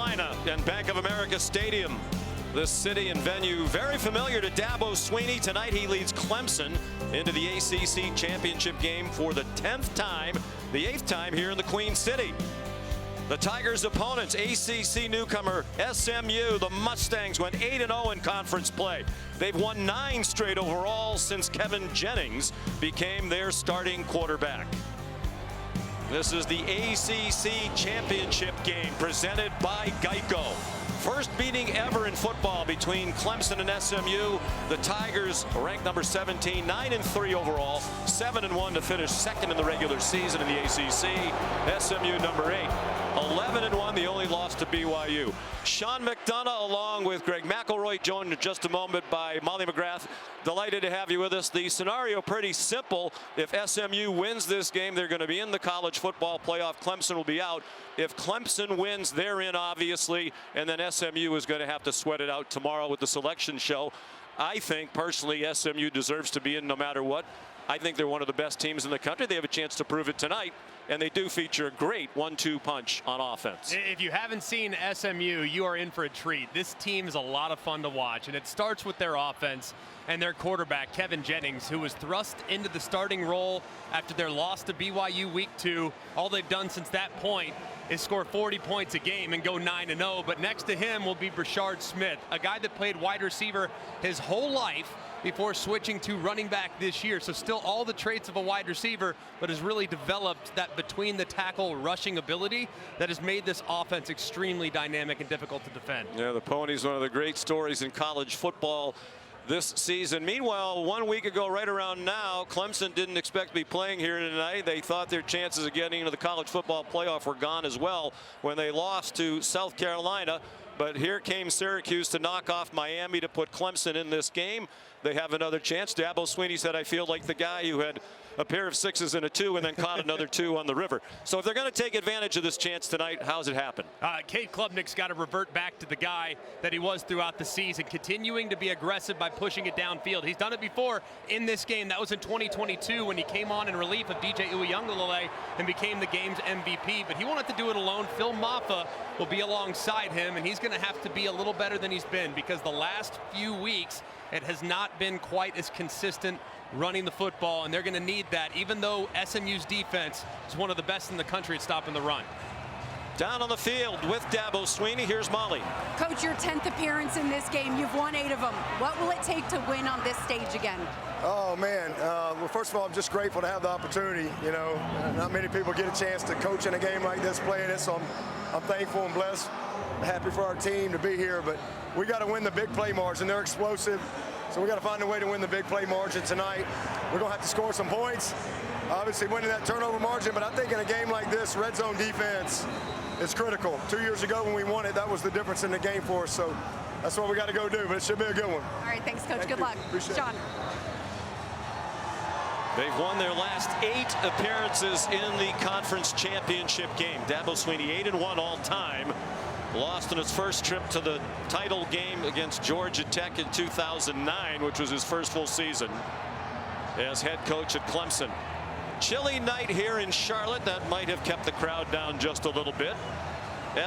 And Bank of America Stadium. This city and venue very familiar to Dabo Swinney. Tonight he leads Clemson into the ACC championship game for the 10th time, the 8th time here in the Queen City. The Tigers' opponents, ACC newcomer SMU. The Mustangs went 8-0 in conference play. They've won 9 straight overall since Kevin Jennings became their starting quarterback. This is the ACC championship game presented by Geico. First meeting ever in football between Clemson and SMU. The Tigers ranked number 17, 9-3 overall, 7-1 to finish second in the regular season in the ACC. SMU number 8, 11-1, the only loss to BYU. Sean McDonough along with Greg McElroy, joined in just a moment by Molly McGrath. Delighted to have you with us. The scenario pretty simple. If SMU wins this game, they're going to be in the college football playoff. Clemson will be out. If Clemson wins, they're in, obviously, and then SMU is going to have to sweat it out tomorrow with the selection show. I think personally SMU deserves to be in no matter what. I think they're one of the best teams in the country. They have a chance to prove it tonight, and they do feature a great 1-2 punch on offense. If you haven't seen SMU, you are in for a treat. This team is a lot of fun to watch, and it starts with their offense and their quarterback, Kevin Jennings, who was thrust into the starting role after their loss to BYU week 2. All they've done since that point is score 40 points a game and go 9-0. But next to him will be Brashard Smith, a guy that played wide receiver his whole life before switching to running back this year. So still all the traits of a wide receiver, but has really developed that between the tackle rushing ability that has made this offense extremely dynamic and difficult to defend. Yeah, the Ponies, one of the great stories in college football this season. Meanwhile, 1 week ago, right around now, Clemson didn't expect to be playing here tonight. They thought their chances of getting into the college football playoff were gone as well when they lost to South Carolina. But here came Syracuse to knock off Miami to put Clemson in this game. They have another chance. Dabo Swinney said, I feel like the guy who had a pair of 6s and a 2 and then caught another 2 on the river. So if they're going to take advantage of this chance tonight, how's it happen? Cade Klubnik's got to revert back to the guy that he was throughout the season, continuing to be aggressive by pushing it downfield. He's done it before in this game. That was in 2022 when he came on in relief of DJ Uiagalelei and became the game's MVP. But he wanted to do it alone. Phil Maffa will be alongside him, and he's going to have to be a little better than he's been because the last few weeks it has not been quite as consistent running the football, and they're going to need that, even though SMU's defense is one of the best in the country at stopping the run. Down on the field with Dabo Swinney, here's Molly. Coach, your 10th appearance in this game. You've won 8 of them. What will it take to win on this stage again? Oh, man. Well, first of all, I'm just grateful to have the opportunity. You know, not many people get a chance to coach in a game like this, playing it, so I'm thankful and blessed. Happy for our team to be here, but we got to win the big play margin. They're explosive, so we got to find a way to win the big play margin tonight. We're going to have to score some points, obviously winning that turnover margin, but I think in a game like this, red zone defense is critical. 2 years ago when we won it, that was the difference in the game for us, so that's what we got to go do, but it should be a good one. All right, thanks, Coach. Thank Good you. luck. Appreciate Sean. it. They've won their last 8 appearances in the conference championship game. Dabo Swinney 8-1 all time. Lost in his first trip to the title game against Georgia Tech in 2009, which was his first full season as head coach at Clemson. Chilly night here in Charlotte. That might have kept the crowd down just a little bit.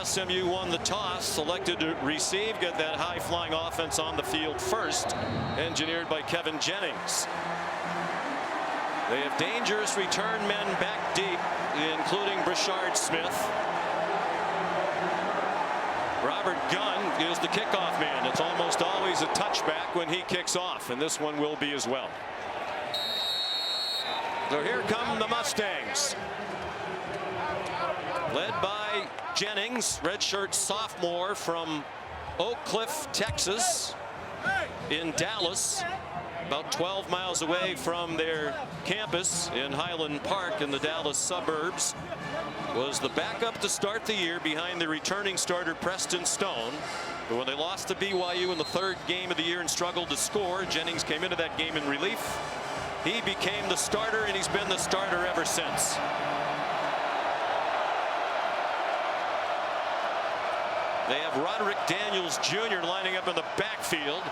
SMU won the toss, selected to receive, get that high-flying offense on the field first, engineered by Kevin Jennings. They have dangerous return men back deep, including Brashard Smith. Robert Gunn is the kickoff man. It's almost always a touchback when he kicks off, and this one will be as well. So here come the Mustangs, led by Jennings, redshirt sophomore from Oak Cliff, Texas, in Dallas, about 12 miles away from their campus in Highland Park in the Dallas suburbs. Was the backup to start the year behind the returning starter Preston Stone. But when they lost to BYU in the 3rd game of the year and struggled to score, Jennings came into that game in relief. He became the starter, and he's been the starter ever since. They have Roderick Daniels Jr. lining up in the backfield.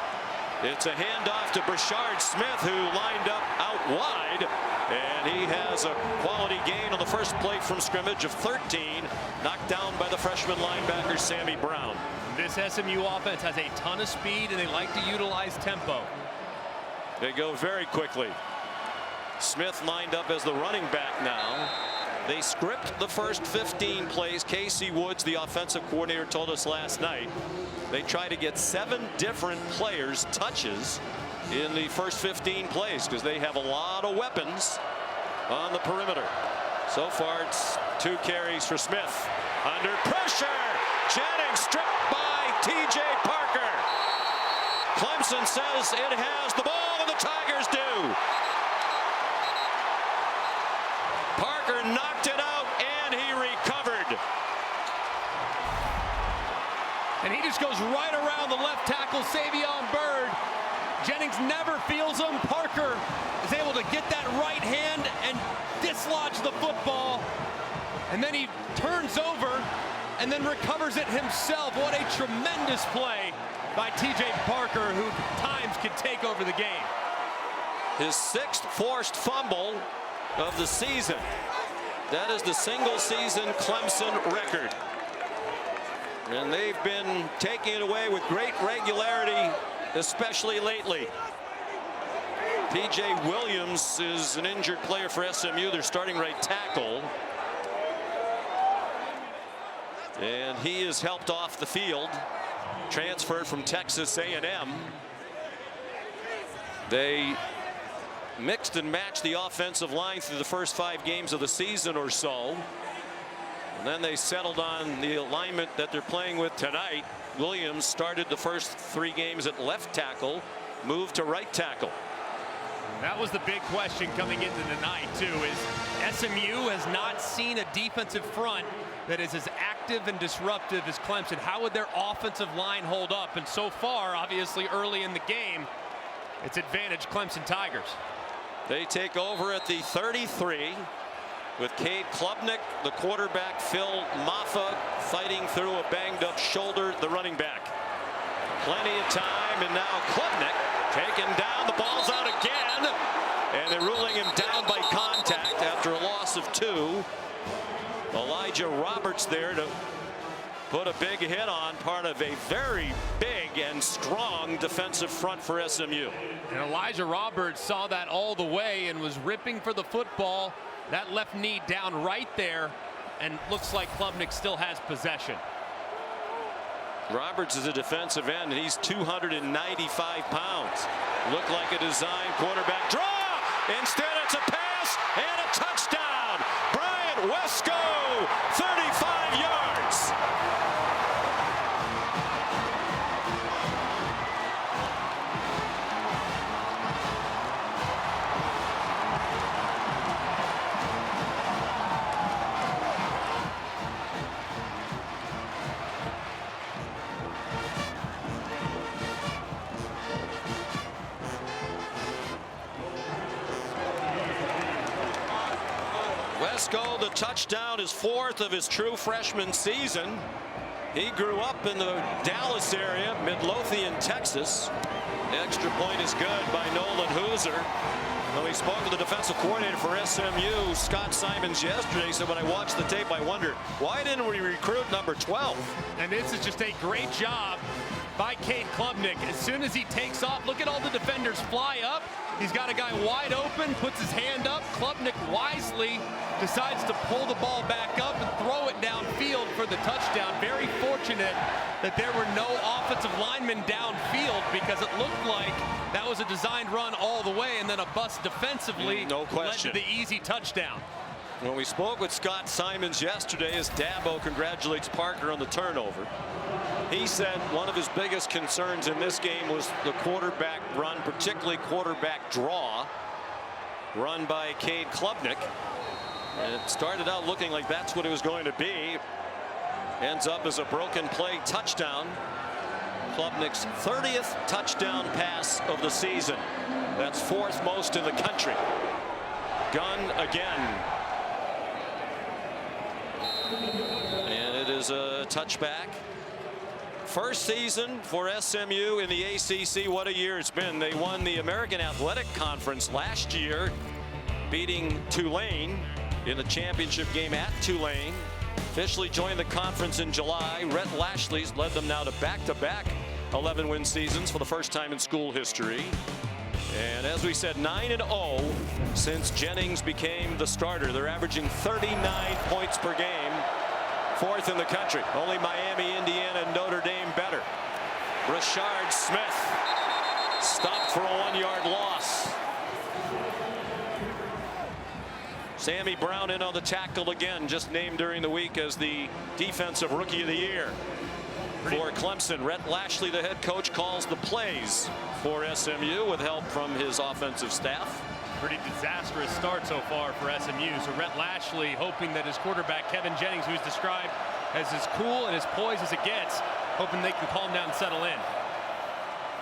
It's a handoff to Brashard Smith, who lined up out wide And he has a quality gain on the first play from scrimmage of 13, knocked down by the freshman linebacker Sammy Brown. This SMU offense has a ton of speed, and they like to utilize tempo. They go very quickly. Smith lined up as the running back now. They script the first 15 plays. Casey Woods, the offensive coordinator, told us last night they try to get 7 different players touches in the first 15 plays because they have a lot of weapons on the perimeter. So far, it's 2 carries for Smith. Under pressure, Jennings stripped by T.J. Parker. Clemson says it has the ball, and the Tigers do. Parker knocked it out, and he recovered. And he just goes right around the left tackle, Savion Byrd. Jennings never feels him. Parker is able to get that right hand and dislodge the football. And then he turns over and then recovers it himself. What a tremendous play by T.J. Parker, who at times can take over the game. His 6th forced fumble of the season. That is the single season Clemson record. And they've been taking it away with great regularity, especially lately. P.J. Williams is an injured player for SMU, their starting right tackle. And he is helped off the field, transferred from Texas A&M. They mixed and matched the offensive line through the first 5 games of the season or so. And then they settled on the alignment that they're playing with tonight. Williams started the first 3 games at left tackle, moved to right tackle. That was the big question coming into tonight, too, is SMU has not seen a defensive front that is as active and disruptive as Clemson. How would their offensive line hold up? And so far, obviously early in the game, it's advantage Clemson Tigers. They take over at the 33 with Cade Klubnik, the quarterback, Phil Maffa fighting through a banged up shoulder, the running back. Plenty of time, and now Klubnik taken down. The ball's out again, and they're ruling him down by contact after a loss of 2. Elijah Roberts there to put a big hit on part of a very big and strong defensive front for SMU. And Elijah Roberts saw that all the way and was ripping for the football. That left knee down right there, and looks like Klubnik still has possession. Roberts is a defensive end, and he's 295 pounds. Looked like a design quarterback draw. Instead, it's a pass and a touchdown. Bryant Wesco, 35 yards. Wesco, the touchdown, is 4th of his true freshman season. He grew up in the Dallas area, Midlothian, Texas. The extra point is good by Nolan Hooser. When we spoke to the defensive coordinator for SMU, Scott Simons, yesterday, he said, when I watched the tape, I wonder, why didn't we recruit number 12? And this is just a great job by Cade Klubnik. As soon as he takes off, look at all the defenders fly up. He's got a guy wide open, puts his hand up. Klubnik wisely decides to pull the ball back up and throw it downfield for the touchdown. Very fortunate that there were no offensive linemen downfield, because it looked like that was a designed run all the way, and then a bust defensively no question. led to the easy touchdown. When we spoke with Scott Simons yesterday, as Dabo congratulates Parker on the turnover, he said one of his biggest concerns in this game was the quarterback run, particularly quarterback draw, run by Cade Klubnik. And it started out looking like that's what it was going to be. Ends up as a broken play touchdown. Klubnik's 30th touchdown pass of the season. That's 4th most in the country. Gun again. And it is a touchback. First season for SMU in the ACC. What a year it's been. They won the American Athletic Conference last year beating Tulane in the championship game at Tulane. Officially joined the conference in July. Rhett Lashley's led them now to back-to-back 11-win seasons for the first time in school history. And as we said, 9-0 since Jennings became the starter. They're averaging 39 points per game, fourth in the country. Only Miami, Indiana, and Notre Dame better. Rashard Smith stopped for a 1-yard loss. Sammy Brown in on the tackle again, just named during the week as the Defensive Rookie of the Year for Clemson. Rhett Lashley, the head coach, calls the plays for SMU with help from his offensive staff. Pretty disastrous start so far for SMU. So Rhett Lashley hoping that his quarterback Kevin Jennings, who's described as cool and as poised as it gets, hoping they can calm down and settle in.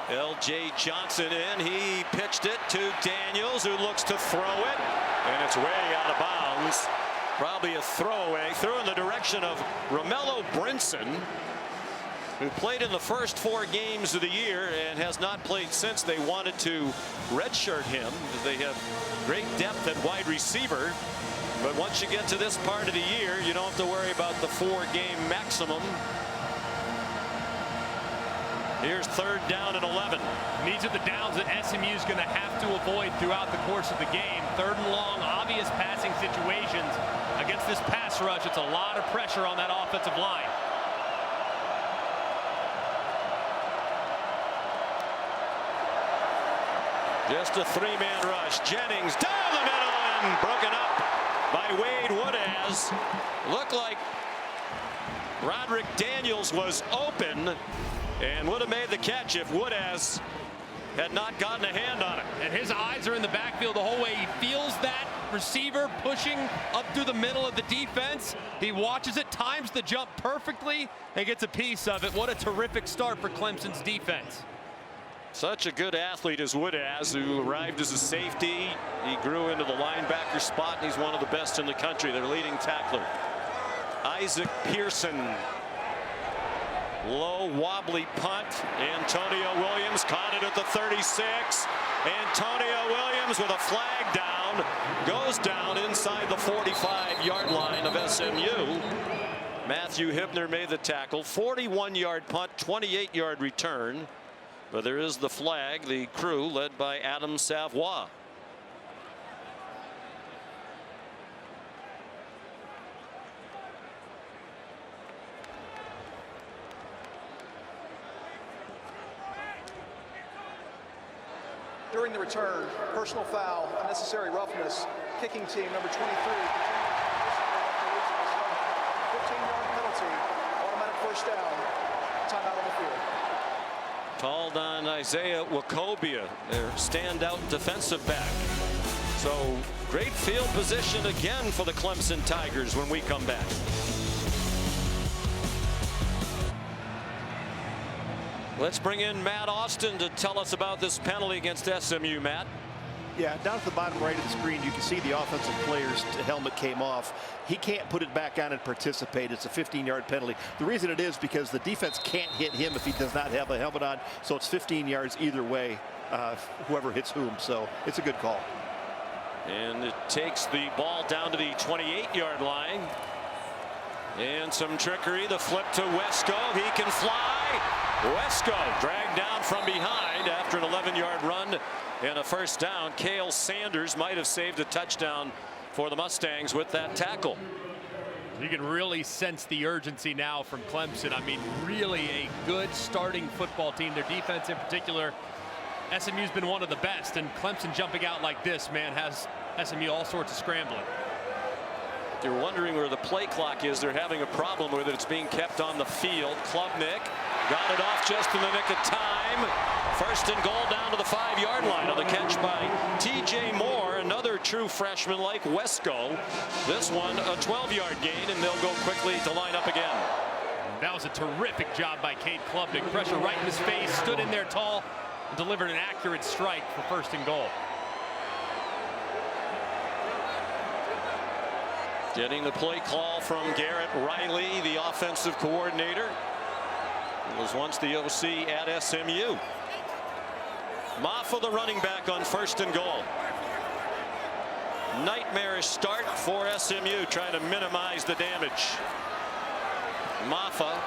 L.J. Johnson in. He pitched it to Daniels, who looks to throw it, and it's way out of bounds. Probably a throwaway. Threw in the direction of Romello Brinson, who played in the first 4 games of the year and has not played since. They wanted to redshirt him because they have great depth at wide receiver. But once you get to this part of the year, you don't have to worry about the 4-game maximum. Here's 3rd down and 11. These are the downs that SMU is going to have to avoid throughout the course of the game. 3rd and long, obvious passing situations. Against this pass rush, it's a lot of pressure on that offensive line. Just a 3-man rush. Jennings down the middle and broken up by Wade Woodaz. Looked like Roderick Daniels was open and would have made the catch if Woodaz had not gotten a hand on it. And his eyes are in the backfield the whole way. He feels that receiver pushing up through the middle of the defense. He watches it, times the jump perfectly, and gets a piece of it. What a terrific start for Clemson's defense. Such a good athlete as Woodaz, who arrived as a safety. He grew into the linebacker spot, and he's one of the best in the country. Their leading tackler. Isaac Pearson. Low wobbly punt. Antonio Williams caught it at the 36. Antonio Williams with a flag down goes down inside the 45-yard line of SMU. Matthew Hibner made the tackle. 41-yard punt, 28-yard return. But there is the flag. The crew led by Adam Savoie. During the return, personal foul, unnecessary roughness, kicking team number 23. 15-yard penalty, automatic first down, timeout on the field. Called on Isaiah Wacobia, their standout defensive back. So great field position again for the Clemson Tigers when we come back. Let's bring in Matt Austin to tell us about this penalty against SMU. Matt. Yeah, down at the bottom right of the screen, you can see the offensive player's helmet came off. He can't put it back on and participate. It's a 15-yard penalty. The reason it is because the defense can't hit him if he does not have a helmet on. So it's 15 yards either way, whoever hits whom. So it's a good call. And it takes the ball down to the 28-yard line. And some trickery. The flip to Wesco. He can fly. Wesco dragged down from behind after an 11-yard run and a first down. Cale Sanders might have saved a touchdown for the Mustangs with that tackle. You can really sense the urgency now from Clemson. I mean, really a good starting football team. Their defense in particular, SMU's been one of the best, and Clemson jumping out like this, man, has SMU all sorts of scrambling. If you're wondering where the play clock is, they're having a problem with it. It's being kept on the field. Klubnik got it off just in the nick of time. First and goal down to the 5-yard line on the catch by T.J. Moore, another true freshman like Wesco. This one a 12-yard gain, and they'll go quickly to line up again. That was a terrific job by Cade Klubnik. Pressure right in his face, stood in there tall, and delivered an accurate strike for first and goal. Getting the play call from Garrett Riley, the offensive coordinator. He was once the OC at SMU. Maffa, the running back, on first and goal. nightmarish start for SMU, trying to minimize the damage. Maffa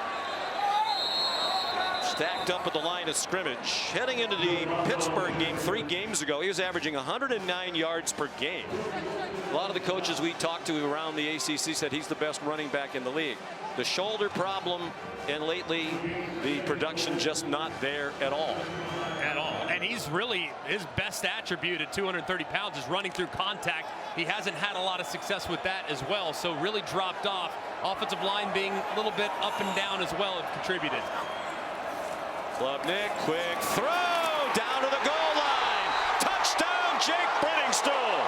stacked up at the line of scrimmage. Heading into the Pittsburgh game 3 games ago, he was averaging 109 yards per game. A lot of the coaches we talked to around the ACC said he's the best running back in the league. The shoulder problem, and lately the production just not there at all. And he's really, his best attribute at 230 pounds is running through contact. He hasn't had a lot of success with that as well, so really dropped off. Offensive line being a little bit up and down as well have contributed. Klubnik, quick throw down to the goal line. Touchdown, Jake Brenningstool.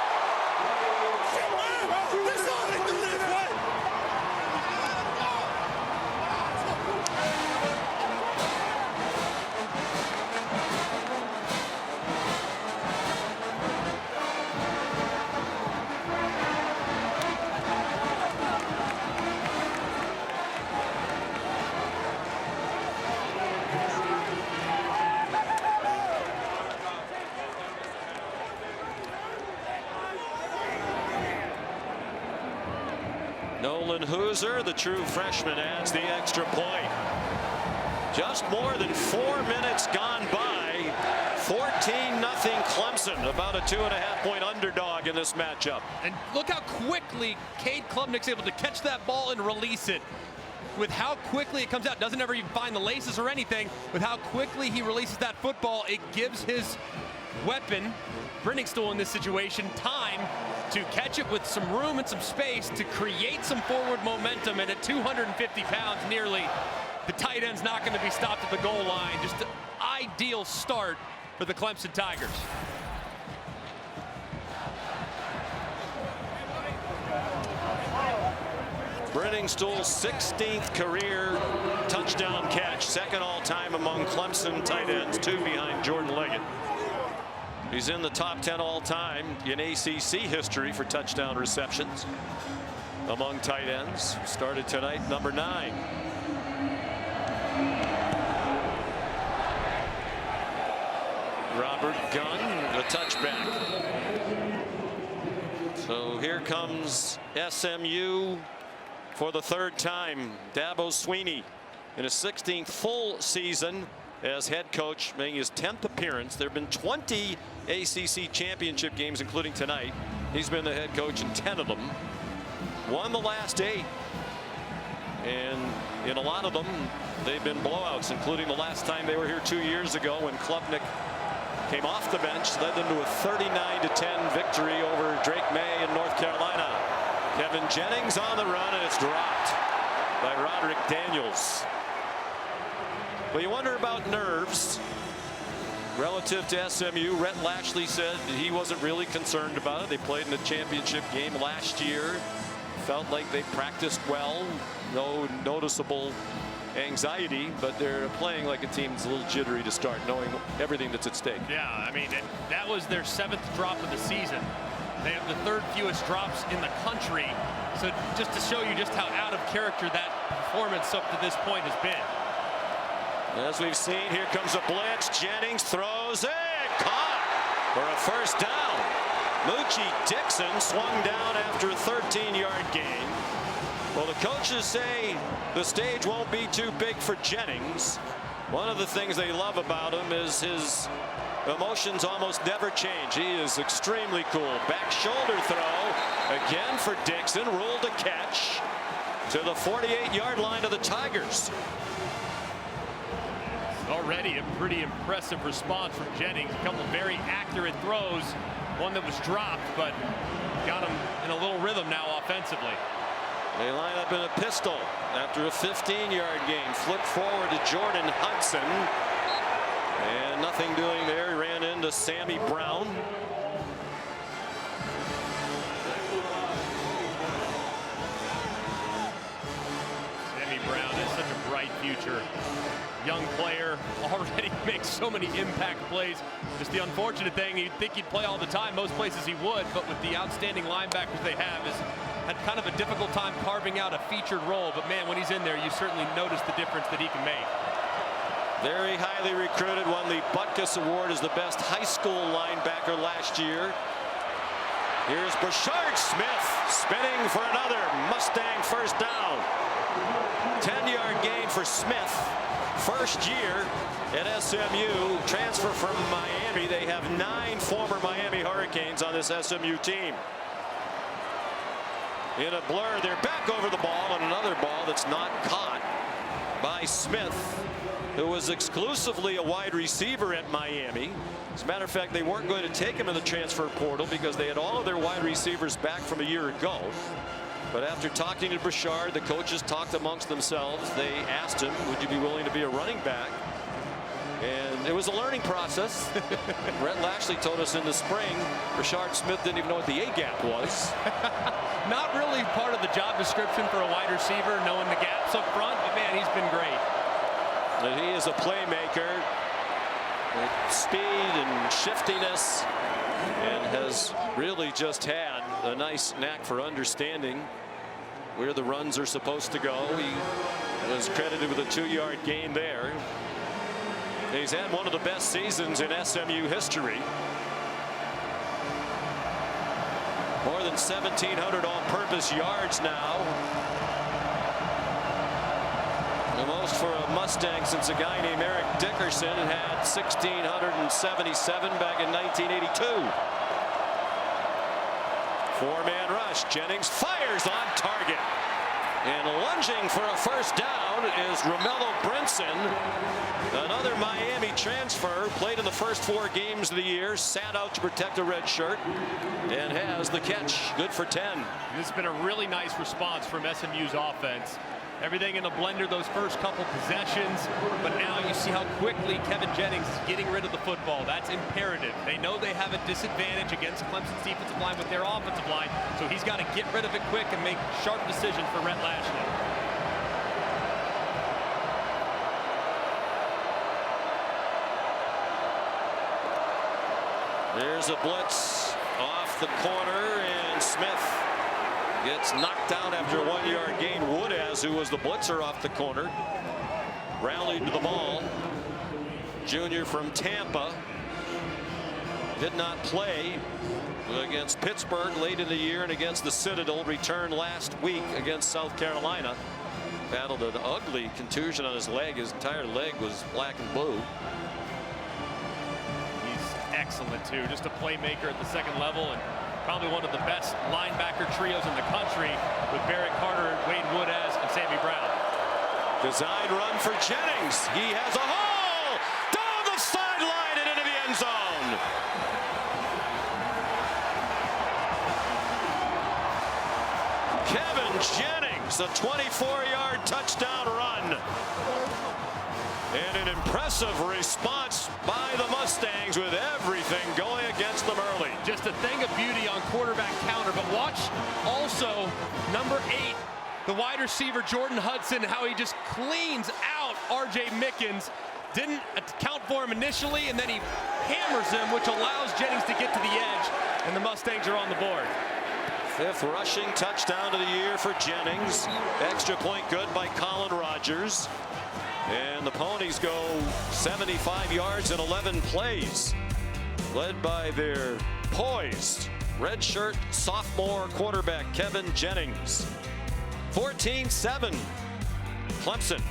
Nolan Hooser, the true freshman, adds the extra point. Just more than 4 minutes gone by. 14-0 Clemson, about a 2.5-point underdog in this matchup. And look how quickly Cade Klubnik's able to catch that ball and release it. With how quickly it comes out, doesn't ever even find the laces or anything. With how quickly he releases that football, it gives his weapon, Brenningstool in this situation, time to catch it with some room and some space to create some forward momentum. And at 250 pounds nearly, the tight end's not going to be stopped at the goal line. Just an ideal start for the Clemson Tigers. Brenningstool's 16th career touchdown catch, second all-time among Clemson tight ends, 2 behind Jordan Leggett. He's in the top 10 all-time in ACC history for touchdown receptions among tight ends. Started tonight, number 9. Robert Gunn, the touchback. So here comes SMU for the 3rd time. Dabo Swinney in his 16th full season as head coach, making his 10th appearance. There have been 20 ACC championship games, including tonight. He's been the head coach in 10 of them. Won the last 8. And in a lot of them, they've been blowouts, including the last time they were here 2 years ago when Klubnik came off the bench, led them to a 39-10 victory over Drake May in North Carolina. Kevin Jennings on the run, and it's dropped by Roderick Daniels. Well, you wonder about nerves relative to SMU. Rhett Lashley said that he wasn't really concerned about it. They played in a championship game last year. Felt like they practiced well. No noticeable anxiety, but they're playing like a team that's a little jittery to start, knowing everything that's at stake. Yeah, I mean, that was their 7th drop of the season. They have the 3rd fewest drops in the country. So just to show you just how out of character that performance up to this point has been. As we've seen, here comes a blitz. Jennings throws it, caught for a first down. Moochie Dixon swung down after a 13-yard gain. Well, the coaches say the stage won't be too big for Jennings. One of the things they love about him is his emotions almost never change. He is extremely cool. Back shoulder throw again for Dixon, ruled a catch to the 48-yard line of the Tigers. Already a pretty impressive response from Jennings. A couple of very accurate throws. One that was dropped, but got him in a little rhythm now offensively. They line up in a pistol after a 15-yard gain. Flip forward to Jordan Hudson. And nothing doing there. He ran into Sammy Brown. Sammy Brown has such a bright future. Young player, already makes so many impact plays. Just the unfortunate thing, you'd think he'd play all the time. Most places he would, but with the outstanding linebackers they have, had kind of a difficult time carving out a featured role. But man, when he's in there, you certainly notice the difference that he can make. Very highly recruited, won the Butkus Award as the best high school linebacker last year. Here's Brashard Smith spinning for another Mustang first down. 10-yard gain for Smith. First year at SMU, transfer from Miami. They have 9 former Miami Hurricanes on this SMU team. In a blur, they're back over the ball, and another ball that's not caught by Smith, who was exclusively a wide receiver at Miami. As a matter of fact, they weren't going to take him in the transfer portal because they had all of their wide receivers back from a year ago. But after talking to Brashard, the coaches talked amongst themselves. They asked him, would you be willing to be a running back? And it was a learning process. Brett Lashley told us in the spring, Brashard Smith didn't even know what the A-gap was. Not really part of the job description for a wide receiver, knowing the gaps up front, but man, he's been great. And he is a playmaker with speed and shiftiness, and has really just had a nice knack for understanding where the runs are supposed to go. He was credited with a 2-yard gain there. He's had one of the best seasons in SMU history. More than 1,700 all-purpose yards now. The most for a Mustang since a guy named Eric Dickerson had 1,677 back in 1982. 4-man rush. Jennings fires on target. And lunging for a first down is Romello Brinson, another Miami transfer, played in the first 4 games of the year, sat out to protect a red shirt, and has the catch. Good for 10. This has been a really nice response from SMU's offense. Everything in a blender those first couple possessions, but now you see how quickly Kevin Jennings is getting rid of the football. That's imperative. They know they have a disadvantage against Clemson's defensive line with their offensive line, so he's got to get rid of it quick and make sharp decisions for Rhett Lashley. There's a blitz off the corner, and Smith gets knocked down after a 1-yard gain. Woodaz, who was the blitzer off the corner, rallied to the ball. Junior from Tampa did not play against Pittsburgh late in the year and against the Citadel. Returned last week against South Carolina. Battled an ugly contusion on his leg. His entire leg was black and blue. He's excellent too, just a playmaker at the second level, and probably one of the best linebacker trios in the country with Barrett Carter, Wayne Woodaz, and Sammy Brown. Design run for Jennings. He has a hole down the sideline and into the end zone. Kevin Jennings, a 24-yard touchdown run. And an impressive response by the Mustangs with everything going against them early. Just a thing of beauty on quarterback counter, but watch also number 8, the wide receiver Jordan Hudson, how he just cleans out R.J. Mickens. Didn't account for him initially, and then he hammers him, which allows Jennings to get to the edge, and the Mustangs are on the board. 5th rushing touchdown of the year for Jennings. Extra point good by Colin Rogers. And the Ponies go 75 yards in 11 plays, led by their poised redshirt sophomore quarterback Kevin Jennings. 14-7 Clemson.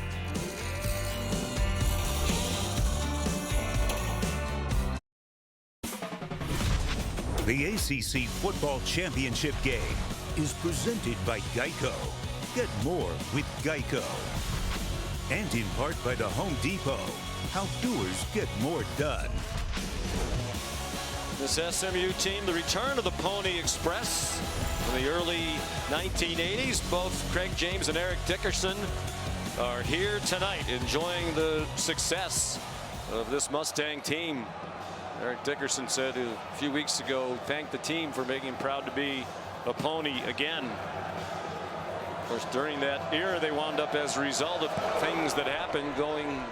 The ACC Football Championship game is presented by Geico. Get more with Geico. And in part by the Home Depot. How doers get more done. This SMU team, the return of the Pony Express in the early 1980s. Both Craig James and Eric Dickerson are here tonight enjoying the success of this Mustang team. Eric Dickerson said a few weeks ago, thanked the team for making him proud to be a Pony again. Of course, during that era, they wound up as a result of things that happened going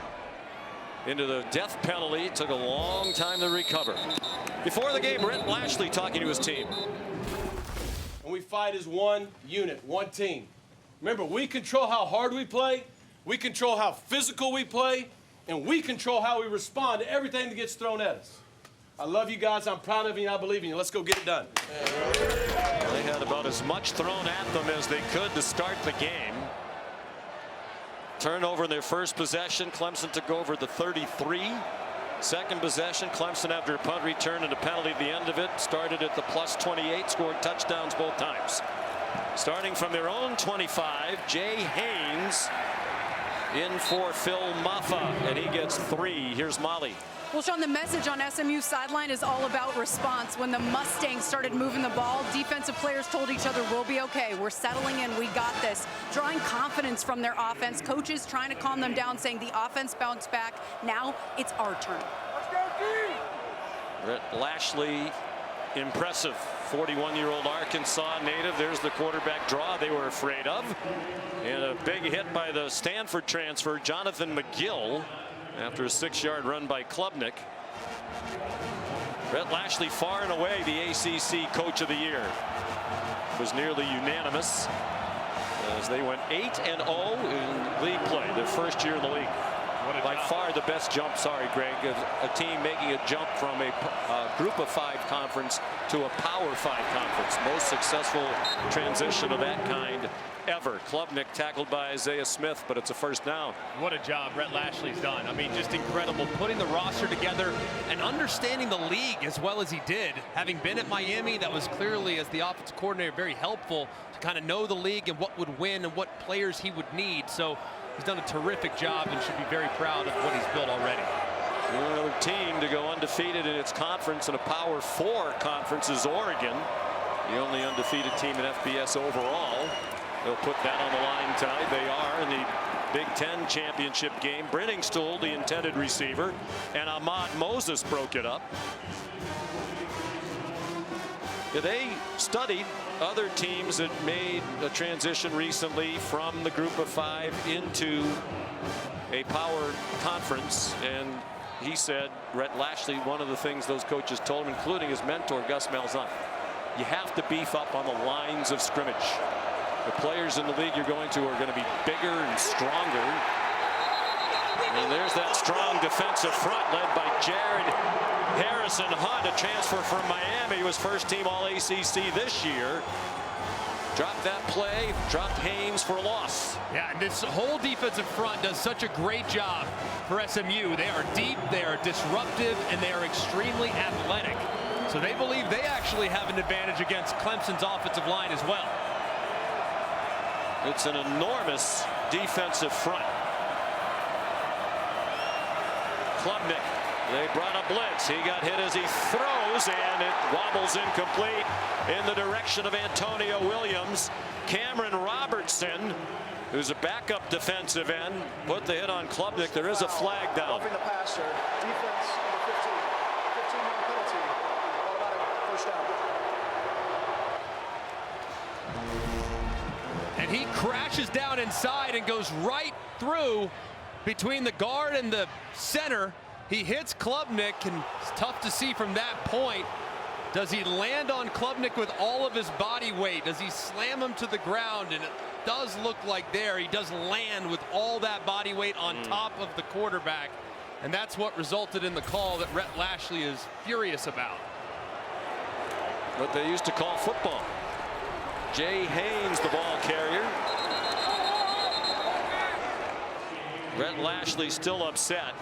into the death penalty. It took a long time to recover. Before the game, Rhett Lashley talking to his team. And we fight as one unit, one team. Remember, we control how hard we play, we control how physical we play, and we control how we respond to everything that gets thrown at us. I love you guys. I'm proud of you, and I believe in you. Let's go get it done. They had about as much thrown at them as they could to start the game. Turnover in their first possession. Clemson took over the 33. Second possession, Clemson, after a punt return and a penalty at the end of it, started at the +28, scored touchdowns both times. Starting from their own 25, Jay Haynes in for Phil Maffa, and he gets 3. Here's Molly. Well, Sean, the message on SMU's sideline is all about response. When the Mustangs started moving the ball, defensive players told each other, we'll be okay. We're settling in. We got this. Drawing confidence from their offense. Coaches trying to calm them down, saying the offense bounced back. Now it's our turn. Brett Lashley, impressive. 41-year-old Arkansas native. There's the quarterback draw they were afraid of. And a big hit by the Stanford transfer, Jonathan McGill, after a 6-yard run by Klubnik. Brett Lashley, far and away the ACC Coach of the Year. Was nearly unanimous as they went 8-0 in league play, their first year in the league. By far the best jump, sorry Greg, a team making a jump from a group of 5 conference to a power 5 conference. Most successful transition of that kind ever. Klubnik tackled by Isaiah Smith, but it's a first down. What a job Brett Lashley's done. I mean, just incredible, putting the roster together and understanding the league as well as he did. Having been at Miami, that was clearly, as the offensive coordinator, very helpful to kind of know the league and what would win and what players he would need. So he's done a terrific job and should be very proud of what he's built already. Another team to go undefeated in its conference, in a Power 4 conference, is Oregon, the only undefeated team in FBS overall. They'll put that on the line tonight. They are in the Big Ten championship game. Brenningstool, the intended receiver, and Ahmad Moses broke it up. They studied other teams that made a transition recently from the group of 5 into a power conference, and he said, Brett Lashley, one of the things those coaches told him, including his mentor Gus Malzahn, you have to beef up on the lines of scrimmage. The players in the league you're going to are going to be bigger and stronger. And there's that strong defensive front led by Jared Harrison Hunt, a transfer from Miami. He was first team All-ACC this year. Dropped that play, dropped Haynes for a loss. Yeah, and this whole defensive front does such a great job for SMU. They are deep, they are disruptive, and they are extremely athletic. So they believe they actually have an advantage against Clemson's offensive line as well. It's an enormous defensive front. Klubnik, they brought a blitz. He got hit as he throws, and it wobbles incomplete in the direction of Antonio Williams. Cameron Robertson, who's a backup defensive end, put the hit on Klubnik. There is a flag down. Roughing the passer. Defense number 15. 15-yard penalty. Automatic first down. And he crashes down inside and goes right through between the guard and the center. He hits Klubnik, and it's tough to see from that point. Does he land on Klubnik with all of his body weight? Does he slam him to the ground? And it does look like there he does land with all that body weight on top of the quarterback. And that's what resulted in the call that Brett Lashley is furious about. What they used to call football. Jay Haynes, the ball carrier. Brett Lashley still upset.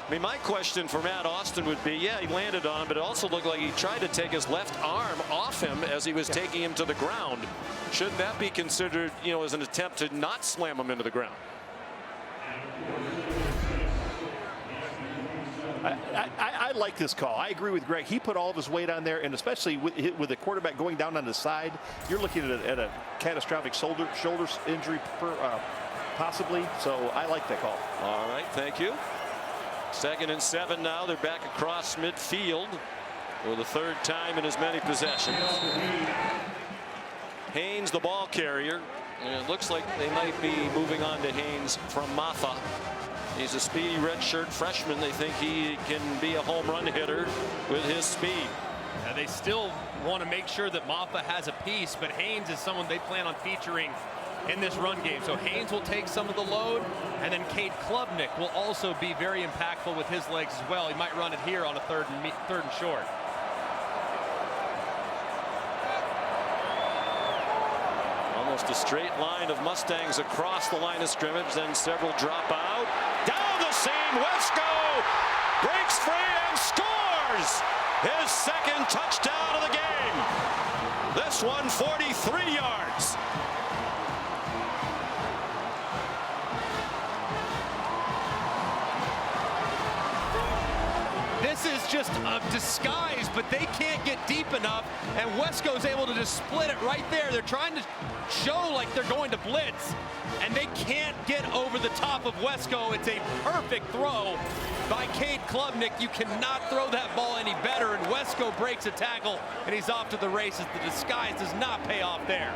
I mean, my question for Matt Austin would be, yeah, he landed on him, but it also looked like he tried to take his left arm off him as he was taking him to the ground. Should that be considered, you know, as an attempt to not slam him into the ground? I like this call. I agree with Greg. He put all of his weight on there, and especially with the quarterback going down on the side, you're looking at a catastrophic shoulder injury possibly. So I like that call. All right, thank you. 2nd and 7 now. They're back across midfield for the 3rd time in as many possessions. Haynes, the ball carrier. And it looks like they might be moving on to Haynes from Maffa. He's a speedy redshirt freshman. They think he can be a home run hitter with his speed. Now they still want to make sure that Maffa has a piece, but Haynes is someone they plan on featuring in this run game. So Haynes will take some of the load, and then Cade Klubnik will also be very impactful with his legs as well. He might run it here on a third and short. Almost a straight line of Mustangs across the line of scrimmage, then several drop out. Down the seam, Wesco breaks free and scores his second touchdown of the game. This one 43 yards. This is just a disguise, but they can't get deep enough, and Wesco's able to just split it right there. They're trying to show like they're going to blitz, and they can't get over the top of Wesco. It's a perfect throw by Cade Klubnik. You cannot throw that ball any better, and Wesco breaks a tackle, and he's off to the races. The disguise does not pay off there.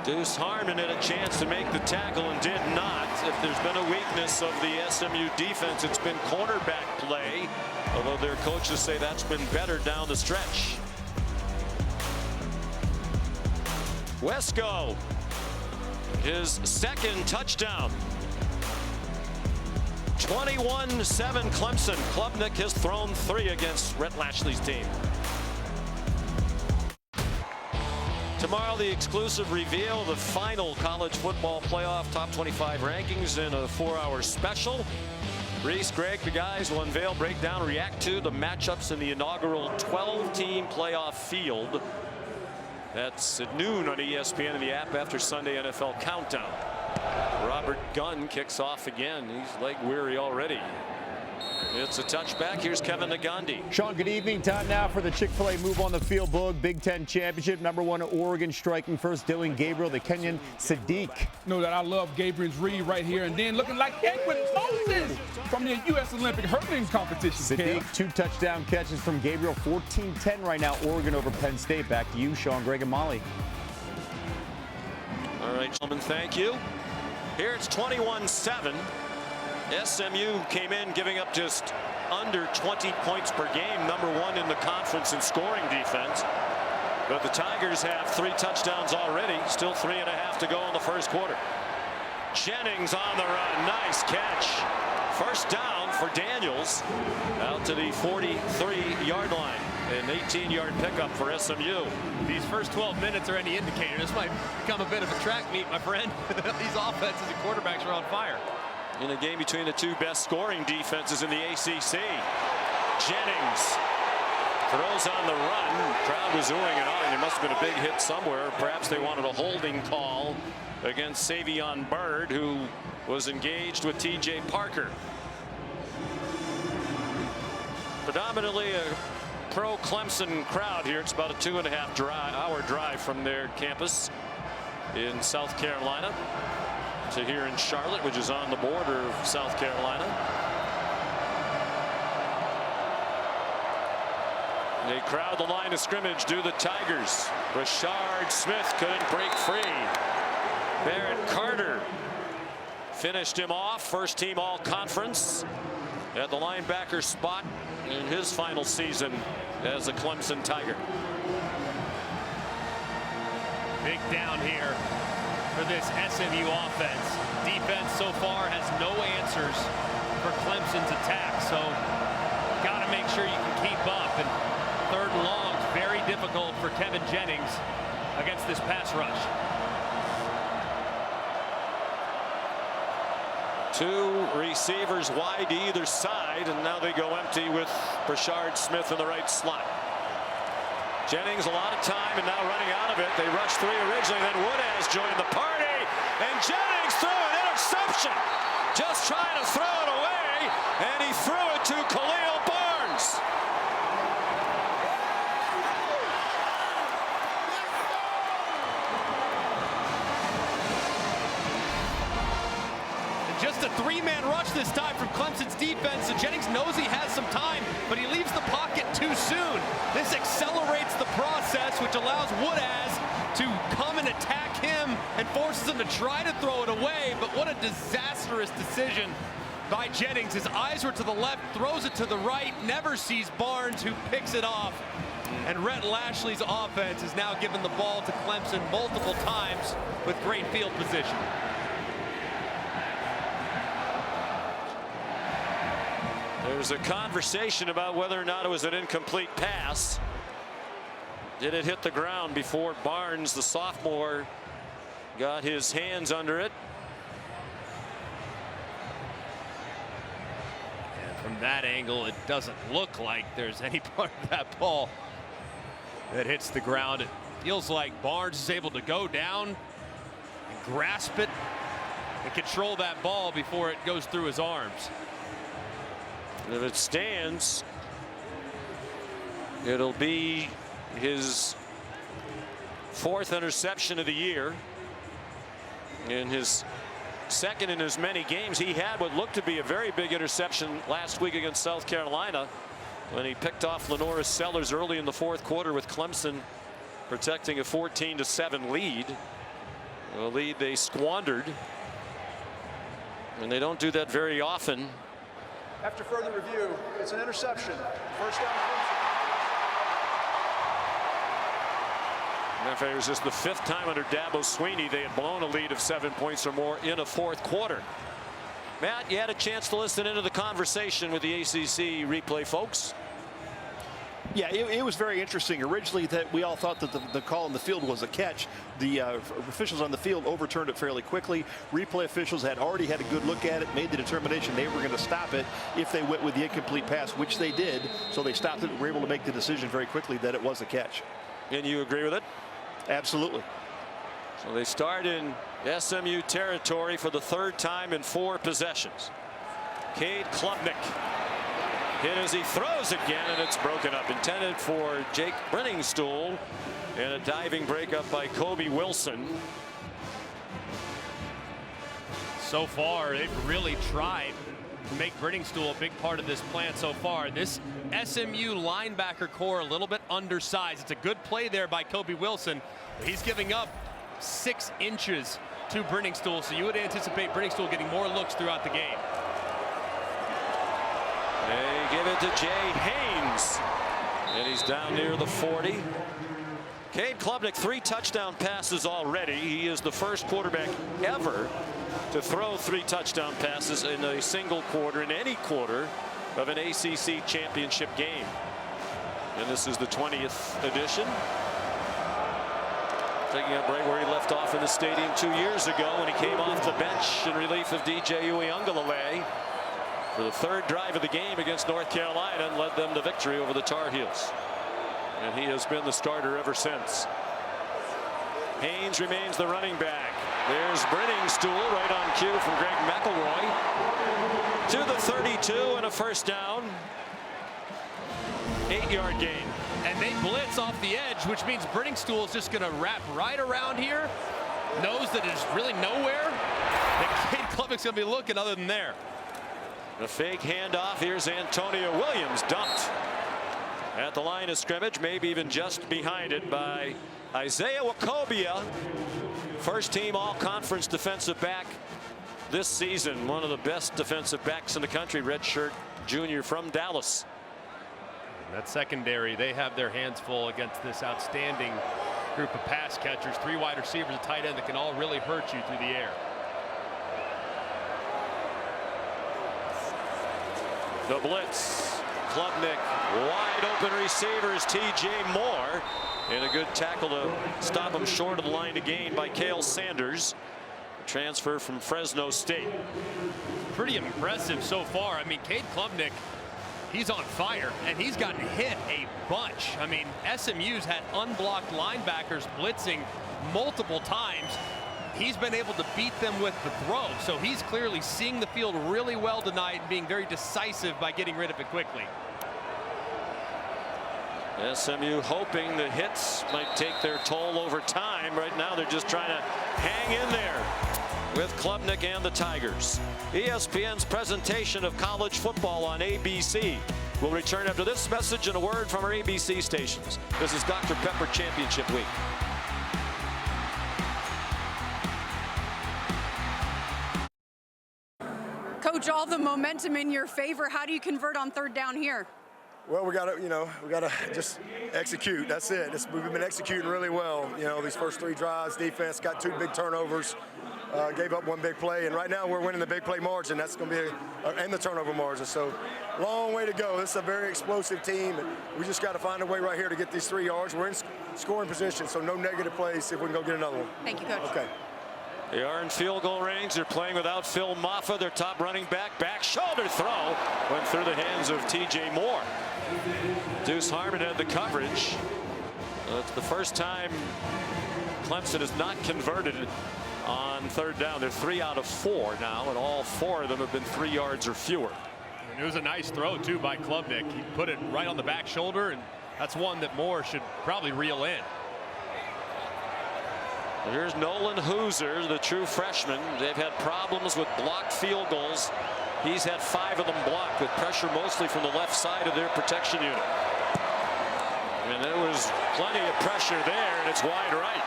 Deuce Harmon had a chance to make the tackle and did not. If there's been a weakness of the SMU defense, it's been cornerback play, although their coaches say that's been better down the stretch. Wesco, his second touchdown. 21-7 Clemson. Klubnik has thrown 3 against Rhett Lashley's team. Tomorrow, the exclusive reveal of the final college football playoff top 25 rankings in a 4-hour special. Reese, Greg, the guys will unveil, break down, react to the matchups in the inaugural 12-team playoff field. That's at noon on ESPN and the app after Sunday NFL Countdown. Robert Gunn kicks off again. He's leg weary already. It's a touchback. Here's Kevin Nagandi. Sean, good evening. Time now for the Chick-fil-A Move on the Field book. Big Ten Championship. #1 Oregon striking first. Dylan Gabriel, the Kenyan Sadiq. Know that I love Gabriel's read right here, and then looking like Edwin Moses from the U.S. Olympic hurling competition. Sadiq, 2 touchdown catches from Gabriel. 14-10 right now. Oregon over Penn State. Back to you, Sean, Greg, and Molly. All right, gentlemen, thank you. Here it's 21-7. SMU came in giving up just under 20 points per game, #1 in the conference in scoring defense. But the Tigers have 3 touchdowns already, still 3.5 to go in the first quarter. Jennings on the run, nice catch. First down for Daniels out to the 43-yard line. An 18-yard pickup for SMU. These first 12 minutes are any indicator. This might become a bit of a track meet, my friend. These offenses and quarterbacks are on fire. In a game between the 2 best scoring defenses in the ACC. Jennings throws on the run. Crowd was oohing and ahhing. There must have been a big hit somewhere. Perhaps they wanted a holding call against Savion Byrd, who was engaged with TJ Parker. Predominantly a pro-Clemson crowd here. It's about a 2.5-hour drive from their campus in South Carolina to here in Charlotte, which is on the border of South Carolina. They crowd the line of scrimmage, do the Tigers. Rashard Smith couldn't break free. Barrett Carter finished him off. First team all-conference at the linebacker spot in his final season as a Clemson Tiger. Big down here for this SMU offense. Defense so far has no answers for Clemson's attack, so got to make sure you can keep up. And 3rd and long, very difficult for Kevin Jennings against this pass rush. 2 receivers wide either side, and now they go empty with Rashard Smith in the right slot. Jennings a lot of time and now running out of it. They rushed 3 originally, then Woodaz joined the party, and Jennings threw an interception. Just trying to throw it away, and he threw it to Khalil Barnes. Just a 3-man rush this time from Clemson's defense. So Jennings knows he has some time, but he leaves the pocket too soon. This accelerates the process, which allows Woodaz to come and attack him and forces him to try to throw it away. But what a disastrous decision by Jennings. His eyes were to the left, throws it to the right, never sees Barnes, who picks it off And Rhett Lashley's offense has now given the ball to Clemson multiple times with great field position. There's a conversation about whether or not it was an incomplete pass. Did it hit the ground before Barnes, the sophomore, got his hands under it? And from that angle, it doesn't look like there's any part of that ball that hits the ground. It feels like Barnes is able to go down and grasp it and control that ball before it goes through his arms. If it stands, it'll be his 4th interception of the year. In his 2nd in as many games. He had what looked to be a very big interception last week against South Carolina when he picked off Lenoris Sellers early in the 4th quarter with Clemson protecting a 14-7 lead. A lead they squandered. And they don't do that very often. After further review, it's an interception. First down. In fact, it was just the 5th time under Dabo Swinney they had blown a lead of 7 points or more in a 4th quarter. Matt, you had a chance to listen into the conversation with the ACC replay folks. Yeah, it was very interesting. Originally, that we all thought that the call in the field was a catch. The officials on the field overturned it fairly quickly. Replay officials had already had a good look at it, made the determination they were going to stop it if they went with the incomplete pass, which they did. So they stopped it and were able to make the decision very quickly that it was a catch. And you agree with it? Absolutely. So they start in SMU territory for the 3rd time in 4 possessions. Cade Klubnik hit as he throws again, and it's broken up. Intended for Jake Brenningstool, and a diving breakup by Kobe Wilson. So far, they've really tried to make Brenningstool a big part of this plan so far. This SMU linebacker core a little bit undersized. It's a good play there by Kobe Wilson. He's giving up 6 inches to Brenningstool, so you would anticipate Brenningstool getting more looks throughout the game. They give it to Jay Haynes, and he's down near the 40. Cade Klubnik, 3 touchdown passes already. He is the first quarterback ever to throw 3 touchdown passes in a single quarter, in any quarter of an ACC championship game. And this is the 20th edition. Taking up right where he left off in the stadium 2 years ago when he came off the bench in relief of DJ Uiagalelei for the 3rd drive of the game against North Carolina and led them to victory over the Tar Heels. And he has been the starter ever since. Haynes remains the running back. There's Brenningstool right on cue from Greg McElroy to the 32 and a first down. 8-yard gain. And they blitz off the edge, which means Brenningstool is just going to wrap right around here. Knows that there's really nowhere that Cade Klubnik's going to be looking other than there. A fake handoff. Here's Antonio Williams, dumped at the line of scrimmage, maybe even just behind it by Isaiah Wacobia, first team all-conference defensive back this season. One of the best defensive backs in the country, redshirt junior from Dallas. That secondary, they have their hands full against this outstanding group of pass catchers. 3 wide receivers, a tight end that can all really hurt you through the air. The blitz. Klubnik, wide open receivers. T.J. Moore, and a good tackle to stop him short of the line to gain by Cale Sanders, transfer from Fresno State. Pretty impressive so far. I mean, Cade Klubnik, he's on fire, and he's gotten hit a bunch. I mean, SMU's had unblocked linebackers blitzing multiple times. He's been able to beat them with the throw, so he's clearly seeing the field really well tonight and being very decisive by getting rid of it quickly. SMU hoping the hits might take their toll over time. Right now they're just trying to hang in there with Klubnik and the Tigers. ESPN's presentation of college football on ABC will return after this message and a word from our ABC stations. This is Dr. Pepper Championship Week. Coach, all the momentum in your favor. How do you convert on 3rd down here? Well, we gotta just execute. That's it. We've been executing really well. These first 3 drives, defense got 2 big turnovers, gave up 1 big play, and right now we're winning the big play margin. That's going to be and the turnover margin. So, long way to go. This is a very explosive team. And we just got to find a way right here to get these 3 yards. We're in scoring position, so no negative plays. See if we can go get another one. Thank you, Coach. Okay. They are in field goal range. They're playing without Phil Maffa, their top running back. Back shoulder throw went through the hands of T.J. Moore. Deuce Harmon had the coverage. It's the first time Clemson has not converted on 3rd down. They're 3 out of 4 now, and all 4 of them have been 3 yards or fewer. And it was a nice throw, too, by Klubnik. He put it right on the back shoulder, and that's one that Moore should probably reel in. Here's Nolan Hooser, the true freshman. They've had problems with blocked field goals. He's had 5 of them blocked, with pressure mostly from the left side of their protection unit. And there was plenty of pressure there, and it's wide right.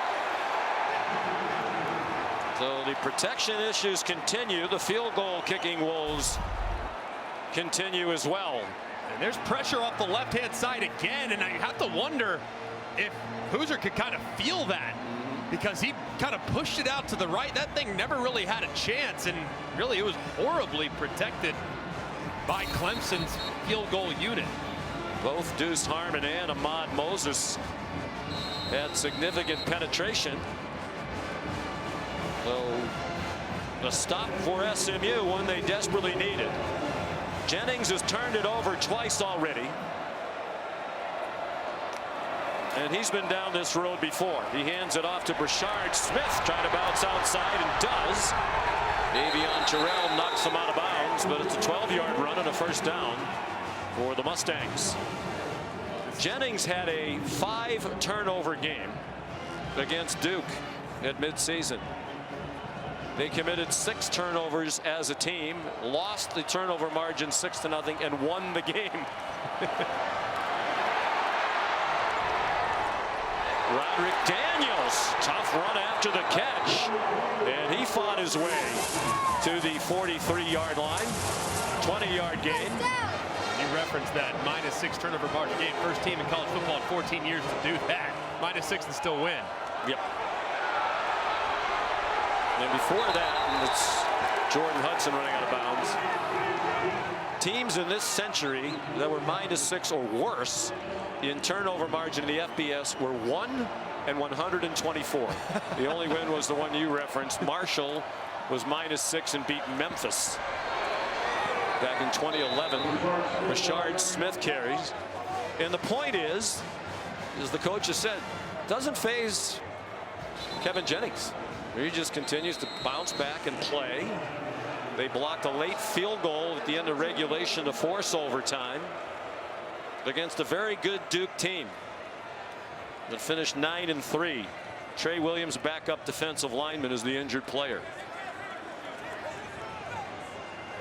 So the protection issues continue. The field goal kicking woes continue as well. And there's pressure off the left-hand side again, and I have to wonder if Hooser could kind of feel that, because he kind of pushed it out to the right. That thing never really had a chance, and really it was horribly protected by Clemson's field goal unit. Both Deuce Harmon and Ahmad Moses had significant penetration. So a stop for SMU, one they desperately needed. Jennings has turned it over twice already. And he's been down this road before. He hands it off to Brashard Smith, trying to bounce outside, and does. Davion Terrell knocks him out of bounds, but it's a 12-yard run and a 1st down for the Mustangs. Jennings had a 5-turnover game against Duke at midseason. They committed 6 turnovers as a team, lost the turnover margin 6-0, and won the game. Roderick Daniels, tough run after the catch, and he fought his way to the 43-yard line. 20-yard gain. You referenced that -6 turnover margin game. First team in college football in 14 years to do that. -6 and still win. Yep. And before that, it's Jordan Hudson running out of bounds. Teams in this century that were -6 or worse in turnover margin in the FBS were 1 and 124. The only win was the one you referenced. Marshall was -6 and beat Memphis back in 2011. Rashard Smith carries. And the point is, as the coach has said, doesn't faze Kevin Jennings. He just continues to bounce back and play. They blocked a late field goal at the end of regulation to force overtime against a very good Duke team that finished 9-3. Trey Williams, backup defensive lineman, is the injured player.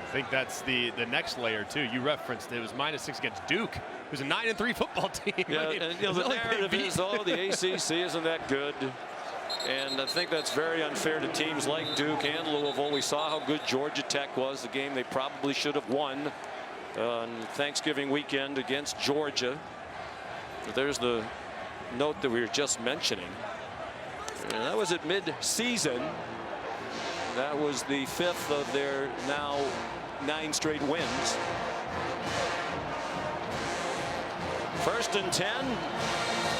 I think that's the next layer too. You referenced it was -6 against Duke, who's a 9-3 football team. Yeah, and the narrative is, oh, the ACC isn't that good. And I think that's very unfair to teams like Duke and Louisville. We saw how good Georgia Tech was, the game they probably should have won on Thanksgiving weekend against Georgia. But there's the note that we were just mentioning. And that was at mid-season. That was the 5th of their now 9 straight wins. 1st and 10.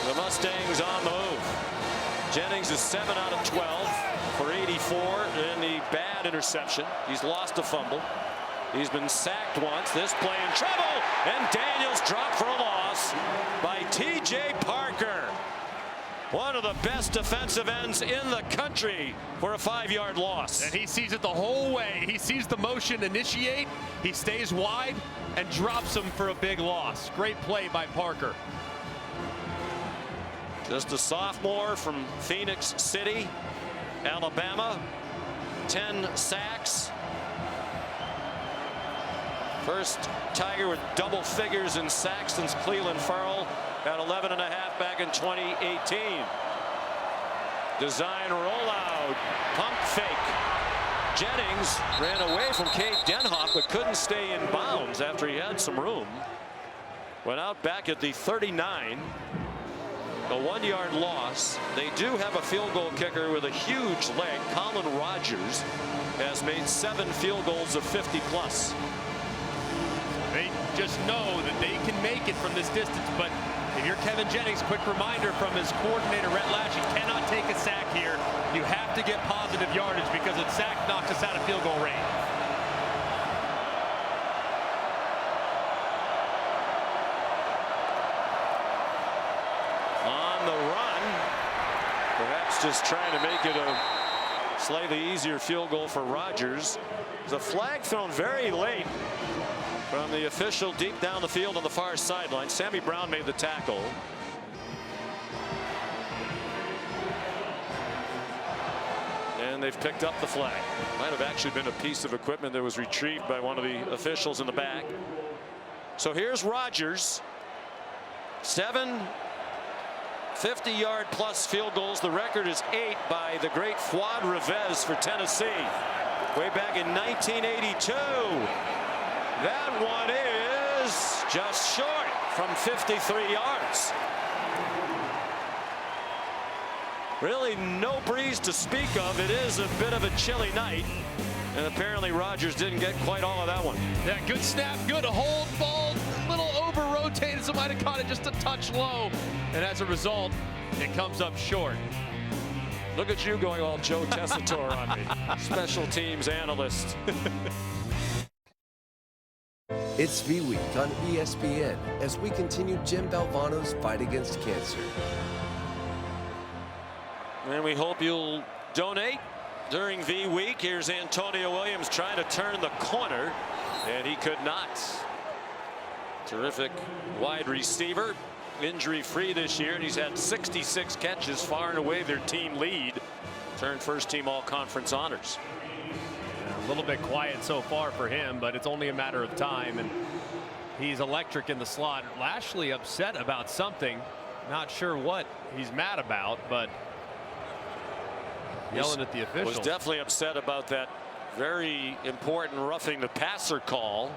The Mustangs on the move. Jennings is 7 out of 12 for 84 and the bad interception. He's lost a fumble. He's been sacked once. This play in trouble, and Daniels dropped for a loss by T.J. Parker. One of the best defensive ends in the country for a 5-yard loss. And he sees it the whole way. He sees the motion initiate. He stays wide and drops him for a big loss. Great play by Parker. Just a sophomore from Phoenix City, Alabama. 10 sacks. First Tiger with double figures in sacks since Cleveland Farrell at 11.5 back in 2018. Design rollout, pump fake. Jennings ran away from Cade Denhoff but couldn't stay in bounds after he had some room. went out back at the 39. A 1-yard loss. They do have a field goal kicker with a huge leg. Colin Rogers has made 7 field goals of 50+. They just know that they can make it from this distance, but if you're Kevin Jennings, quick reminder from his coordinator, Rhett Lash, you cannot take a sack here. You have to get positive yardage because a sack knocks us out of field goal range. On the run, perhaps just trying to make it a slightly easier field goal for Rogers. There's a flag thrown very late from the official deep down the field on the far sideline. Sammy Brown made the tackle. And they've picked up the flag. Might have actually been a piece of equipment that was retrieved by one of the officials in the back. So here's Rogers. 7 50-yard plus field goals. The record is 8 by the great Fuad Revez for Tennessee way back in 1982. That one is just short from 53 yards. Really no breeze to speak of. It is a bit of a chilly night, and apparently Rogers didn't get quite all of that one. Yeah, good snap, good hold, ball, a little over rotated, so might have caught it just a touch low, and as a result, it comes up short. Look at you going all Joe Tessitore on me, special teams analyst. It's V-Week on ESPN as we continue Jim Valvano's fight against cancer. And we hope you'll donate during V-Week. Here's Antonio Williams trying to turn the corner, and he could not. Terrific wide receiver, injury-free this year, and he's had 66 catches, far and away their team lead. Turned first-team all-conference honors. A little bit quiet so far for him, but it's only a matter of time, and he's electric in the slot. Lashley upset about something, not sure what he's mad about, but yelling at the officials. Was definitely upset about that very important roughing the passer call.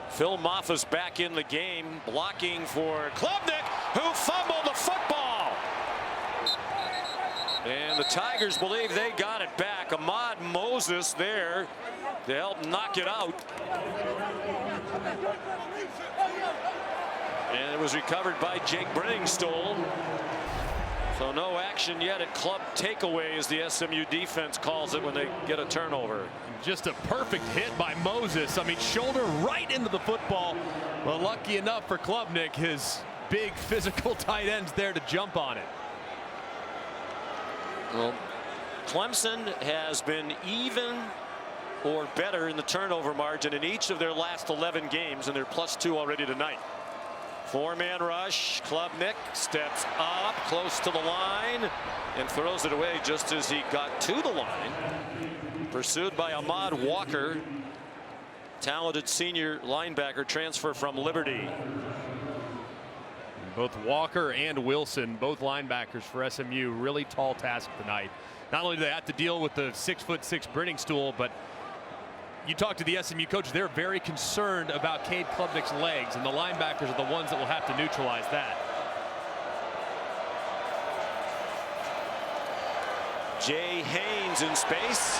Phil Moffa's back in the game, blocking for Klubnik, who fumbled the football. And the Tigers believe they got it back. Ahmad Moses there to help knock it out. And it was recovered by Jake Brenningstole. So no action yet at club takeaway, as the SMU defense calls it when they get a turnover. Just a perfect hit by Moses. I mean, shoulder right into the football. Well, lucky enough for Klubnik, his big physical tight end's there to jump on it. Well, Clemson has been even or better in the turnover margin in each of their last 11 games, and they're +2 already tonight. 4-man rush. Klubnik steps up close to the line and throws it away just as he got to the line. Pursued by Ahmad Walker, talented senior linebacker, transfer from Liberty. Both Walker and Wilson, both linebackers for SMU, really tall task tonight. Not only do they have to deal with the 6'6" Brenningstole, but you talk to the SMU coach, they're very concerned about Cade Klubnik's legs, and the linebackers are the ones that will have to neutralize that. Jay Haynes in space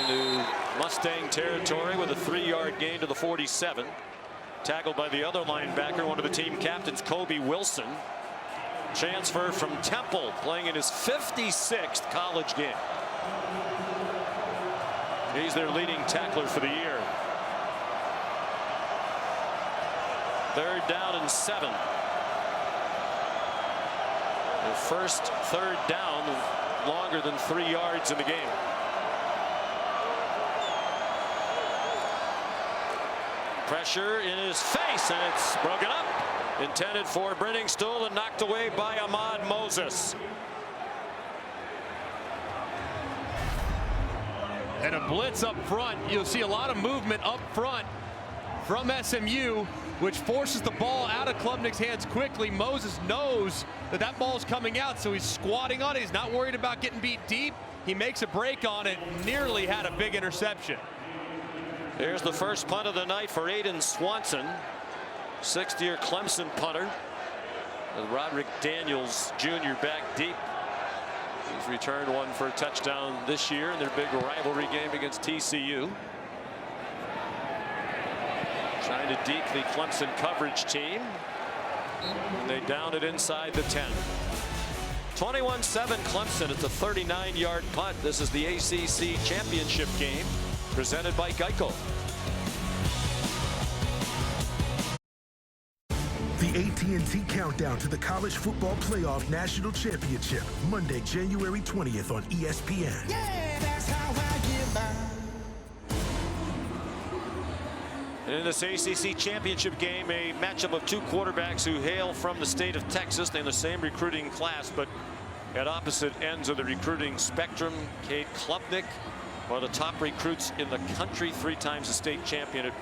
into Mustang territory with a 3-yard gain to the 47. Tackled by the other linebacker, one of the team captains, Kobe Wilson. Transfer from Temple, playing in his 56th college game. He's their leading tackler for the year. 3rd down and 7. The first 3rd down longer than 3 yards in the game. Pressure in his face, and it's broken up. Intended for Brenningstole and knocked away by Ahmad Moses. And a blitz up front. You'll see a lot of movement up front from SMU, which forces the ball out of Klubnik's hands quickly. Moses knows that that ball's coming out, so he's squatting on it. He's not worried about getting beat deep. He makes a break on it, nearly had a big interception. There's the first punt of the night for Aiden Swanson, sixth-year Clemson punter. With Roderick Daniels Jr. back deep. He's returned one for a touchdown this year in their big rivalry game against TCU. Trying to deke the Clemson coverage team. And they downed it inside the 10. 21-7 Clemson. It's a 39-yard punt. This is the ACC championship game presented by Geico. The AT&T Countdown to the College Football Playoff National Championship, Monday, January 20th on ESPN. Yeah, that's how I get by. And in this ACC championship game, a matchup of two quarterbacks who hail from the state of Texas. They're in the same recruiting class, but at opposite ends of the recruiting spectrum. Cade Klubnik, one of the top recruits in the country, 3 times a state champion at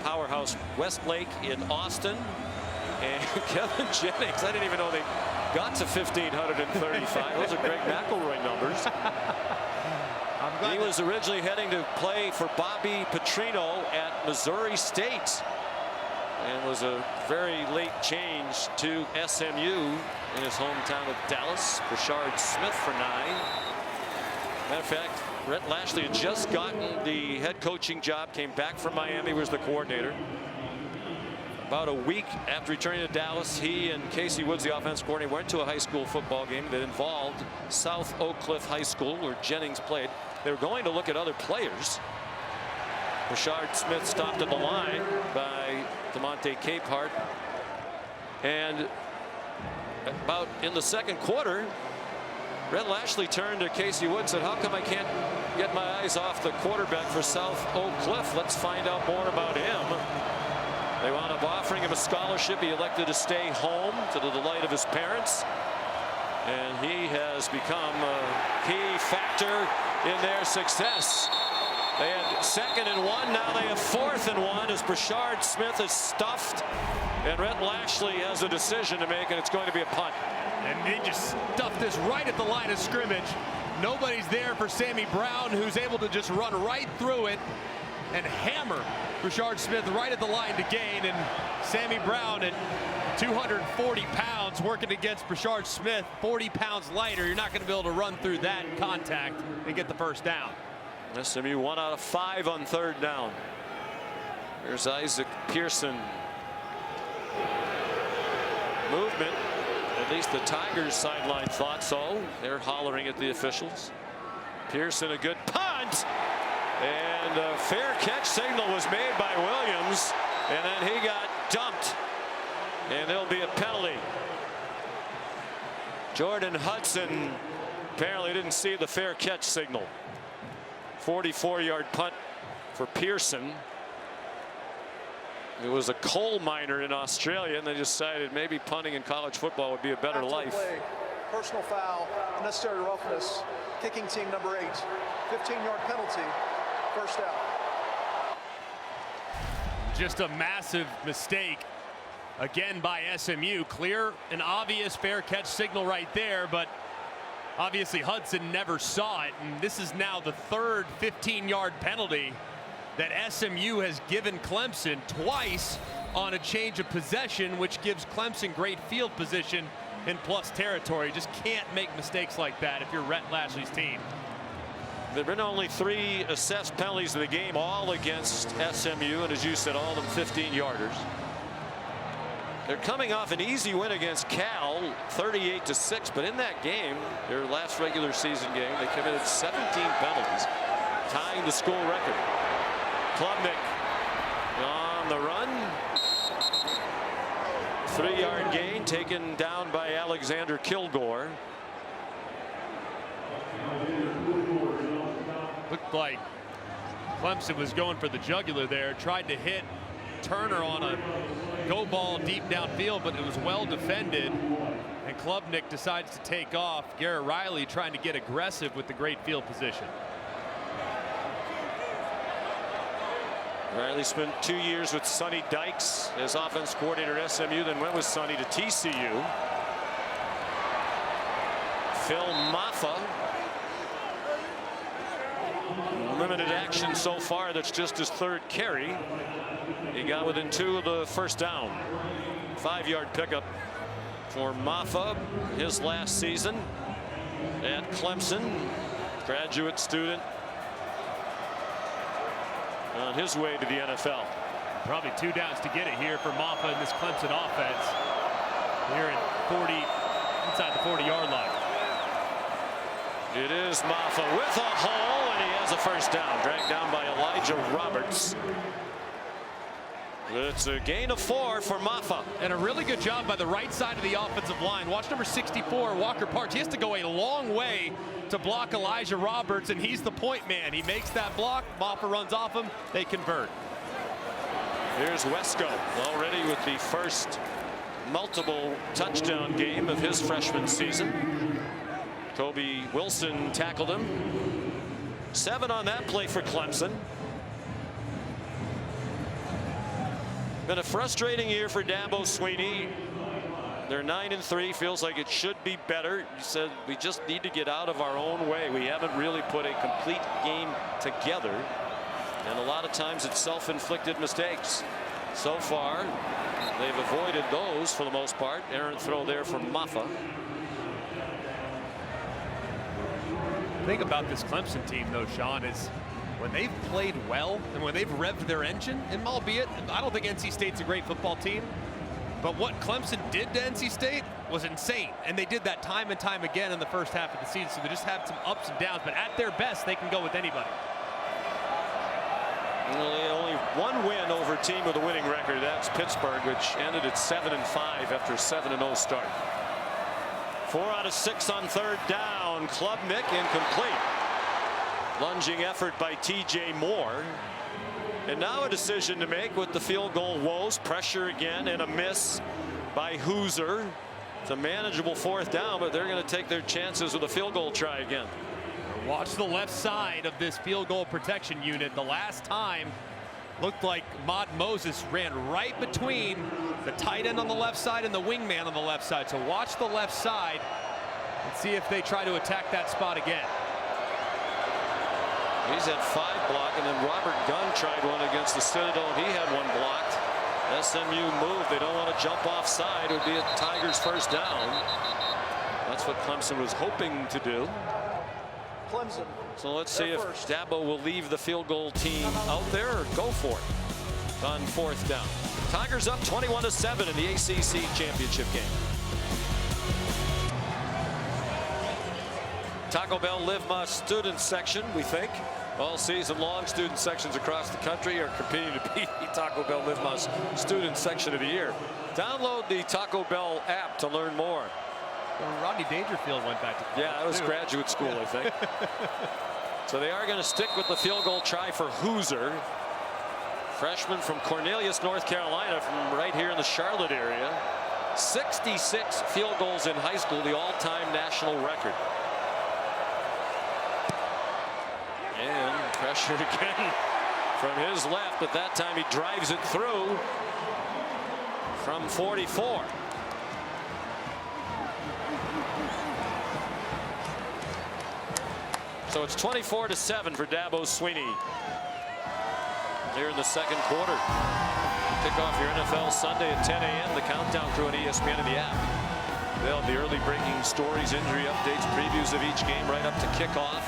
powerhouse Westlake in Austin. And Kevin Jennings, I didn't even know they got to 1,535. Those are Greg McElroy numbers. He was originally heading to play for Bobby Petrino at Missouri State and was a very late change to SMU in his hometown of Dallas. Rashard Smith for 9. Matter of fact, Rhett Lashley had just gotten the head coaching job, came back from Miami, was the coordinator. About a week after returning to Dallas, he and Casey Woods, the offense coordinator, went to a high school football game that involved South Oak Cliff High School, where Jennings played. They were going to look at other players. Rashard Smith stopped at the line by DeMonte Capehart. And about in the second quarter, Rhett Lashley turned to Casey Woods and said, how come I can't get my eyes off the quarterback for South Oak Cliff? Let's find out more about him. They wound up offering him a scholarship. He elected to stay home to the delight of his parents. And he has become a key factor in their success. They had 2nd and 1. Now they have 4th and 1 as Rashard Smith is stuffed. And Rhett Lashley has a decision to make, and it's going to be a punt. And they just stuffed this right at the line of scrimmage. Nobody's there for Sammy Brown, who's able to just run right through it and hammer Rashard Smith right at the line to gain. And Sammy Brown at 240 pounds working against Rashard Smith, 40 pounds lighter. You're not going to be able to run through that contact and get the first down. SMU 1 out of 5 on 3rd down. There's Isaac Pearson. Movement. At least the Tigers sideline thought so. They're hollering at the officials. Pearson, a good punt. And a fair catch signal was made by Williams. And then he got dumped. And there'll be a penalty. Jordan Hudson apparently didn't see the fair catch signal. 44-yard punt for Pearson. It was a coal miner in Australia, and they decided maybe punting in college football would be a better life. Personal foul, unnecessary roughness, kicking team number 8, 15-yard penalty, first out. Just a massive mistake again by SMU. Clear and obvious fair catch signal right there, but obviously Hudson never saw it, and this is now the 3rd 15-yard penalty that SMU has given Clemson twice on a change of possession, which gives Clemson great field position in plus territory. Just can't make mistakes like that if you're Rhett Lashley's team. There have been only 3 assessed penalties in the game, all against SMU, and as you said, all of them 15-yarders. They're coming off an easy win against Cal, 38-6, but in that game, their last regular season game, they committed 17 penalties, tying the school record. Klubnik on the run. 3-yard gain taken down by Alexander Kilgore. Looked like Clemson was going for the jugular there, tried to hit Turner on a go ball deep downfield, but it was well defended, and Klubnik decides to take off. Garrett Riley trying to get aggressive with the great field position. Riley spent 2 years with Sonny Dykes as offense coordinator at SMU, then went with Sonny to TCU. Phil Maffa Limited action so far. That's just his third carry. He got within 2 of the first down. 5-yard pickup for Maffa, his last season at Clemson. Graduate student on his way to the NFL. Probably 2 downs to get it here for Maffa in this Clemson offense. Here inside the 40-yard line. It is Maffa with a hole, and he has a first down, dragged down by Elijah Roberts. It's a gain of 4 for Maffa. And a really good job by the right side of the offensive line. Watch number 64, Walker Parks. He has to go a long way to block Elijah Roberts, and he's the point man. He makes that block. Maffa runs off him. They convert. Here's Wesco already with the first multiple touchdown game of his freshman season. Kobe Wilson tackled him. 7 on that play for Clemson. Been a frustrating year for Dabo Swinney. They're 9-3. Feels like it should be better. He said we just need to get out of our own way. We haven't really put a complete game together, and a lot of times it's self-inflicted mistakes. So far, they've avoided those for the most part. Errant throw there from Maffa. The thing about this Clemson team, though, Sean, is when they've played well and when they've revved their engine, and albeit I don't think NC State's a great football team, but what Clemson did to NC State was insane, and they did that time and time again in the first half of the season. So they just have some ups and downs, but at their best they can go with anybody. Only one win over a team with a winning record. That's Pittsburgh, which ended at 7-5 after a 7-0 start. 4 out of 6 on third down. Klubnik incomplete. Lunging effort by TJ Moore. And now a decision to make with the field goal woes. Pressure again and a miss by Hooser. It's a manageable 4th down, but they're going to take their chances with a field goal try again. Watch the left side of this field goal protection unit. The last time looked like Mod Moses ran right between the tight end on the left side and the wingman on the left side. So watch the left side and see if they try to attack that spot again. He's had 5 blocked, and then Robert Gunn tried one against the Citadel. He had 1 blocked. SMU moved. They don't want to jump offside. It would be a Tigers first down. That's what Clemson was hoping to do. Clemson. So let's see if Dabo will leave the field goal team out there or go for it on 4th down. Tigers up 21-7 in the ACC championship game. Taco Bell Live Más student section, we think. All season long, student sections across the country are competing to be Taco Bell Live Más student section of the year. Download the Taco Bell app to learn more. Well, Rodney Dangerfield went back to college. Yeah, that was graduate school, I think. So they are going to stick with the field goal try for Hooser. Freshman from Cornelius, North Carolina, from right here in the Charlotte area. 66 field goals in high school, the all-time national record. And pressure again from his left, but that time he drives it through from 44. So it's 24-7 for Dabo Swinney here in the 2nd quarter. Kick off your NFL Sunday at 10 a.m. The countdown crew on ESPN and the app. They'll have the early breaking stories, injury updates, previews of each game right up to kickoff.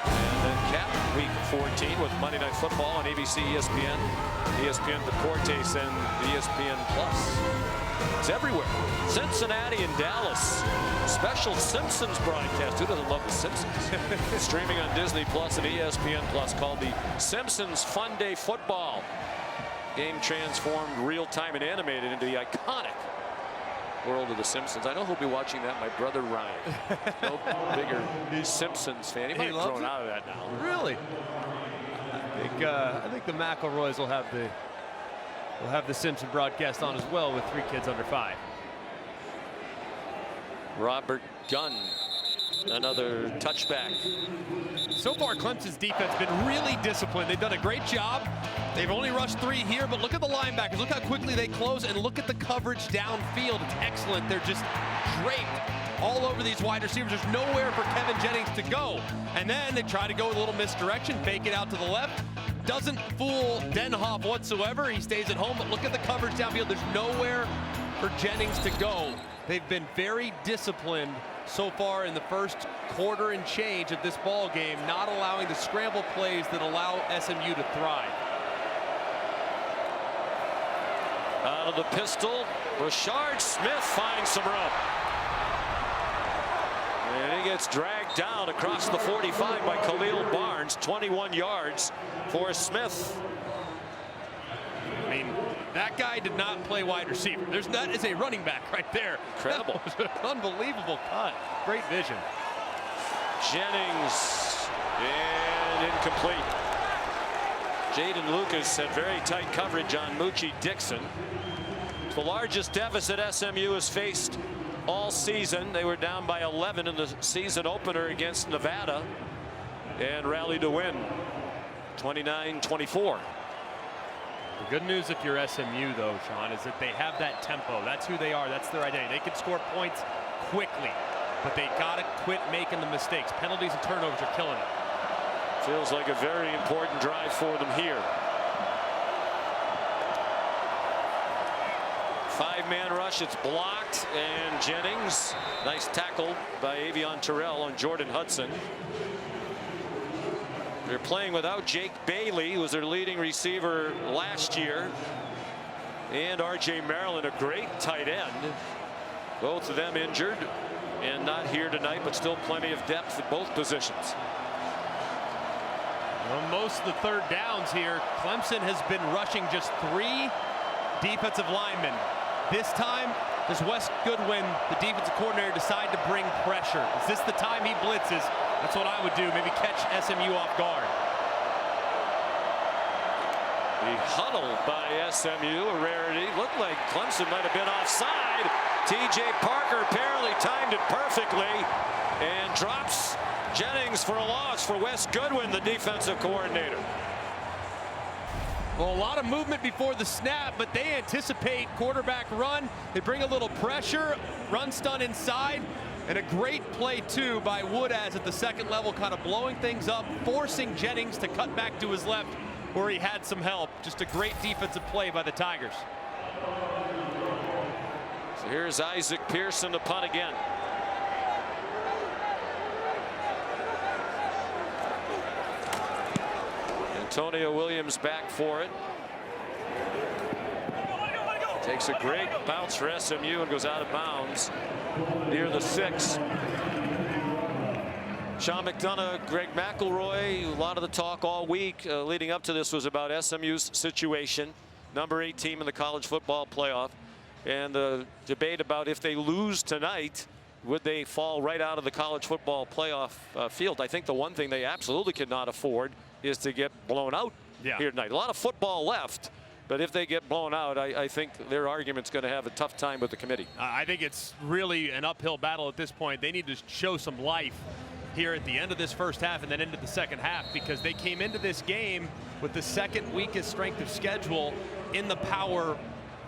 And then cap week 14 with Monday Night Football on ABC, ESPN, ESPN Deportes, and ESPN Plus. It's everywhere. Cincinnati and Dallas. Special Simpsons broadcast. Who doesn't love the Simpsons? Streaming on Disney Plus and ESPN Plus, called the Simpsons Fun Day Football. Game transformed real-time and animated into the iconic world of the Simpsons. I know who'll be watching that. My brother Ryan. No bigger Simpsons fan. He might have grown out of that now. Really? I think the McElroys will have the Simpson broadcast on as well with 3 kids under 5. Robert Gunn, another touchback. So far, Clemson's defense has been really disciplined. They've done a great job. They've only rushed 3 here, but look at the linebackers. Look how quickly they close, and look at the coverage downfield. It's excellent. They're just draped all over these wide receivers. There's nowhere for Kevin Jennings to go. And then they try to go a little misdirection, fake it out to the left. Doesn't fool Denhoff whatsoever. He stays at home, but look at the coverage downfield. There's nowhere for Jennings to go. They've been very disciplined so far in the first quarter and change of this ball game, not allowing the scramble plays that allow SMU to thrive. Out of the pistol, Rashard Smith finds some room. And he gets dragged down across the 45 by Khalil Barnes. 21 yards for Smith. I mean, that guy did not play wide receiver. That is a running back right there. Incredible. That was an unbelievable cut. Great vision. Jennings, and incomplete. Jaden Lucas had very tight coverage on Moochie Dixon. The largest deficit SMU has faced all season. They were down by 11 in the season opener against Nevada and rallied to win 29-24. The good news if you're SMU, though, Sean, is that they have that tempo. That's who they are. That's their identity. They can score points quickly, but they got to quit making the mistakes. Penalties and turnovers are killing it. Feels like a very important drive for them here. 5-man rush. It's blocked, and Jennings, nice tackle by Avion Terrell on Jordan Hudson. They're playing without Jake Bailey, who was their leading receiver last year, and R.J. Maryland, a great tight end. Both of them injured and not here tonight, but still plenty of depth at both positions. Well, most of the third downs here, Clemson has been rushing just 3 defensive linemen. This time, does Wes Goodwin, the defensive coordinator, decide to bring pressure? Is this the time he blitzes? That's what I would do, maybe catch SMU off guard. The huddle by SMU, a rarity. Looked like Clemson might have been offside. T.J. Parker apparently timed it perfectly and drops Jennings for a loss for Wes Goodwin, the defensive coordinator. Well, a lot of movement before the snap, but they anticipate quarterback run. They bring a little pressure, run stun inside, and a great play, too, by Woodaz at the second level, kind of blowing things up, forcing Jennings to cut back to his left where he had some help. Just a great defensive play by the Tigers. So here's Isaac Pearson to punt again. Antonio Williams back for it. Takes a great bounce for SMU and goes out of bounds near the 6. Sean McDonough, Greg McElroy, a lot of the talk all week leading up to this was about SMU's situation, number 8 team in the college football playoff, and the debate about if they lose tonight, would they fall right out of the college football playoff field. I think the one thing they absolutely could not afford is to get blown out here tonight. A lot of football left, but if they get blown out, I think their argument's going to have a tough time with the committee. I think it's really an uphill battle at this point. They need to show some life here at the end of this first half and then into the second half, because they came into this game with the second weakest strength of schedule in the Power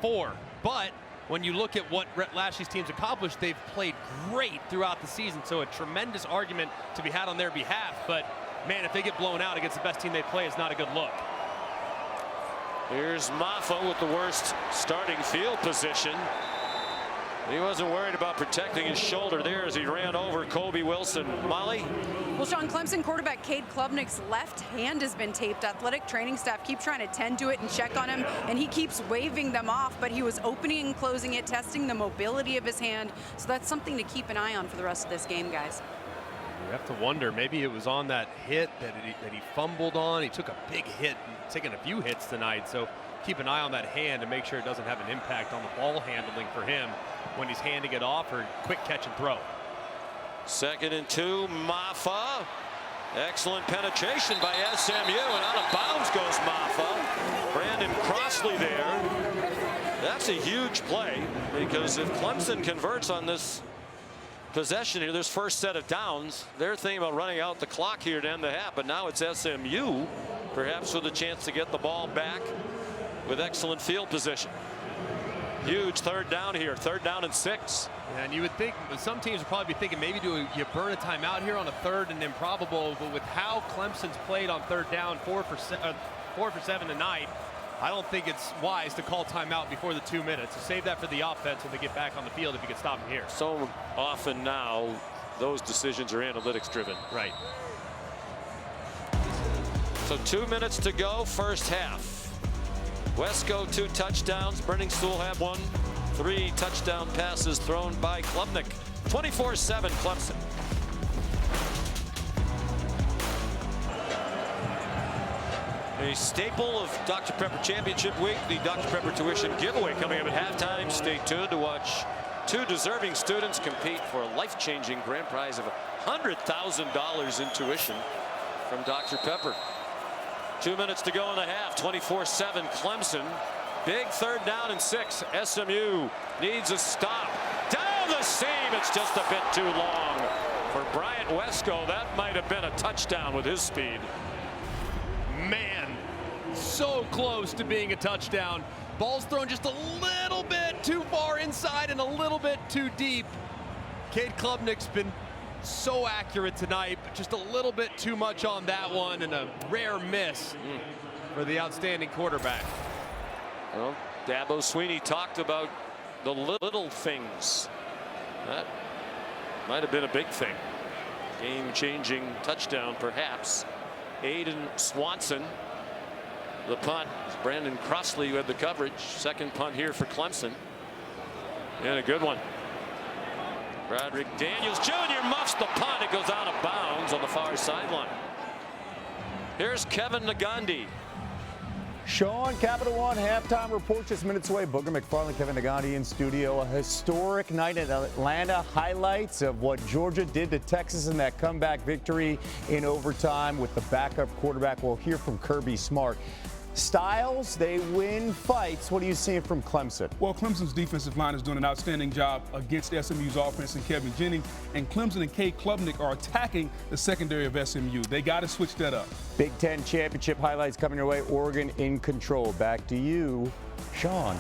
4. But when you look at what Rhett Lashlee's team's accomplished, they've played great throughout the season. So a tremendous argument to be had on their behalf. But man, if they get blown out against the best team they play, it's not a good look. Here's Maffa with the worst starting field position. He wasn't worried about protecting his shoulder there as he ran over Kobe Wilson. Molly? Well, Sean, Clemson quarterback Cade Klubnik's left hand has been taped. Athletic training staff keep trying to tend to it and check on him, and he keeps waving them off, but he was opening and closing it, testing the mobility of his hand. So that's something to keep an eye on for the rest of this game, guys. You have to wonder, maybe it was on that hit that he fumbled on. He took a big hit, taken a few hits tonight. So keep an eye on that hand and make sure it doesn't have an impact on the ball handling for him when he's handing it off, or quick catch and throw. 2nd and 2, Maffa. Excellent penetration by SMU, and out of bounds goes Maffa. Brandon Crossley there. That's a huge play, because if Clemson converts on this possession here, this first set of downs, they're thinking about running out the clock here to end the half, but now it's SMU perhaps with a chance to get the ball back with excellent field position. Huge third down here, 3rd down and 6. And you would think some teams would probably be thinking maybe do you burn a timeout here on a 3rd and improbable, but with how Clemson's played on 3rd down, 4 for 7 tonight, I don't think it's wise to call timeout before the 2 minutes. So save that for the offense when they get back on the field if you can stop them here. So often now those decisions are analytics driven. Right. So 2 minutes to go, first half. Wesco 2 touchdowns. Brenningstool had 1. 3 touchdown passes thrown by Klubnik. 24-7 Clemson. A staple of Dr. Pepper Championship Week, the Dr. Pepper Tuition Giveaway coming up at halftime. Stay tuned to watch 2 deserving students compete for a life-changing grand prize of $100,000 in tuition from Dr. Pepper. 2 minutes to go in the half. 24-7 Clemson. Big 3rd down and 6. SMU needs a stop. Down the seam. It's just a bit too long for Bryant Wesco. That might have been a touchdown with his speed. Man, so close to being a touchdown. Ball's thrown just a little bit too far inside and a little bit too deep. Cade Klubnik's been so accurate tonight, but just a little bit too much on that one, and a rare miss for the outstanding quarterback. Well, Dabo Swinney talked about the little things. That might have been a big thing. Game-changing touchdown, perhaps. Aiden Swanson, the punt. Brandon Crossley who had the coverage. Second punt here for Clemson. And a good one. Broderick Daniels Jr. muffs the punt. It goes out of bounds on the far sideline. Here's Kevin Nagandi. Sean, Capital One halftime report just minutes away. Booger McFarland, Kevin Nagandi in studio. A historic night in Atlanta. Highlights of what Georgia did to Texas in that comeback victory in overtime with the backup quarterback. We'll hear from Kirby Smart. Styles, they win fights. What are you seeing from Clemson? Well, Clemson's defensive line is doing an outstanding job against SMU's offense and Kevin Jennings. And Clemson and Cade Klubnik are attacking the secondary of SMU. They got to switch that up. Big Ten championship highlights coming your way. Oregon in control. Back to you, Sean.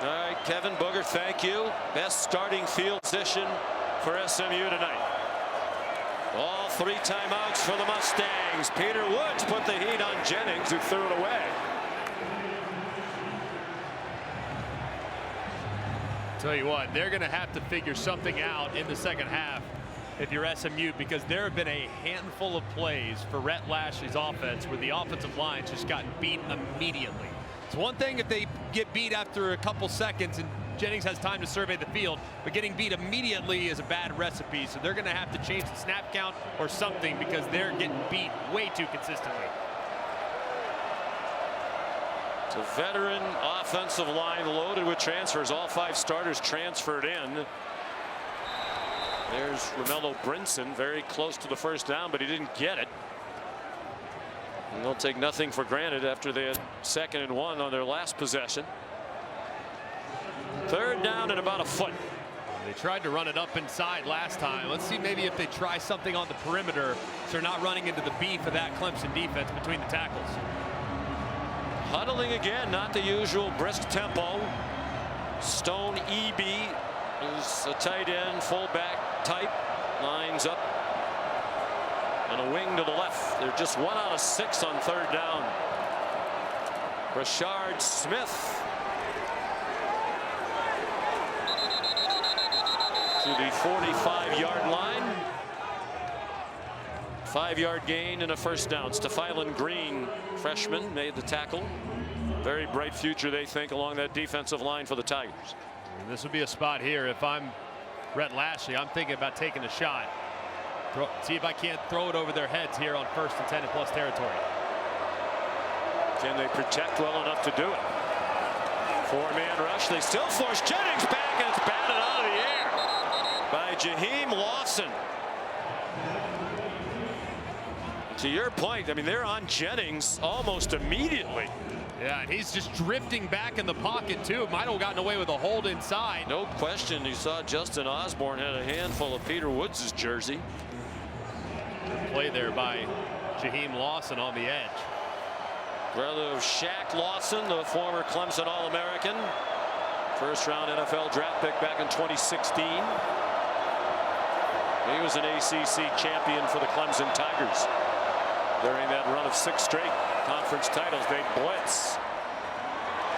All right, Kevin Booger, thank you. Best starting field position for SMU tonight. All 3 timeouts for the Mustangs. Peter Woods put the heat on Jennings, who threw it away. Tell you what, they're going to have to figure something out in the second half if you're SMU, because there have been a handful of plays for Rhett Lashley's offense where the offensive line's just gotten beat immediately. It's one thing if they get beat after a couple seconds and Jennings has time to survey the field, but getting beat immediately is a bad recipe. So they're going to have to change the snap count or something, because they're getting beat way too consistently. It's a veteran offensive line loaded with transfers. All 5 starters transferred in. There's Romello Brinson, very close to the first down, but he didn't get it. And they'll take nothing for granted after they had 2nd and 1 on their last possession. 3rd down and about a foot. They tried to run it up inside last time. Let's see maybe if they try something on the perimeter so they're not running into the beef of that Clemson defense between the tackles. Huddling again, not the usual brisk tempo. Stone E.B. is a tight end, fullback type. Lines up. And a wing to the left. They're just 1 out of 6 on 3rd down. Rashard Smith to the 45-yard line. 5-yard gain and a first down. Stephylan Green, freshman, made the tackle. Very bright future, they think, along that defensive line for the Tigers. And this would be a spot here. If I'm Rhett Lashley, I'm thinking about taking a shot. See if I can't throw it over their heads here on 1st and 10 plus territory. Can they protect well enough to do it? 4-man rush. They still force Jennings back, and it's batted out of the air by Jaheim Lawson. To your point, I mean, they're on Jennings almost immediately. Yeah, and he's just drifting back in the pocket, too. Might have gotten away with a hold inside. No question. You saw Justin Osborne had a handful of Peter Woods' jersey. Good play there by Jaheim Lawson on the edge. Brother of Shaq Lawson, the former Clemson All-American. First-round NFL draft pick back in 2016. He was an ACC champion for the Clemson Tigers. During that run of 6 straight conference titles, they blitz.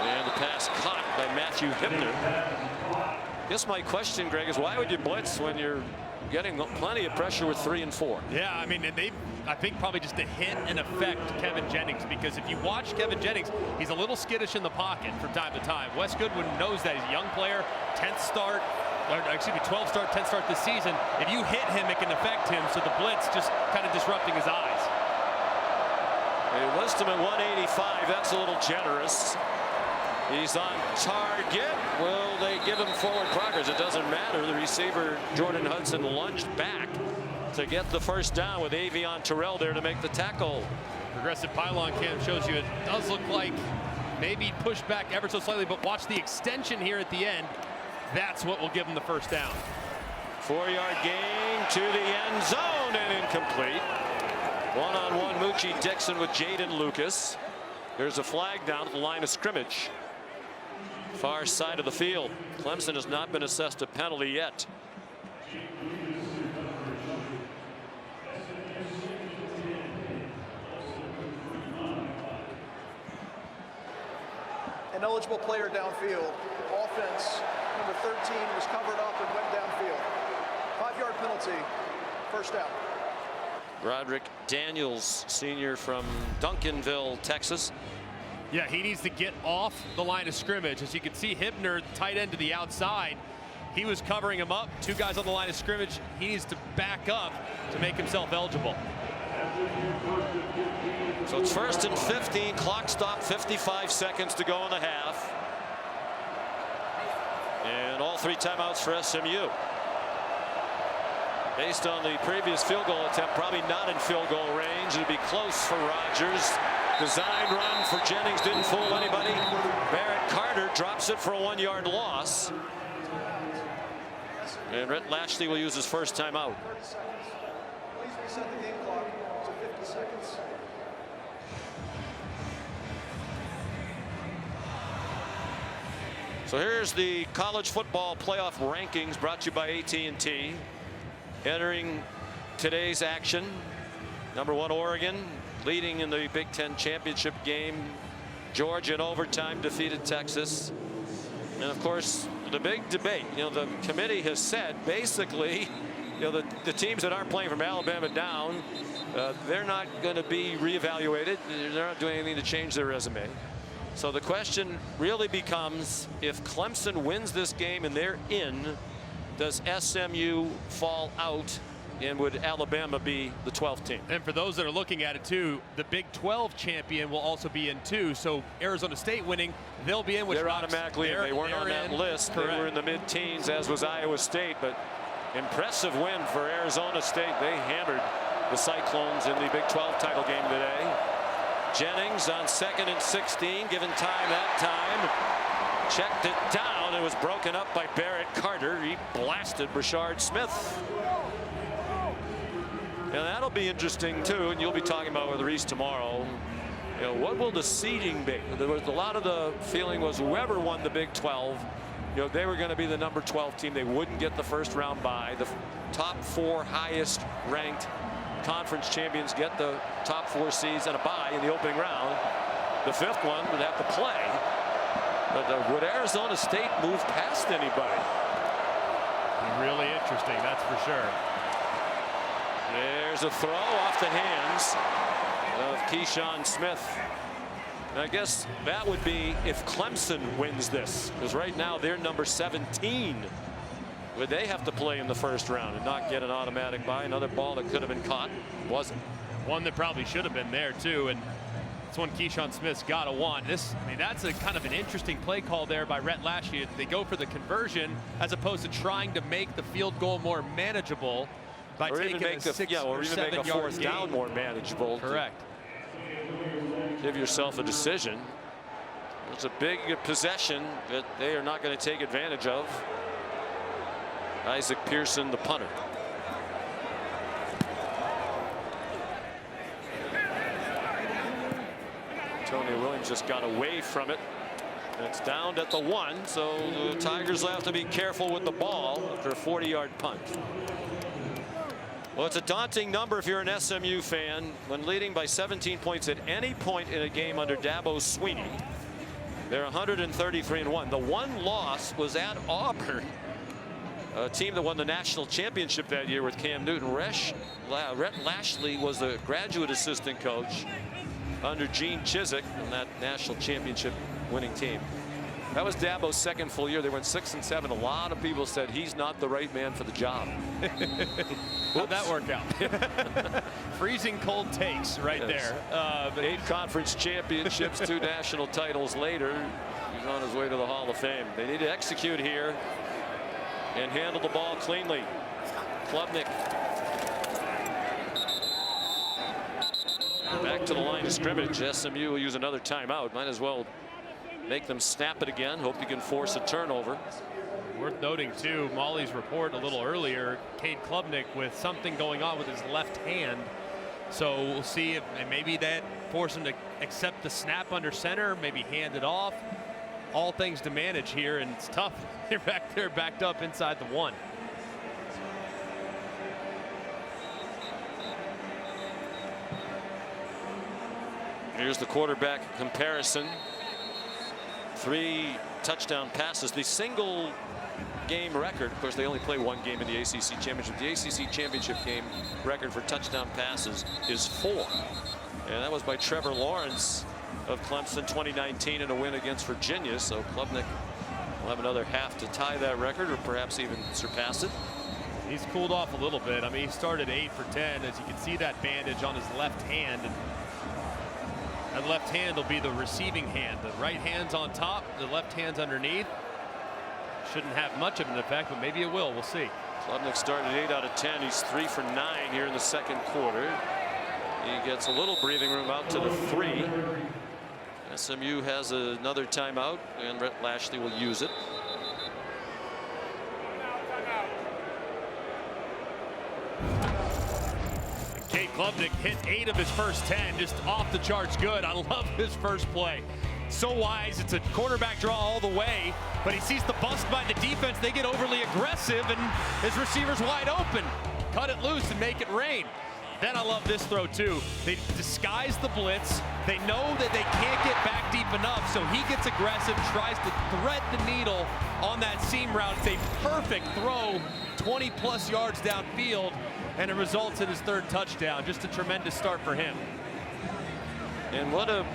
And the pass caught by Matthew Hibner. I guess my question, Greg, is why would you blitz when you're getting plenty of pressure with 3 and 4? Yeah, I mean, I think probably just to hit and affect Kevin Jennings, because if you watch Kevin Jennings, he's a little skittish in the pocket from time to time. Wes Goodwin knows that. He's a young player, 10th start, or excuse me, 12th start, 10th start this season. If you hit him, it can affect him, so the blitz just kind of disrupting his eyes. They list him at 185. That's a little generous. He's on target. Will they give him forward progress? It doesn't matter. The receiver, Jordan Hudson, lunged back to get the first down with Avion Terrell there to make the tackle. Progressive pylon cam shows you it does look like maybe pushed back ever so slightly, but watch the extension here at the end. That's what will give him the first down. 4-yard gain to the end zone and incomplete. One-on-one Moochie Dixon with Jaden Lucas. There's a flag down at the line of scrimmage. Far side of the field. Clemson has not been assessed a penalty yet. An eligible player downfield. Offense, number 13, was covered up and went downfield. 5-yard penalty. First down. Roderick Daniels, senior from Duncanville, Texas. Yeah, he needs to get off the line of scrimmage. As you can see, Hibner, tight end to the outside. He was covering him up. 2 guys on the line of scrimmage. He needs to back up to make himself eligible. So it's 1st and 15. Clock stop, 55 seconds to go in the half. And all 3 timeouts for SMU. Based on the previous field goal attempt, probably not in field goal range. It'd be close for Rodgers. Design run for Jennings didn't fool anybody. Barrett Carter drops it for a 1-yard loss. And Rhett Lashley will use his first timeout. 30 seconds. Please reset the game clock to 50 seconds. So here's the college football playoff rankings brought to you by AT&T. Entering today's action, number 1 Oregon leading in the Big Ten championship game. Georgia in overtime defeated Texas. And of course the big debate, the committee has said basically, the teams that aren't playing from Alabama down, they're not going to be reevaluated. They're not doing anything to change their resume. So the question really becomes, if Clemson wins this game and they're in, does SMU fall out, and would Alabama be the 12th team? And for those that are looking at it too, the Big 12 champion will also be in too. So Arizona State winning, they'll be in. Which they're automatically in. They weren't on that list. Correct. They were in the mid-teens, as was Iowa State. But impressive win for Arizona State. They hammered the Cyclones in the Big 12 title game today. Jennings on 2nd and 16, given time that time. Checked it down. It was broken up by Barrett Carter. He blasted Brashard Smith. And that'll be interesting too, and you'll be talking about with Reese tomorrow. What will the seeding be? There was a lot of the feeling was whoever won the Big 12, they were going to be the number 12 team. They wouldn't get the first round bye. The top 4 highest ranked conference champions get the top 4 seeds and a bye in the opening round. The 5th one would have to play. But would Arizona State move past anybody? Really interesting, that's for sure. There's a throw off the hands of Keyshawn Smith. And I guess that would be if Clemson wins this, because right now they're number 17. Would they have to play in the first round and not get an automatic bye? Another ball that could have been caught, wasn't. One that probably should have been there too, and it's one Keyshawn Smith's got to want. That's a kind of an interesting play call there by Rhett Lashley. They go for the conversion as opposed to trying to make the field goal more manageable by taking a 6 or 7 make a yard 4th down more manageable. Correct. Give yourself a decision. It's a big possession that they are not going to take advantage of. Isaac Pearson, the punter. Tony Williams just got away from it. It's down at the 1, so the Tigers will have to be careful with the ball after a 40-yard punt. Well, it's a daunting number if you're an SMU fan when leading by 17 points at any point in a game under Dabo Swinney. They're 133-1. The one loss was at Auburn, a team that won the national championship that year with Cam Newton. Rhett Lashley was the graduate assistant coach under Gene Chizik in that national championship winning team. That was Dabo's second full year. They went 6-7. A lot of people said he's not the right man for the job. How'd that work out? Freezing cold takes right there. But 8 conference championships, 2 national titles later, he's on his way to the Hall of Fame. They need to execute here and handle the ball cleanly. Klubnik back to the line of scrimmage. SMU will use another timeout. Might as well make them snap it again. Hope you can force a turnover. Worth noting too, Molly's report a little earlier, Cade Klubnik with something going on with his left hand. So we'll see if maybe that forced him to accept the snap under center, maybe hand it off. All things to manage here, and it's tough. They're back there backed up inside the 1. Here's the quarterback comparison. 3 touchdown passes. The single game record, of course they only play 1 game in the ACC championship. The ACC championship game record for touchdown passes is 4. And that was by Trevor Lawrence of Clemson 2019 in a win against Virginia. So Klubnik will have another half to tie that record or perhaps even surpass it. He's cooled off a little bit. I mean, he started 8 for 10. As you can see that bandage on his left hand. And that left hand will be the receiving hand. The right hand's on top, the left hand's underneath. Shouldn't have much of an effect, but maybe it will. We'll see. Klubnik started 8 out of 10. He's 3 for 9 here in the second quarter. He gets a little breathing room out to the 3. SMU has another timeout, and Rhett Lashley will use it. Cade Klubnik hit 8 of his first 10, just off the charts good. I love his first play. So wise, it's a quarterback draw all the way, but he sees the bust by the defense. They get overly aggressive, and his receiver's wide open. Cut it loose and make it rain. Then I love this throw too. They disguise the blitz. They know that they can't get back deep enough, so he gets aggressive, tries to thread the needle on that seam route. It's a perfect throw, 20+ yards downfield, and it results in his 3rd touchdown. Just a tremendous start for him. And what a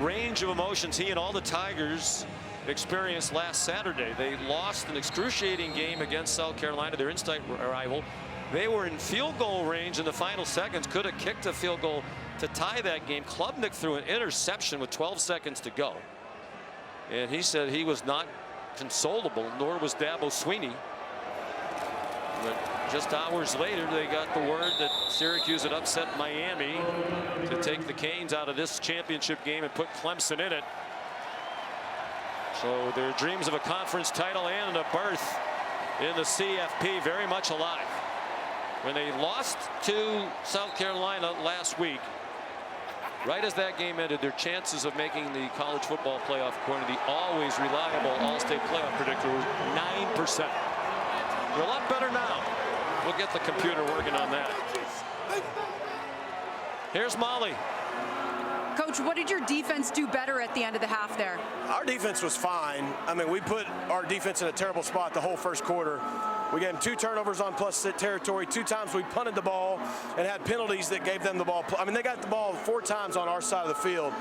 range of emotions he and all the Tigers experienced last Saturday. They lost an excruciating game against South Carolina, their in-state rival. They were in field goal range in the final seconds, could have kicked a field goal to tie that game. Klubnik threw an interception with 12 seconds to go. And he said he was not consolable, nor was Dabo Swinney. But just hours later, they got the word that Syracuse had upset Miami to take the Canes out of this championship game and put Clemson in it. So their dreams of a conference title and a berth in the CFP very much alive. When they lost to South Carolina last week, right as that game ended, their chances of making the college football playoff, according to the always reliable All-State playoff predictor, was 9%. They're a lot better now. We'll get the computer working on that. Here's Molly. Coach, what did your defense do better at the end of the half there? Our defense was fine. I mean, we put our defense in a terrible spot the whole first quarter. We gave them 2 turnovers on plus territory. 2 times we punted the ball and had penalties that gave them the ball. I mean, they got the ball 4 times on our side of the field.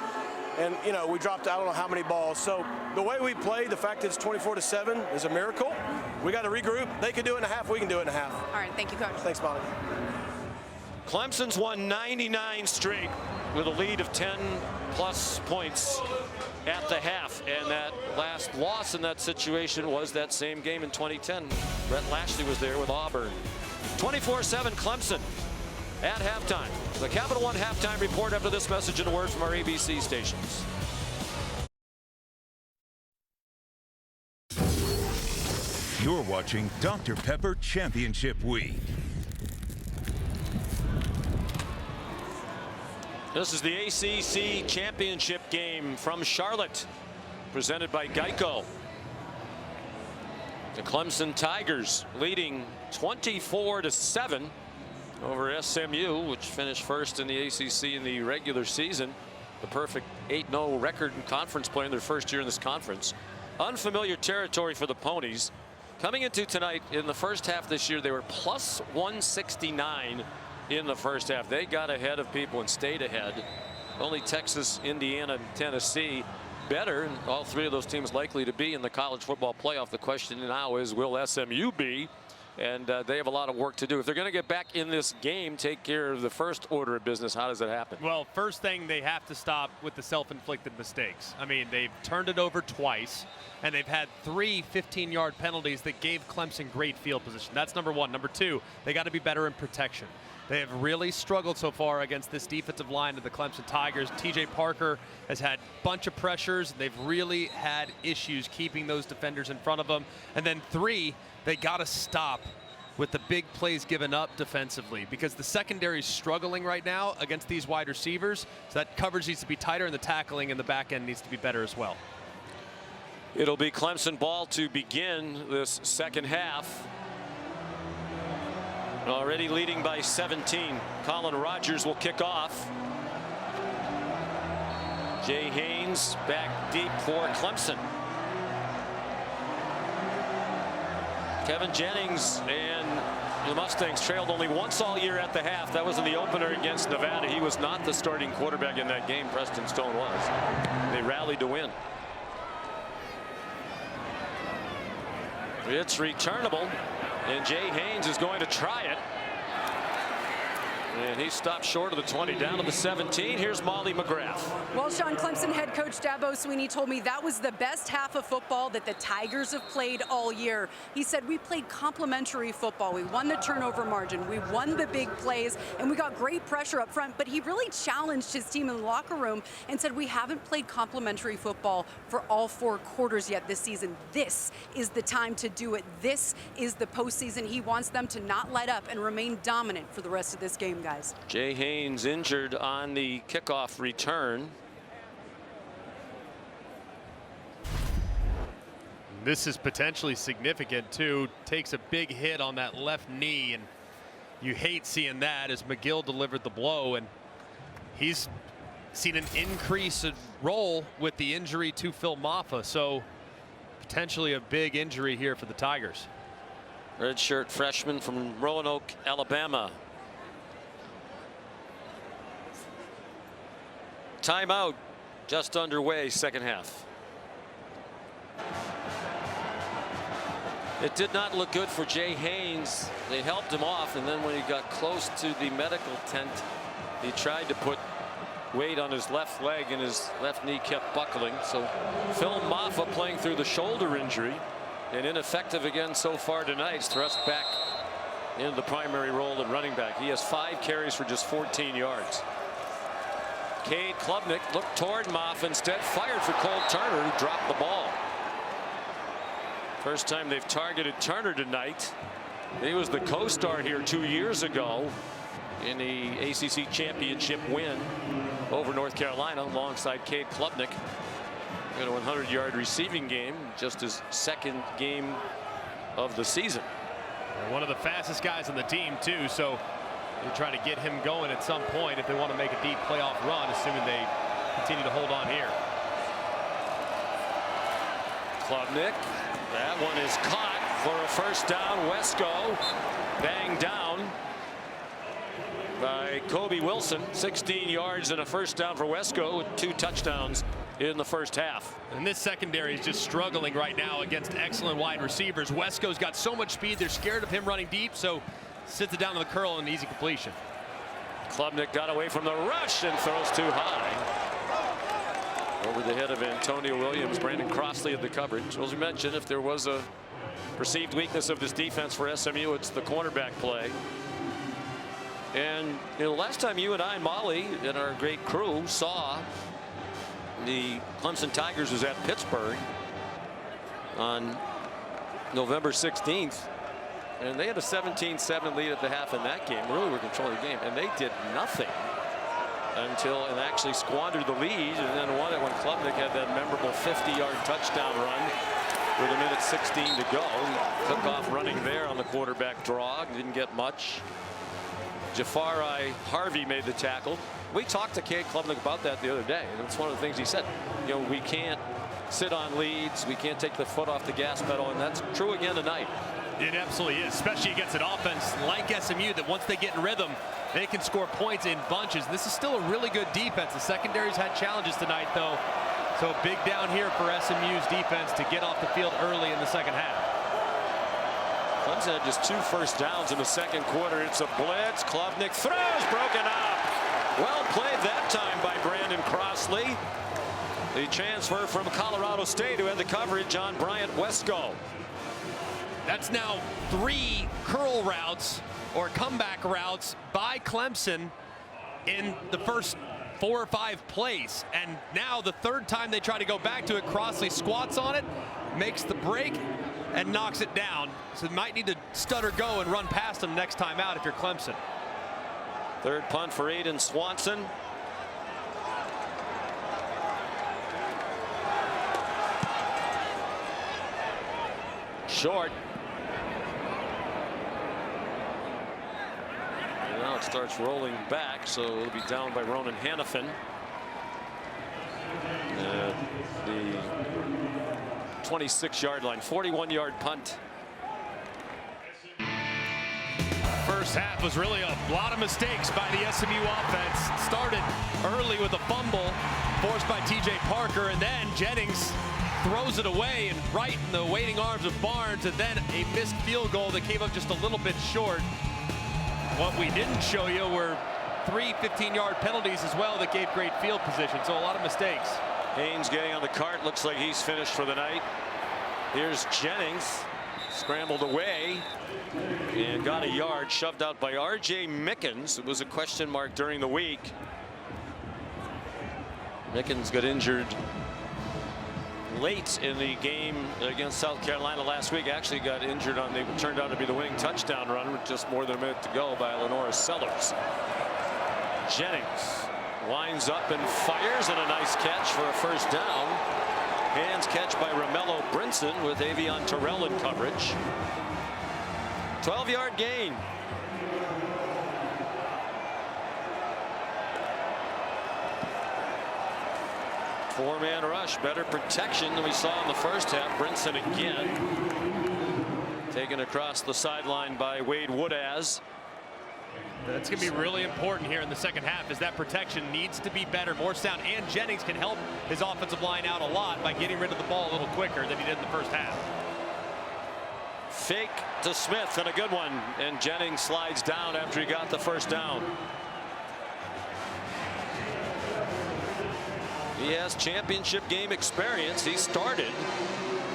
And, you know, we dropped, I don't know how many balls. So the way we played, the fact that it's 24-7 is a miracle. We got to regroup. They can do it in a half. We can do it in a half. All right. Thank you, Coach. Thanks, Molly. Clemson's won 99 straight with a lead of 10+ points at the half. And that last loss in that situation was that same game in 2010. Rhett Lashley was there with Auburn. 24-7 Clemson at halftime. The Capital One halftime report after this message and a word from our ABC stations. You're watching Dr. Pepper Championship Week. This is the ACC championship game from Charlotte, presented by Geico. The Clemson Tigers leading 24-7 over SMU, which finished first in the ACC in the regular season. The perfect 8-0 record in conference play in their first year in this conference. Unfamiliar territory for the Ponies. Coming into tonight, in the first half this year, they were plus 169 in the first half. They got ahead of people and stayed ahead. Only Texas, Indiana, and Tennessee better, and all three of those teams likely to be in the college football playoff. The question now is, will SMU be? And they have a lot of work to do. If they're going to get back in this game, take care of the first order of business, how does it happen? Well, first thing, they have to stop with the self-inflicted mistakes. I mean, they've turned it over twice, and they've had 3 15-yard penalties that gave Clemson great field position. That's number one. Number two, they got to be better in protection. They have really struggled so far against this defensive line of the Clemson Tigers. TJ Parker has had a bunch of pressures. They've really had issues keeping those defenders in front of them. And then 3, they got to stop with the big plays given up defensively, because the secondary is struggling right now against these wide receivers. So that coverage needs to be tighter, and the tackling in the back end needs to be better as well. It'll be Clemson ball to begin this second half. Already leading by 17. Colin Rogers will kick off. Jay Haynes back deep for Clemson. Kevin Jennings and the Mustangs trailed only once all year at the half. That was in the opener against Nevada. He was not the starting quarterback in that game. Preston Stone was. They rallied to win. It's returnable, and Jay Haynes is going to try it. And he stopped short of the 20, down to the 17. Here's Molly McGrath. Well, Sean, Clemson head coach Dabo Swinney told me that was the best half of football that the Tigers have played all year. He said, we played complementary football. We won the turnover margin. We won the big plays, and we got great pressure up front. But he really challenged his team in the locker room and said, we haven't played complementary football for all 4 quarters yet this season. This is the time to do it. This is the postseason. He wants them to not let up and remain dominant for the rest of this game, guys. Jay Haynes injured on the kickoff return. This is potentially significant too. Takes a big hit on that left knee, and you hate seeing that, as McGill delivered the blow, and he's seen an increase in role with the injury to Phil Maffa, so potentially a big injury here for the Tigers. Redshirt freshman from Roanoke, Alabama. Timeout just underway, second half. It did not look good for Jay Haynes. They helped him off, and then when he got close to the medical tent, he tried to put weight on his left leg, and his left knee kept buckling. So Phil Maffa, playing through the shoulder injury and ineffective again so far tonight, is thrust back into the primary role at running back. He has 5 carries for just 14 yards. Cade Klubnik looked toward Maffa, instead fired for Cole Turner, who dropped the ball. First time they've targeted Turner tonight. He was the co-star here 2 years ago in the ACC championship win over North Carolina alongside Cade Klubnik. In a 100-yard receiving game, just his second game of the season. And one of the fastest guys on the team too, so they try to get him going at some point if they want to make a deep playoff run, assuming they continue to hold on here. Klubnik, that one is caught for a first down. Wesco banged down by Kobe Wilson. 16 yards and a first down for Wesco, with 2 touchdowns in the first half. And this secondary is just struggling right now against excellent wide receivers. Wesco's got so much speed, they're scared of him running deep, so sits it down to the curl and easy completion. Klubnik got away from the rush and throws too high. Over the head of Antonio Williams. Brandon Crossley at the coverage. As we mentioned, if there was a perceived weakness of this defense for SMU, it's the cornerback play. And you know, last time you and I, Molly, and our great crew saw the Clemson Tigers was at Pittsburgh on November 16th. And they had a 17-7 lead at the half in that game. Really were controlling the game, and they did nothing and actually squandered the lead and then won it when Klubnik had that memorable 50-yard touchdown run with a minute 16 to go. Took off running there on the quarterback draw. Didn't get much. Jafari Harvey made the tackle. We talked to Cade Klubnik about that the other day, and it's one of the things he said. You know, we can't sit on leads. We can't take the foot off the gas pedal, and that's true again tonight. It absolutely is, especially against an offense like SMU that once they get in rhythm, they can score points in bunches. This is still a really good defense. The secondary's had challenges tonight, though. So big down here for SMU's defense to get off the field early in the second half. Clemson had just 2 first downs in the second quarter. It's a blitz. Klubnik throws, broken up. Well played that time by Brandon Crossley. The transfer from Colorado State, who had the coverage on Bryant Wesco. That's now 3 curl routes or comeback routes by Clemson in the first 4 or 5 plays. And now the third time they try to go back to it, Crossley squats on it, makes the break, and knocks it down. So they might need to stutter go and run past them next time out if you're Clemson. Third punt for Aiden Swanson. Short. And now it starts rolling back, so it'll be down by Ronan Hannafin. The 26-yard line, 41-yard punt. First half was really a lot of mistakes by the SMU offense. Started early with a fumble forced by TJ Parker, and then Jennings throws it away and right in the waiting arms of Barnes, and then a missed field goal that came up just a little bit short. What we didn't show you were 3 15-yard penalties as well that gave great field position, so a lot of mistakes. Haynes getting on the cart. Looks like he's finished for the night. Here's Jennings. Scrambled away and got a yard, shoved out by R.J. Mickens. It was a question mark during the week. Mickens got injured late in the game against South Carolina last week. Actually got injured on the turned out to be the winning touchdown run with just more than a minute to go by Lenora Sellers. Jennings winds up and fires, and a nice catch for a first down. Hands catch by Romello Brinson with Avion Terrell in coverage. 12-yard gain. Four-man rush, better protection than we saw in the first half. Brinson again taken across the sideline by Wade Woodaz. That's going to be really important here in the second half, as that protection needs to be better, more sound, and Jennings can help his offensive line out a lot by getting rid of the ball a little quicker than he did in the first half. Fake to Smith, and a good one, and Jennings slides down after he got the first down. He has championship game experience. He started.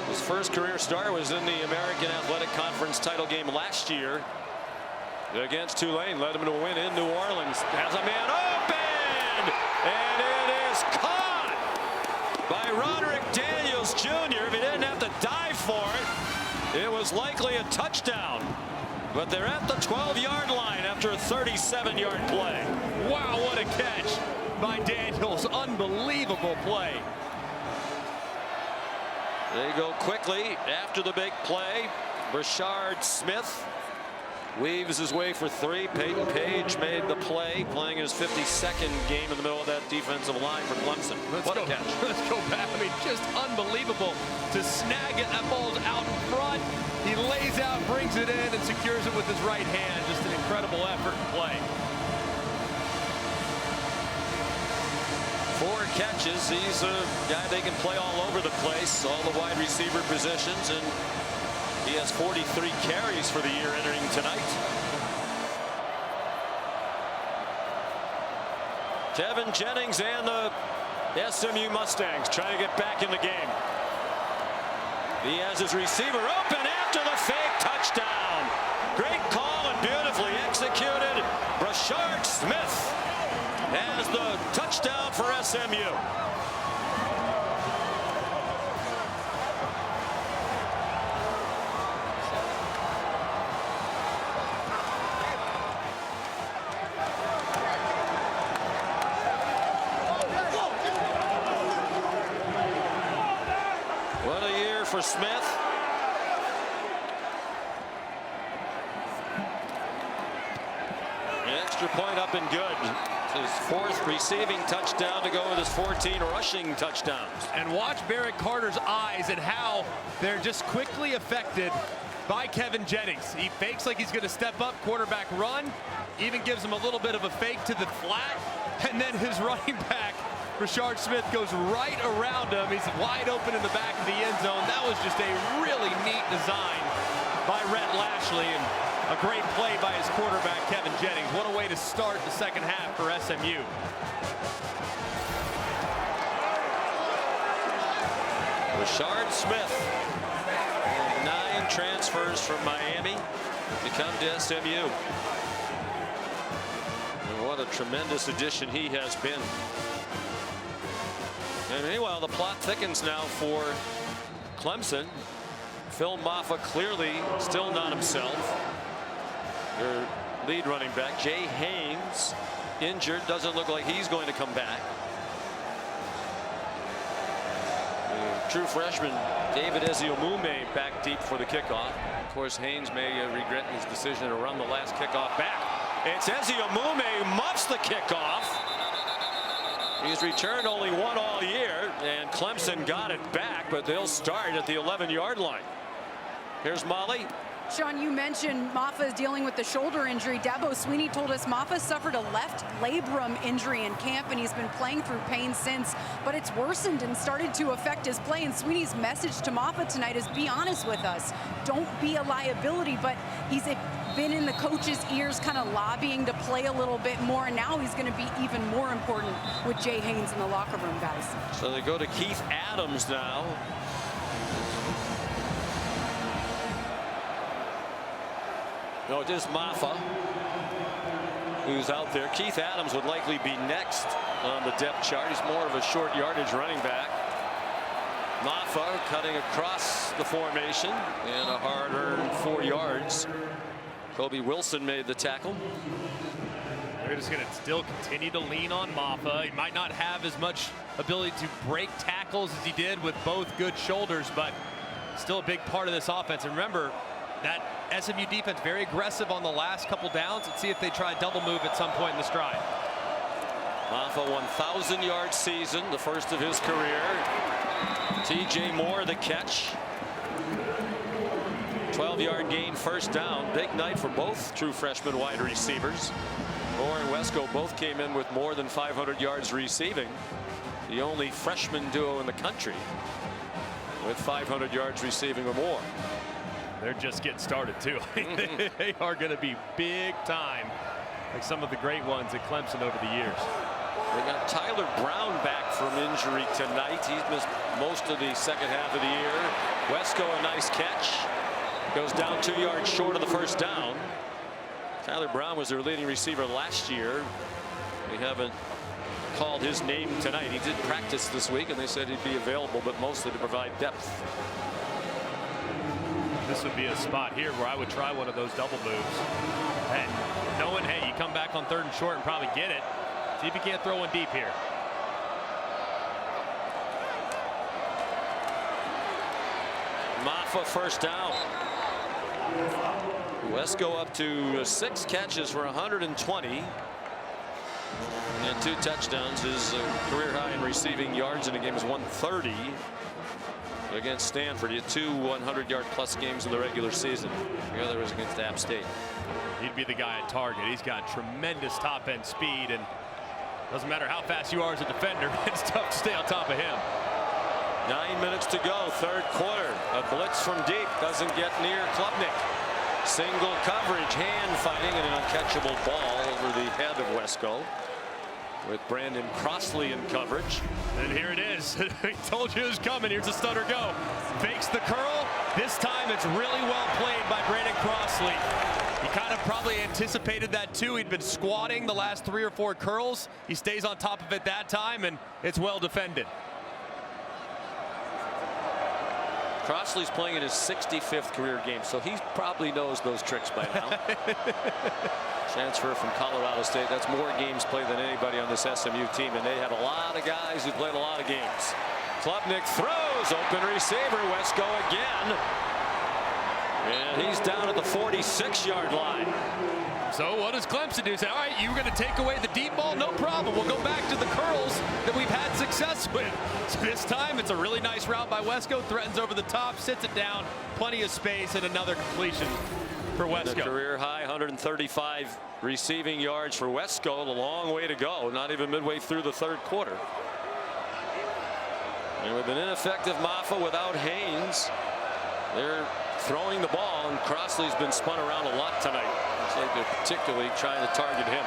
His first career start was in the American Athletic Conference title game last year against Tulane. Led him to a win in New Orleans. Has a man open, and it is caught by Roderick Daniels Jr. If he didn't have to dive for it, it was likely a touchdown. But they're at the 12-yard line after a 37-yard play. Wow, what a catch by Daniels. Unbelievable play. They go quickly after the big play. Brashard Smith weaves his way for 3. Peyton Page made the play, playing his 52nd game in the middle of that defensive line for Clemson. What a catch. Let's go back. I mean, just unbelievable to snag it. That ball's out in front. He lays out, brings it in, and secures it with his right hand. Just an incredible effort and play. 4 catches. He's a guy they can play all over the place, all the wide receiver positions, and he has 43 carries for the year entering tonight. Kevin Jennings and the SMU Mustangs trying to get back in the game. He has his receiver open after the fake touchdown. Great call and beautifully executed. Brashard Smith has the touchdown for SMU. for Smith. Extra point up and good. His 4th receiving touchdown to go with his 14 rushing touchdowns. And watch Barrett Carter's eyes and how they're just quickly affected by Kevin Jennings. He fakes like he's going to step up, quarterback run, even gives him a little bit of a fake to the flat, and then his running back, Rashard Smith, goes right around him. He's wide open in the back of the end zone. That was just a really neat design by Rhett Lashley, and a great play by his quarterback, Kevin Jennings. What a way to start the second half for SMU. Rashard Smith, 9 transfers from Miami to come to SMU. And what a tremendous addition he has been. And meanwhile, the plot thickens now for Clemson. Phil Maffa clearly still not himself. Their lead running back, Jay Haynes, injured. Doesn't look like he's going to come back. The true freshman David Eziomume back deep for the kickoff. Of course, Haynes may regret his decision to run the last kickoff back. It's Eziomume muffs the kickoff. He's returned only one all year, and Clemson got it back, but they'll start at the 11-yard line. Here's Molly. Sean, you mentioned Maffa is dealing with the shoulder injury. Dabo Swinney told us Maffa suffered a left labrum injury in camp, and he's been playing through pain since, but it's worsened and started to affect his play. And Swinney's message to Maffa tonight is, be honest with us. Don't be a liability, but he's been in the coach's ears kind of lobbying to play a little bit more, and now he's going to be even more important with Jay Haynes in the locker room, guys. So they go to Keith Adams now. No, it is Maffa who's out there. Keith Adams would likely be next on the depth chart. He's more of a short yardage running back. Maffa cutting across the formation and a hard-earned 4 yards. Kobe Wilson made the tackle. They're just going to still continue to lean on Maffa. He might not have as much ability to break tackles as he did with both good shoulders, but still a big part of this offense. And remember, that SMU defense very aggressive on the last couple downs. Let's see if they try double move at some point in the stride. Maffa 1,000-yard season, the first of his career. TJ Moore the catch. 12-yard gain, first down. Big night for both true freshman wide receivers. Moore and Wesco both came in with more than 500 yards receiving. The only freshman duo in the country with 500 yards receiving or more. They're just getting started, too. They are going to be big time, like some of the great ones at Clemson over the years. They got Tyler Brown back from injury tonight. He's missed most of the second half of the year. Wesco, a nice catch. Goes down 2 yards short of the first down. Tyler Brown was their leading receiver last year. They haven't called his name tonight. He did practice this week, and they said he'd be available, but mostly to provide depth. This would be a spot here where I would try one of those double moves. Hey, knowing, hey, you come back on 3rd and short and probably get it. See if you can't throw one deep here. Maffa first down. Wesco up to 6 catches for 120. And 2 touchdowns. His career high in receiving yards in the game is 130. Against Stanford. He had 2 100-yard plus games in the regular season. The other was against App State. He'd be the guy at target. He's got tremendous top-end speed, and doesn't matter how fast you are as a defender, it's tough to stay on top of him. 9 minutes to go, 3rd quarter. A blitz from deep doesn't get near Klubnik. Single coverage, hand fighting, and an uncatchable ball over the head of Wesco, with Brandon Crossley in coverage. And here it is. He told you it was coming. Here's a stutter go. Fakes the curl. This time it's really well played by Brandon Crossley. He kind of probably anticipated that too. He'd been squatting the last 3 or 4 curls. He stays on top of it that time, and it's well defended. Crossley's playing in his 65th career game, so he probably knows those tricks by now. Transfer from Colorado State. That's more games played than anybody on this SMU team, and they have a lot of guys who played a lot of games. Klubnik throws, open receiver, Wesco again. And he's down at the 46-yard line. So what does Clemson do? Say, all right, you're going to take away the deep ball? No problem. We'll go back to the curls that we've had success with. So this time, it's a really nice route by Wesco. Threatens over the top, sits it down. Plenty of space and another completion for Wesco. The career high 135 receiving yards for Wesco. A long way to go. Not even midway through the third quarter. And with an ineffective Maffa without Haynes, they're throwing the ball, and Crossley's been spun around a lot tonight. Looks like they're particularly trying to target him.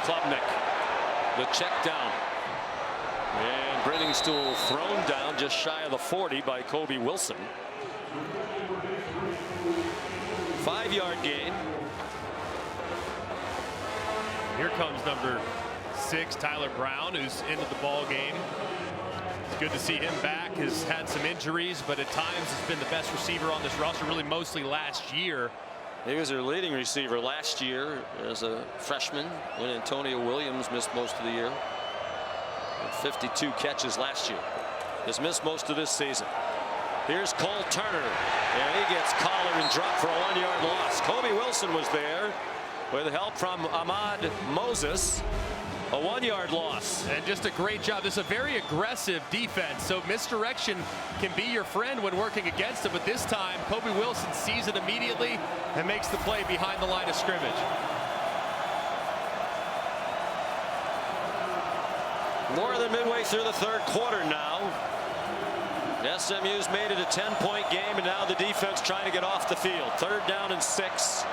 Klubnik, the check down. And Brenningstool thrown down just shy of the 40 by Kobe Wilson. 5-yard gain. Here comes number 6, Tyler Brown, who's into the ball game. It's good to see him back. Has had some injuries, but at times has been the best receiver on this roster, really mostly last year. He was their leading receiver last year as a freshman when Antonio Williams missed most of the year. 52 catches last year. Has missed most of this season. Here's Cole Turner, and he gets collared and dropped for a 1-yard loss. Kobe Wilson was there with help from Ahmad Moses. A 1-yard loss. And just a great job. This is a very aggressive defense, so misdirection can be your friend when working against it, but this time Kobe Wilson sees it immediately and makes the play behind the line of scrimmage. More than midway through the third quarter now. SMU's made it a 10-point game, and now the defense trying to get off the field. 3rd down and 6.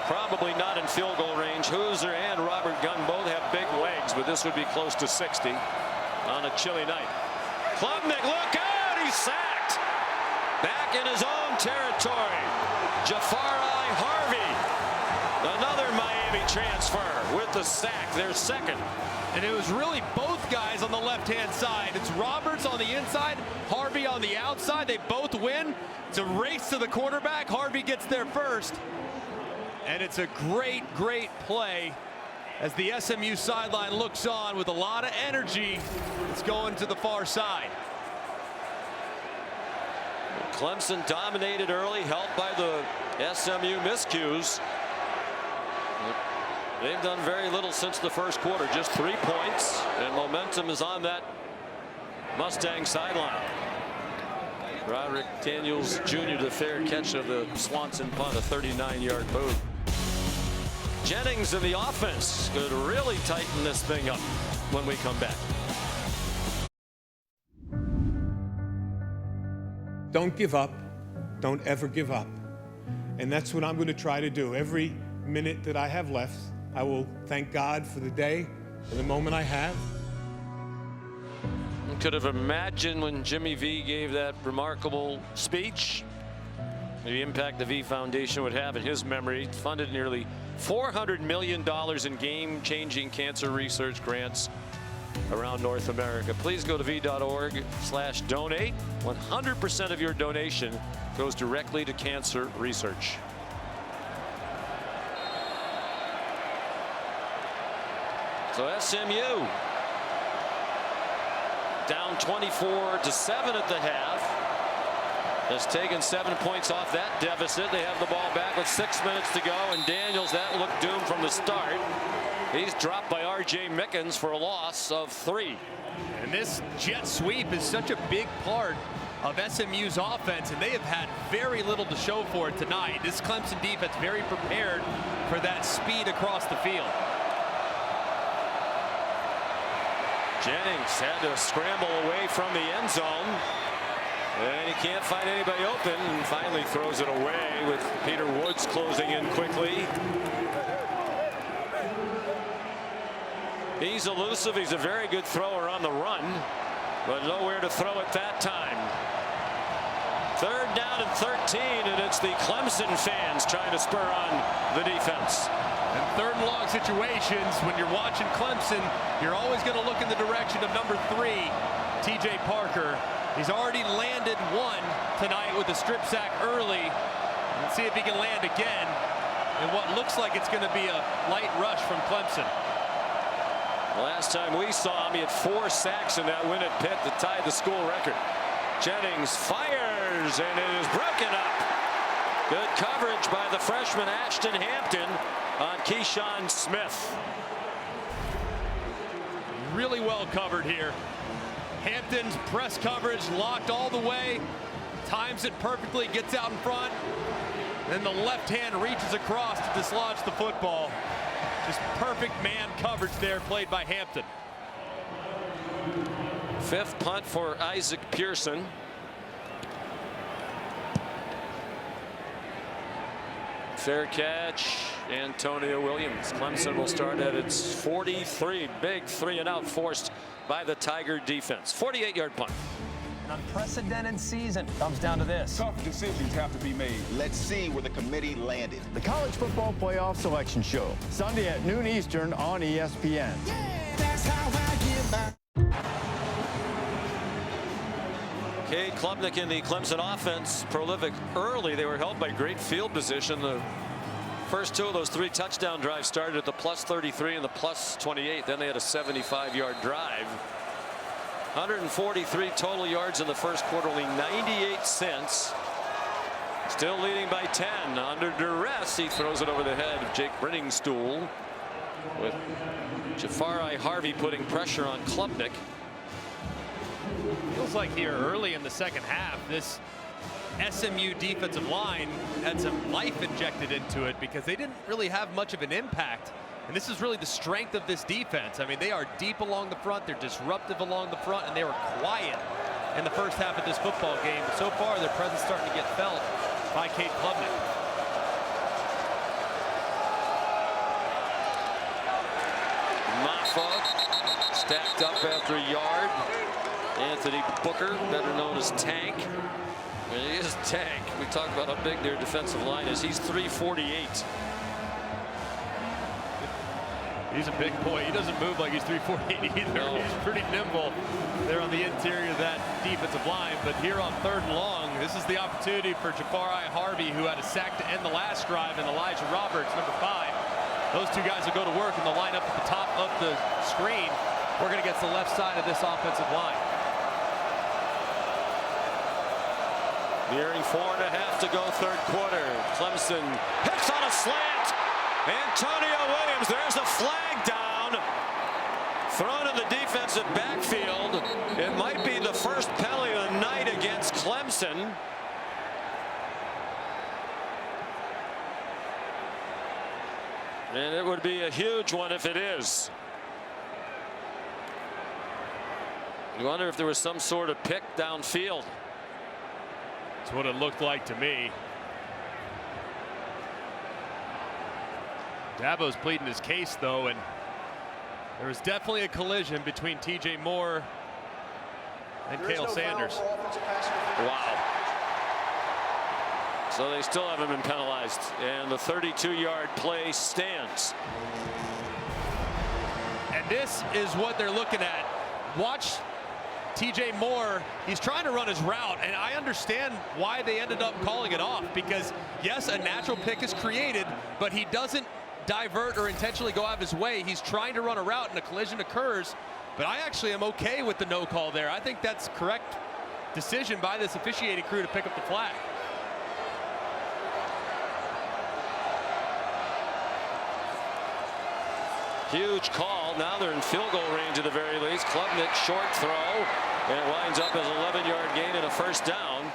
Probably not in field goal range. Hooser and Robert Gunn both have big legs, but this would be close to 60 on a chilly night. Klubnik, look out! He's sacked. Back in his own territory. Jafari Harvey, another Miami transfer with the sack. Their second. And it was really both guys on the left-hand side. It's Roberts on the inside, Harvey on the outside. They both win. It's a race to the quarterback. Harvey gets there first. And it's a great, great play as the SMU sideline looks on with a lot of energy. It's going to the far side. Clemson dominated early, helped by the SMU miscues. They've done very little since the first quarter, just 3 points, and momentum is on that Mustang sideline. Roderick Daniels Jr., the fair catch of the Swanson punt, a 39-yard move. Jennings in the offense could really tighten this thing up when we come back. Don't give up. Don't ever give up. And that's what I'm going to try to do. Every minute that I have left, I will thank God for the day and the moment I have. You could have imagined when Jimmy V gave that remarkable speech the impact the V Foundation would have in his memory. Funded nearly $400 million in game-changing cancer research grants around North America. Please go to v.org/donate. 100% of your donation goes directly to cancer research. So SMU down 24-7 at the half. Has taken 7 points off that deficit. They have the ball back with 6 minutes to go, and Daniels, that looked doomed from the start. He's dropped by R.J. Mickens for a loss of 3. And this jet sweep is such a big part of SMU's offense, and they have had very little to show for it tonight. This Clemson defense very prepared for that speed across the field. Jennings had to scramble away from the end zone. And he can't find anybody open, and finally throws it away with Peter Woods closing in quickly. He's elusive. He's a very good thrower on the run, but nowhere to throw it that time. 3rd down and 13, and it's the Clemson fans trying to spur on the defense. And 3rd and long situations, when you're watching Clemson, you're always going to look in the direction of number 3, T.J. Parker. He's already landed one tonight with a strip sack early. Let's see if he can land again in what looks like it's going to be a light rush from Clemson. Last time we saw him, he had 4 sacks in that win at Pitt that tied the school record. Jennings fires, and it is broken up. Good coverage by the freshman Ashton Hampton on Keyshawn Smith. Really well covered here. Hampton's press coverage locked all the way. Times it perfectly, gets out in front. Then the left hand reaches across to dislodge the football. Just perfect man coverage there played by Hampton. 5th punt for Isaac Pearson. Fair catch, Antonio Williams. Clemson will start at its 43. Big 3-and-out forced by the Tiger defense. 48-yard punt. An unprecedented season comes down to this. Tough decisions have to be made. Let's see where the committee landed. The College Football Playoff Selection Show, Sunday at noon Eastern on ESPN. Yeah, that's how I get by. Cade Klubnik in the Clemson offense, prolific early. They were held by great field position. The first 2 of those 3 touchdown drives started at the +33 and the +28. Then they had a 75-yard drive. 143 total yards in the first quarter, only 98 cents. Still leading by 10. Under duress, he throws it over the head of Jake Brenningstool, with Jafari Harvey putting pressure on Klubnik. Feels like here early in the second half, this SMU defensive line had some life injected into it because they didn't really have much of an impact. And this is really the strength of this defense. I mean, they are deep along the front, they're disruptive along the front, and they were quiet in the first half of this football game. But so far, their presence starting to get felt by Cade Klubnik. Maffa stacked up after a yard. Anthony Booker, better known as Tank. And he is Tank. We talked about how big their defensive line is. He's 348. He's a big boy. He doesn't move like he's 348 either. No. He's pretty nimble there on the interior of that defensive line. But here on 3rd and long, this is the opportunity for Jafari Harvey, who had a sack to end the last drive, and Elijah Roberts, number 5. Those 2 guys will go to work in the lineup at the top of the screen, working against the left side of this offensive line. Nearing 4.5 to go, 3rd quarter. Clemson hits on a slant. Antonio Williams, there's a flag down. Thrown in the defensive backfield. It might be the first penalty of the night against Clemson. And it would be a huge one if it is. You wonder if there was some sort of pick downfield. That's what it looked like to me. Dabo's pleading his case, though, and there was definitely a collision between T.J. Moore and Cale Sanders. Wow. So they still haven't been penalized, and the 32-yard play stands. And this is what they're looking at. Watch T.J. Moore. He's trying to run his route, and I understand why they ended up calling it off, because yes, a natural pick is created, but he doesn't divert or intentionally go out of his way. He's trying to run a route and a collision occurs, but I actually am okay with the no call there. I think that's correct decision by this officiating crew to pick up the flag. Huge call. Now they're in field goal range at the very least. Klubnik short throw, and it winds up as an 11-yard gain and a first down.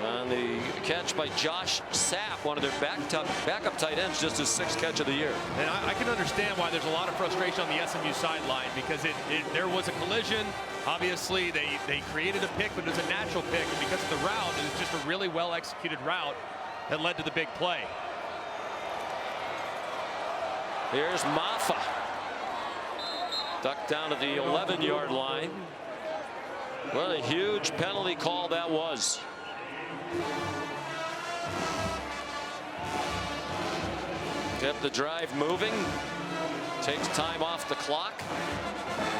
On the catch by Josh Sapp, one of their backup tight ends, just his 6th catch of the year. And I can understand why there's a lot of frustration on the SMU sideline, because there was a collision. Obviously, they created a pick, but it was a natural pick, and because of the route, it was just a really well executed route that led to the big play. Here's Maffa. Ducked down at the 11-yard line. What a huge penalty call that was. Kept the drive moving. Takes time off the clock.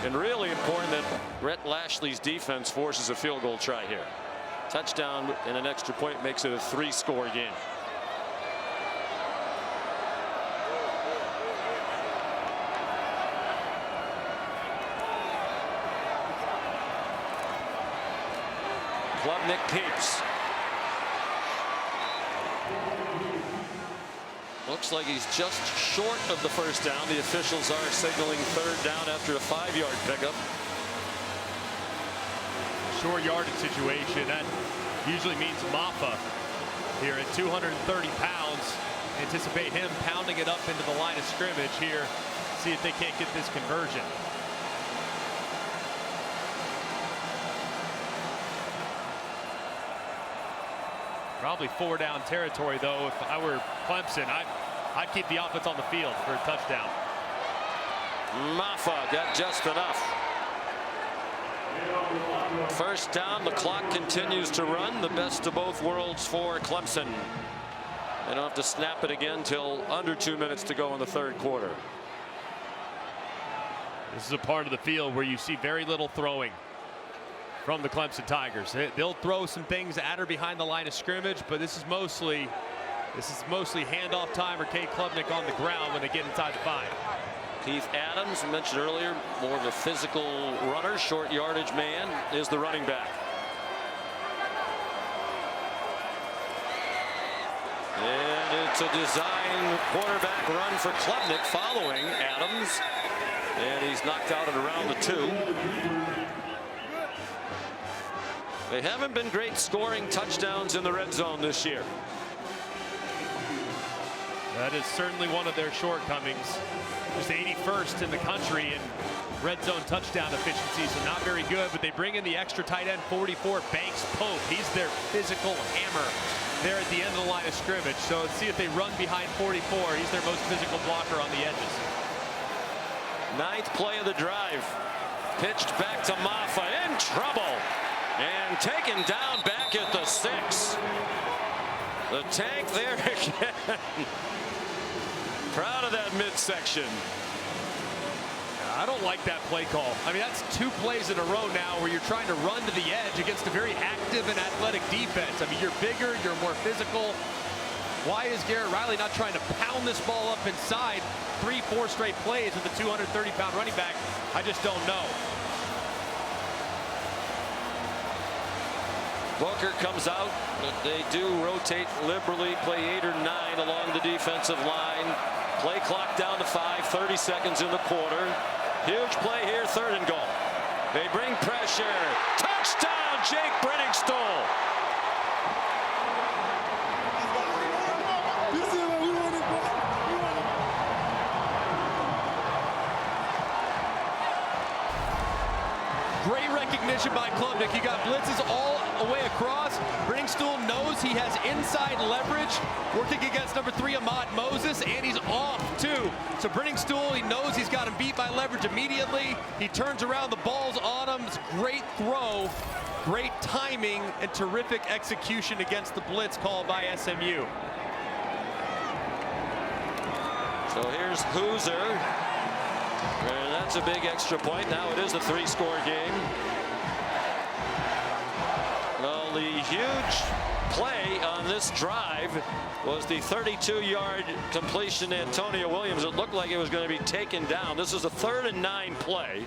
And really important that Rhett Lashley's defense forces a field goal try here. Touchdown and an extra point makes it a 3-score game. Klubnik keeps. Looks like he's just short of the first down. The officials are signaling third down after a 5-yard pickup. Short yardage situation. That usually means Maffa here at 230 pounds. Anticipate him pounding it up into the line of scrimmage here. See if they can't get this conversion. Probably 4-down territory, though. If I were Clemson, I'd keep the offense on the field for a touchdown. Maffa got just enough. First down, the clock continues to run. The best of both worlds for Clemson. They don't have to snap it again till under 2 minutes to go in the third quarter. This is a part of the field where you see very little throwing from the Clemson Tigers. They'll throw some things at or behind the line of scrimmage, but this is mostly handoff time or Cade Klubnik on the ground when they get inside the 5. Keith Adams, mentioned earlier, more of a physical runner, short yardage man, is the running back. And it's a design quarterback run for Klubnik following Adams. And he's knocked out at around the 2. They haven't been great scoring touchdowns in the red zone this year. That is certainly one of their shortcomings. Just 81st in the country in red zone touchdown efficiency, so not very good, but they bring in the extra tight end 44, Banks Pope. He's their physical hammer there at the end of the line of scrimmage. So let's see if they run behind 44. He's their most physical blocker on the edges. 9th play of the drive. Pitched back to Maffa, in trouble. And taken down back at the 6. The tank there again. Proud of that midsection. I don't like that play call. I mean, that's 2 plays in a row now where you're trying to run to the edge against a very active and athletic defense. I mean, you're bigger, you're more physical. Why is Garrett Riley not trying to pound this ball up inside 3-4 straight plays with a 230-pound running back? I just don't know. Booker comes out, but they do rotate liberally, play 8 or 9 along the defensive line. Play clock down to 5, 30 seconds in the quarter. Huge play here, 3rd and goal. They bring pressure. Touchdown, Jake Brenningstool. Great recognition by Klubnik. He got blitzes all the way across. Brenningstool knows he has inside leverage, working against number 3 Ahmad Moses, and he's off too. So Brenningstool, he knows he's got him beat by leverage immediately. He turns around, the ball's on him. It's a great throw, great timing, and terrific execution against the blitz called by SMU. So here's Hooser. And that's a big extra point. Now it is a 3-score game. Well, the huge play on this drive was the 32-yard completion to Antonio Williams. It looked like it was going to be taken down. This is a 3rd and 9 play.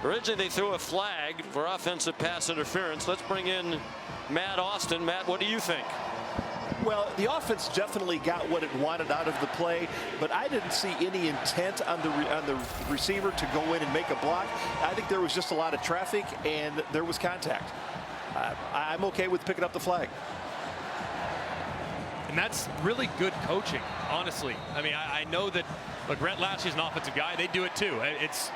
Originally, they threw a flag for offensive pass interference. Let's bring in Matt Austin. Matt, what do you think? Well, the offense definitely got what it wanted out of the play, but I didn't see any intent on the receiver to go in and make a block. I think there was just a lot of traffic and there was contact. I'm okay with picking up the flag. And that's really good coaching, honestly. I mean, I know that, look, Rhett Lashley's an offensive guy. They do it too. It's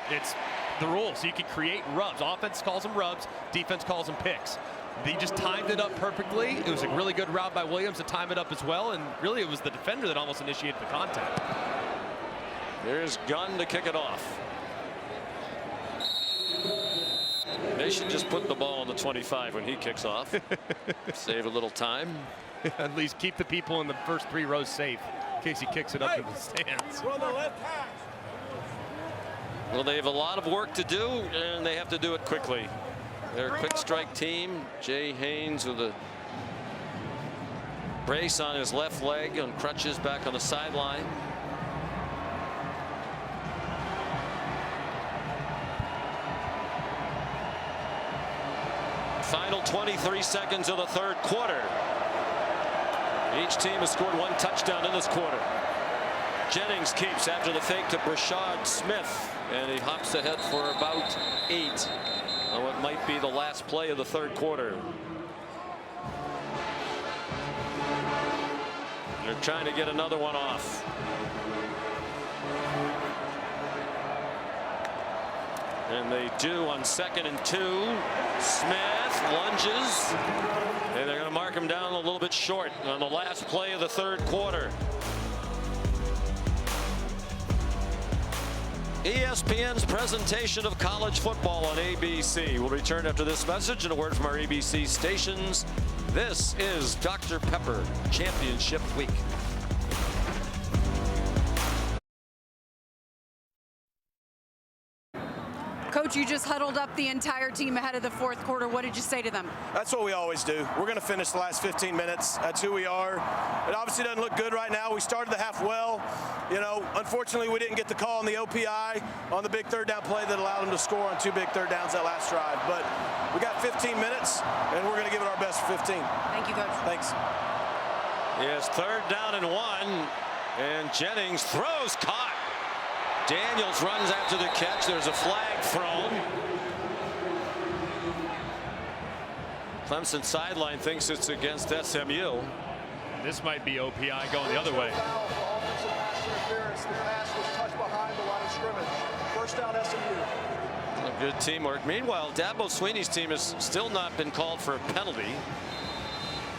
the rules. So you can create rubs. Offense calls them rubs. Defense calls them picks. They just timed it up perfectly. It was a really good route by Williams to time it up as well. And really, it was the defender that almost initiated the contact. Here's Gunn to kick it off. They should just put the ball on the 25 when he kicks off. Save a little time. At least keep the people in the first 3 rows safe in case he kicks it up to the stands. Well, they have a lot of work to do, and they have to do it quickly. They're a quick strike team. Jay Haynes with a brace on his left leg, on crutches back on the sideline. Final 23 seconds of the third quarter. Each team has scored one touchdown in this quarter. Jennings keeps after the fake to Brashad Smith, and he hops ahead for about 8 on what might be the last play of the third quarter. They're trying to get another one off. And they do on 2nd and 2. Smith lunges, and they're going to mark him down a little bit short on the last play of the third quarter. ESPN's presentation of college football on ABC will return after this message and a word from our ABC stations. This is Dr. Pepper Championship Week. Coach, you just huddled up the entire team ahead of the fourth quarter. What did you say to them? That's what we always do. We're going to finish the last 15 minutes. That's who we are. It obviously doesn't look good right now. We started the half well. You know, unfortunately, we didn't get the call on the OPI on the big third down play that allowed them to score on 2 big third downs that last drive. But we got 15 minutes, and we're going to give it our best for 15. Thank you, Coach. Thanks. Yes, 3rd down and 1, and Jennings throws, caught. Daniels runs after the catch. There's a flag thrown. Clemson sideline thinks it's against SMU. This might be OPI going the other way. Offensive pass interference. The pass was touched behind the line of scrimmage. First down, SMU. Good teamwork. Meanwhile, Dabo Swinney's team has still not been called for a penalty.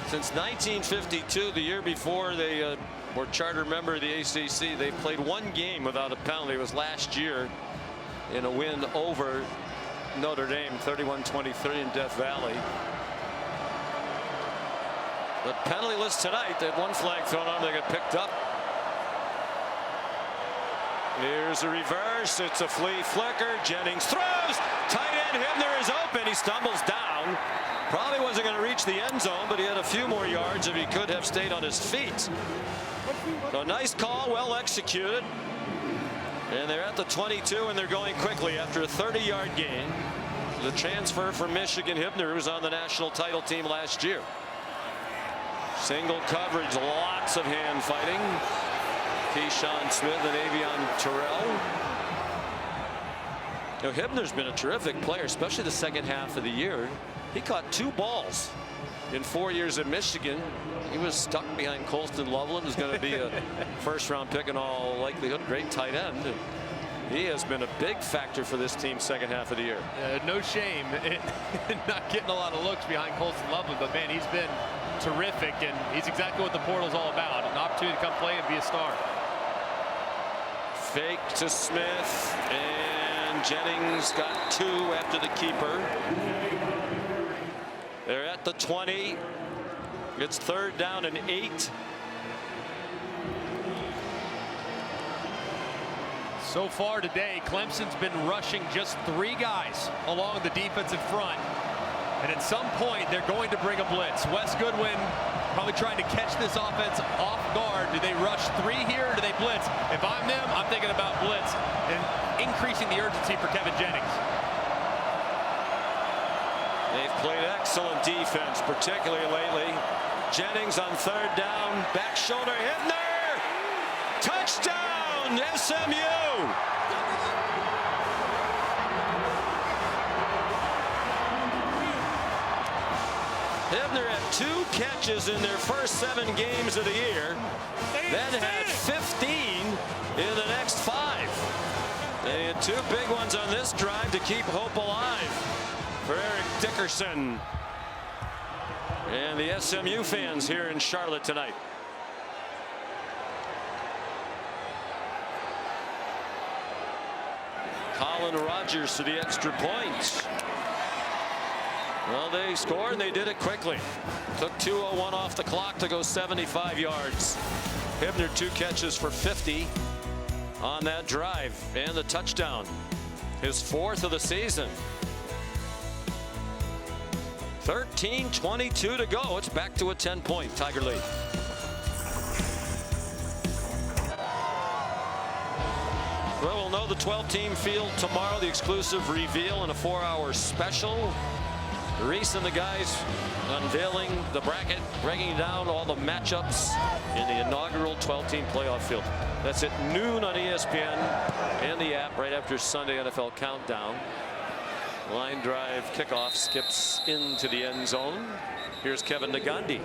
Since 1952, the year before they were charter member of the ACC, they've played 1 game without a penalty. It was last year in a win over Notre Dame, 31-23 in Death Valley. The penalty list tonight, they had 1 flag thrown on, they got picked up. Here's a reverse. It's a flea flicker. Jennings throws. Tight end Hibner is open. He stumbles down. Probably wasn't going to reach the end zone, but he had a few more yards if he could have stayed on his feet. So nice call, well executed. And they're at the 22, and they're going quickly after a 30-yard gain. The transfer from Michigan, Hibner, who was on the national title team last year. Single coverage, lots of hand fighting. Keyshawn Smith and Avion Terrell. You know, Hibner's been a terrific player, especially the second half of the year. He caught 2 balls in 4 years at Michigan. He was stuck behind Colston Loveland, who's going to be a first-round pick in all likelihood. Great tight end. He has been a big factor for this team second half of the year. No shame in not getting a lot of looks behind Colston Loveland, but man, he's been terrific, and he's exactly what the portal's all about. An opportunity to come play and be a star. Fake to Smith, and Jennings got 2 after the keeper. They're at the 20. It's 3rd down and 8. So far today, Clemson's been rushing just 3 guys along the defensive front. And at some point, they're going to bring a blitz. Wes Goodwin probably trying to catch this offense off guard. Do they rush 3 here, or do they blitz? If I'm them, I'm thinking about blitz and increasing the urgency for Kevin Jennings. They've played excellent defense, particularly lately. Jennings on 3rd down, back shoulder, Hibner! Touchdown, SMU! Hibner had 2 catches in their first 7 games of the year, then had 15 in the next 5. They had 2 big ones on this drive to keep hope alive for Eric Dickerson and the SMU fans here in Charlotte tonight. Colin Rogers to the extra point. Well, they scored, and they did it quickly. Took 2:01 off the clock to go 75 yards. Hibner 2 catches for 50 on that drive, and the touchdown, his 4th of the season. 13:22 to go. It's back to a 10-point Tiger lead. Well, we'll know the 12-team field tomorrow. The exclusive reveal in a 4-hour special. Reese and the guys unveiling the bracket, breaking down all the matchups in the inaugural 12-team playoff field. That's at noon on ESPN and the app right after Sunday NFL Countdown. Line drive kickoff skips into the end zone. Here's Kevin Nagandi.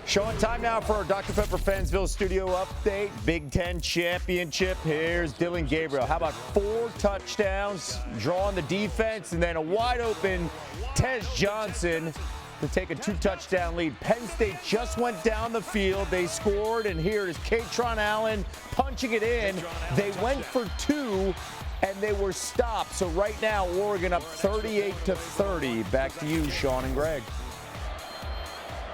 Showing time now for our Dr. Pepper Fansville studio update. Big Ten championship. Here's Dylan Gabriel. How about 4 touchdowns, drawing the defense, and then a wide open Tez Johnson to take a 2-touchdown lead. Penn State just went down the field. They scored, and here is Katron Allen punching it in. They went for 2, and they were stopped. So right now, Oregon up 38-30. Back to you, Sean and Greg.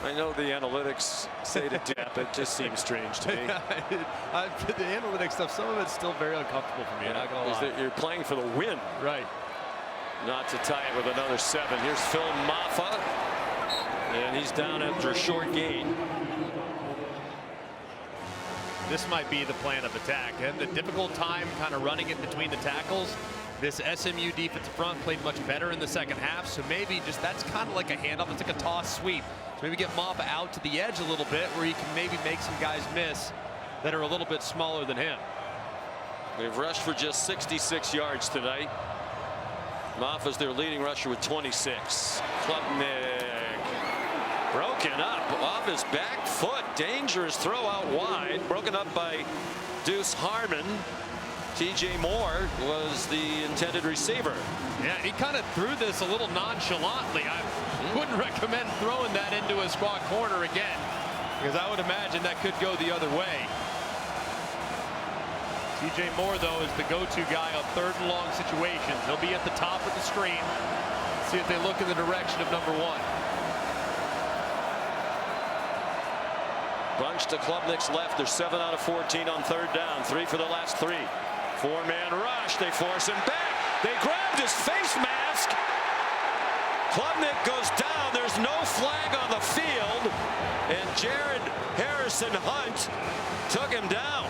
I know the analytics say to dip. It just seems strange to me. The analytics stuff, some of it's still very uncomfortable for me. I'm not gonna lie. You're playing for the win. Right. Not to tie it with another 7. Here's Phil Maffa. And he's down after a short gain. This might be the plan of attack. And the difficult time kind of running in between the tackles. This SMU defensive front played much better in the second half. So maybe just that's kind of like a handoff. It's like a toss sweep. So maybe get Maffa out to the edge a little bit where he can maybe make some guys miss that are a little bit smaller than him. They've rushed for just 66 yards tonight. Maffa's their leading rusher with 26. Klubnik broken up off his back foot. Dangerous throw out wide. Broken up by Deuce Harmon. TJ Moore was the intended receiver. Yeah, he kind of threw this a little nonchalantly. I wouldn't recommend throwing that into a squat corner again, because I would imagine that could go the other way. TJ Moore, though, is the go-to guy on 3rd and long situations. He'll be at the top of the screen. See if they look in the direction of number 1. Bunch to Klubnik's left. They're 7 out of 14 on 3rd down. 3 for the last 3. 4-man rush. They force him back. They grabbed his face mask. Klubnik goes down. There's no flag on the field. And Jared Harrison Hunt took him down.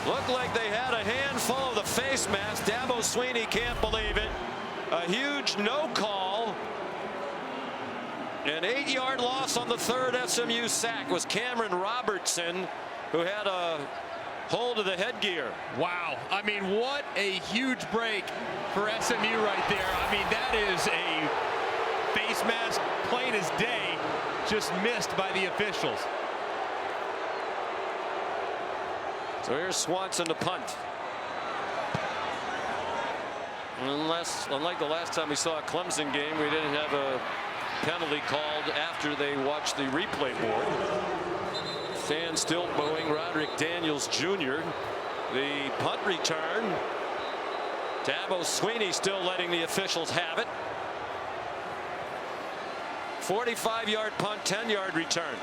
Looked like they had a handful of the face mask. Dabo Swinney can't believe it. A huge no call. An 8-yard loss on the 3rd SMU sack was Cameron Robertson, who had a hold of the headgear. Wow. I mean, what a huge break for SMU right there. I mean, that is a face mask plain as day, just missed by the officials. So here's Swanson to punt. Unlike the last time we saw a Clemson game, we didn't have a penalty called after they watched the replay board. Fans still booing Roderick Daniels Jr. The punt return. Dabo Swinney still letting the officials have it. 45-yard punt, 10-yard return.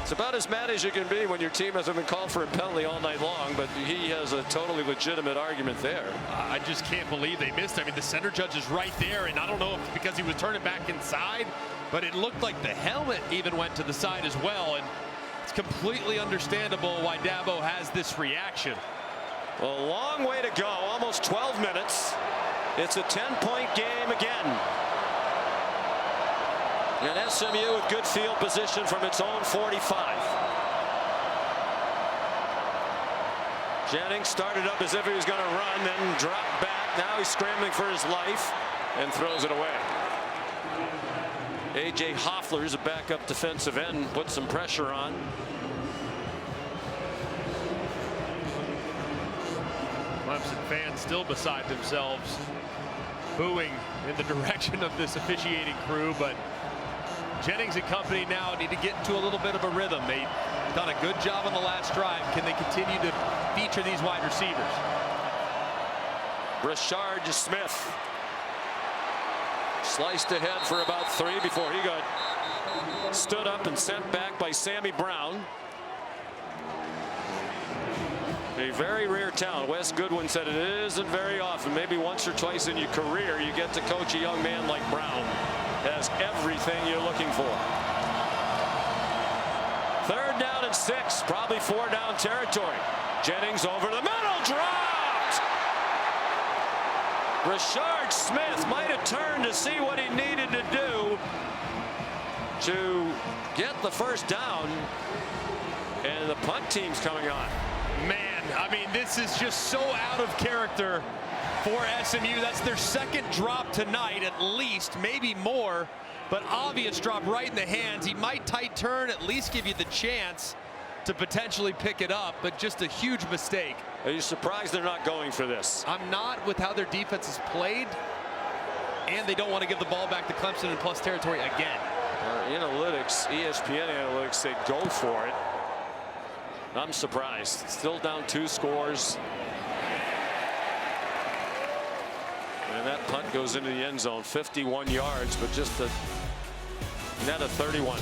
It's about as mad as you can be when your team hasn't been called for a penalty all night long, but he has a totally legitimate argument there. I just can't believe they missed. I mean, the center judge is right there, and I don't know if it's because he was turning back inside, but it looked like the helmet even went to the side as well, and it's completely understandable why Dabo has this reaction. A long way to go, almost 12 minutes. It's a 10-point game again. And SMU with good field position from its own 45. Jennings started up as if he was going to run, then dropped back. Now he's scrambling for his life and throws it away. A.J. Hoffler is a backup defensive end, put some pressure on. Clemson fans still beside themselves, booing in the direction of this officiating crew, but Jennings and company now need to get into a little bit of a rhythm. They've done a good job on the last drive. Can they continue to feature these wide receivers? Brashard Smith sliced ahead for about 3 before he got stood up and sent back by Sammy Brown. A very rare talent. Wes Goodwin said it isn't very often, maybe once or twice in your career, you get to coach a young man like Brown. Has everything you're looking for. 3rd down and 6, probably 4-down territory. Jennings over the middle, dropped. Rashard Smith might have turned to see what he needed to do to get the first down. And the punt team's coming on. Man, I mean, this is just so out of character for SMU. That's their second drop tonight, at least, maybe more. But obvious drop right in the hands. He might tight turn, at least give you the chance to potentially pick it up, but just a huge mistake. Are you surprised they're not going for this? I'm not, with how their defense is played, and they don't want to give the ball back to Clemson in plus territory again. Analytics, ESPN analytics say go for it. I'm surprised. Still down 2 scores. And that punt goes into the end zone, 51 yards, but just a net of 31.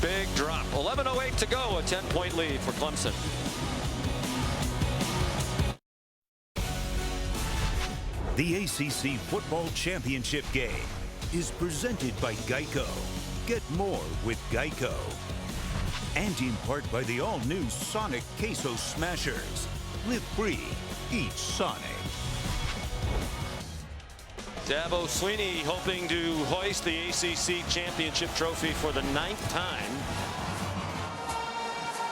Big drop. 11:08 to go, a 10-point lead for Clemson. The ACC Football Championship game is presented by Geico. Get more with Geico. And in part by the all-new Sonic Queso Smashers. Live free. Eat Sonic. Dabo Swinney hoping to hoist the ACC championship trophy for the 9th time.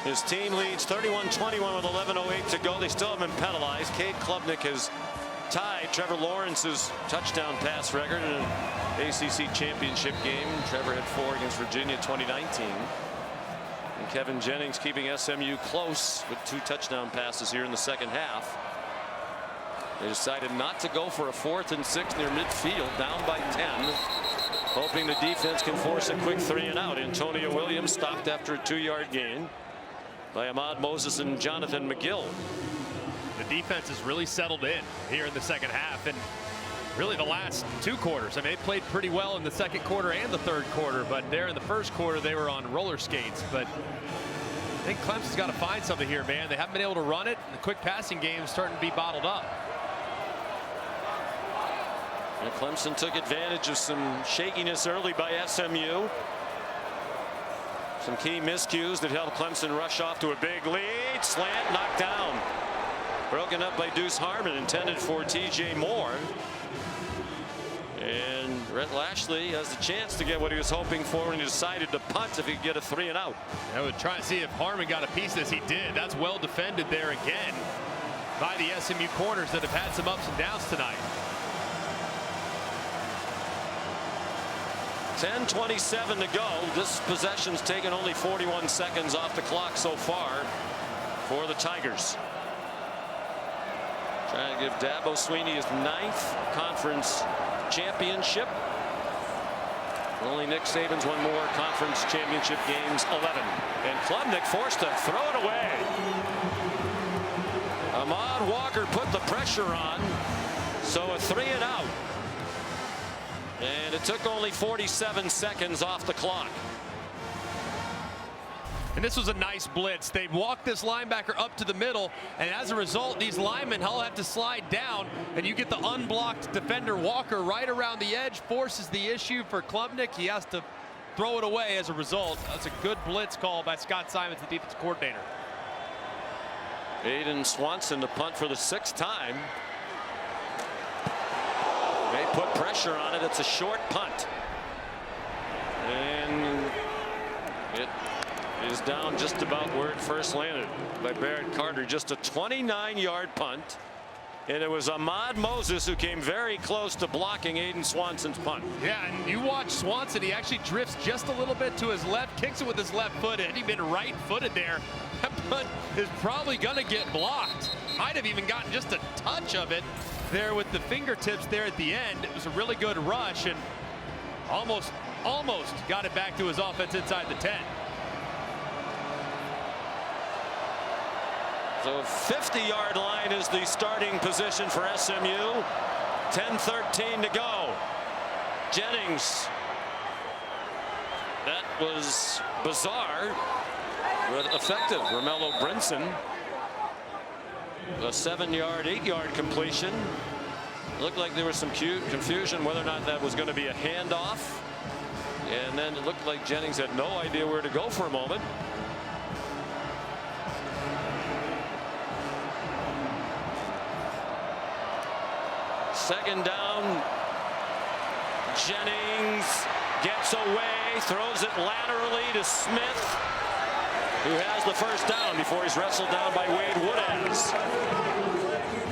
His team leads 31-21 with 11:08 to go. They still haven't been penalized. Cade Klubnik has tied Trevor Lawrence's touchdown pass record in an ACC championship game. Trevor had 4 against Virginia 2019. And Kevin Jennings keeping SMU close with 2 touchdown passes here in the second half. They decided not to go for a 4th and 6 near midfield, down by 10, hoping the defense can force a quick 3 and out. Antonio Williams stopped after a 2-yard gain by Ahmad Moses and Jonathan McGill. The defense has really settled in here in the second half, and really the last 2 quarters. I mean, they played pretty well in the second quarter and the third quarter, but there in the first quarter they were on roller skates. But I think Clemson's got to find something here, man. They haven't been able to run it. The quick passing game is starting to be bottled up. And Clemson took advantage of some shakiness early by SMU. Some key miscues that helped Clemson rush off to a big lead. Slant knocked down. Broken up by Deuce Harmon, intended for TJ Moore. And Rhett Lashley has the chance to get what he was hoping for when he decided to punt if he could get a 3 and out. I would try and see if Harmon got a piece of this. He did. That's well defended there again by the SMU corners that have had some ups and downs tonight. 10:27 to go. This possession's taken only 41 seconds off the clock so far for the Tigers. Trying to give Dabo Swinney his 9th conference championship. Only Nick Saban's won more conference championship games, 11. And Klubnik forced to throw it away. Ahmad Walker put the pressure on, so a 3 and out. And it took only 47 seconds off the clock. And this was a nice blitz. They walked this linebacker up to the middle, and as a result, these linemen all have to slide down, and you get the unblocked defender Walker right around the edge, forces the issue for Klubnik. He has to throw it away as a result. That's a good blitz call by Scott Simons, the defense coordinator. Aiden Swanson to punt for the 6th time. They put pressure on it. It's a short punt. And it is down just about where it first landed by Barrett Carter. Just a 29-yard punt. And it was Ahmad Moses who came very close to blocking Aiden Swanson's punt. Yeah, and you watch Swanson. He actually drifts just a little bit to his left, kicks it with his left foot. Had he been right-footed there, that punt is probably going to get blocked. Might have even gotten just a touch of it there with the fingertips there at the end. It was a really good rush and almost got it back to his offense inside the 10. So 50-yard line is the starting position for SMU. 10:13 to go. Jennings. That was bizarre, but effective. Romello Brinson. A 7-yard, 8-yard completion. Looked like there was some confusion whether or not that was going to be a handoff. And then it looked like Jennings had no idea where to go for a moment. Second down. Jennings gets away, throws it laterally to Smith, who has the first down before he's wrestled down by Wade Woodaz.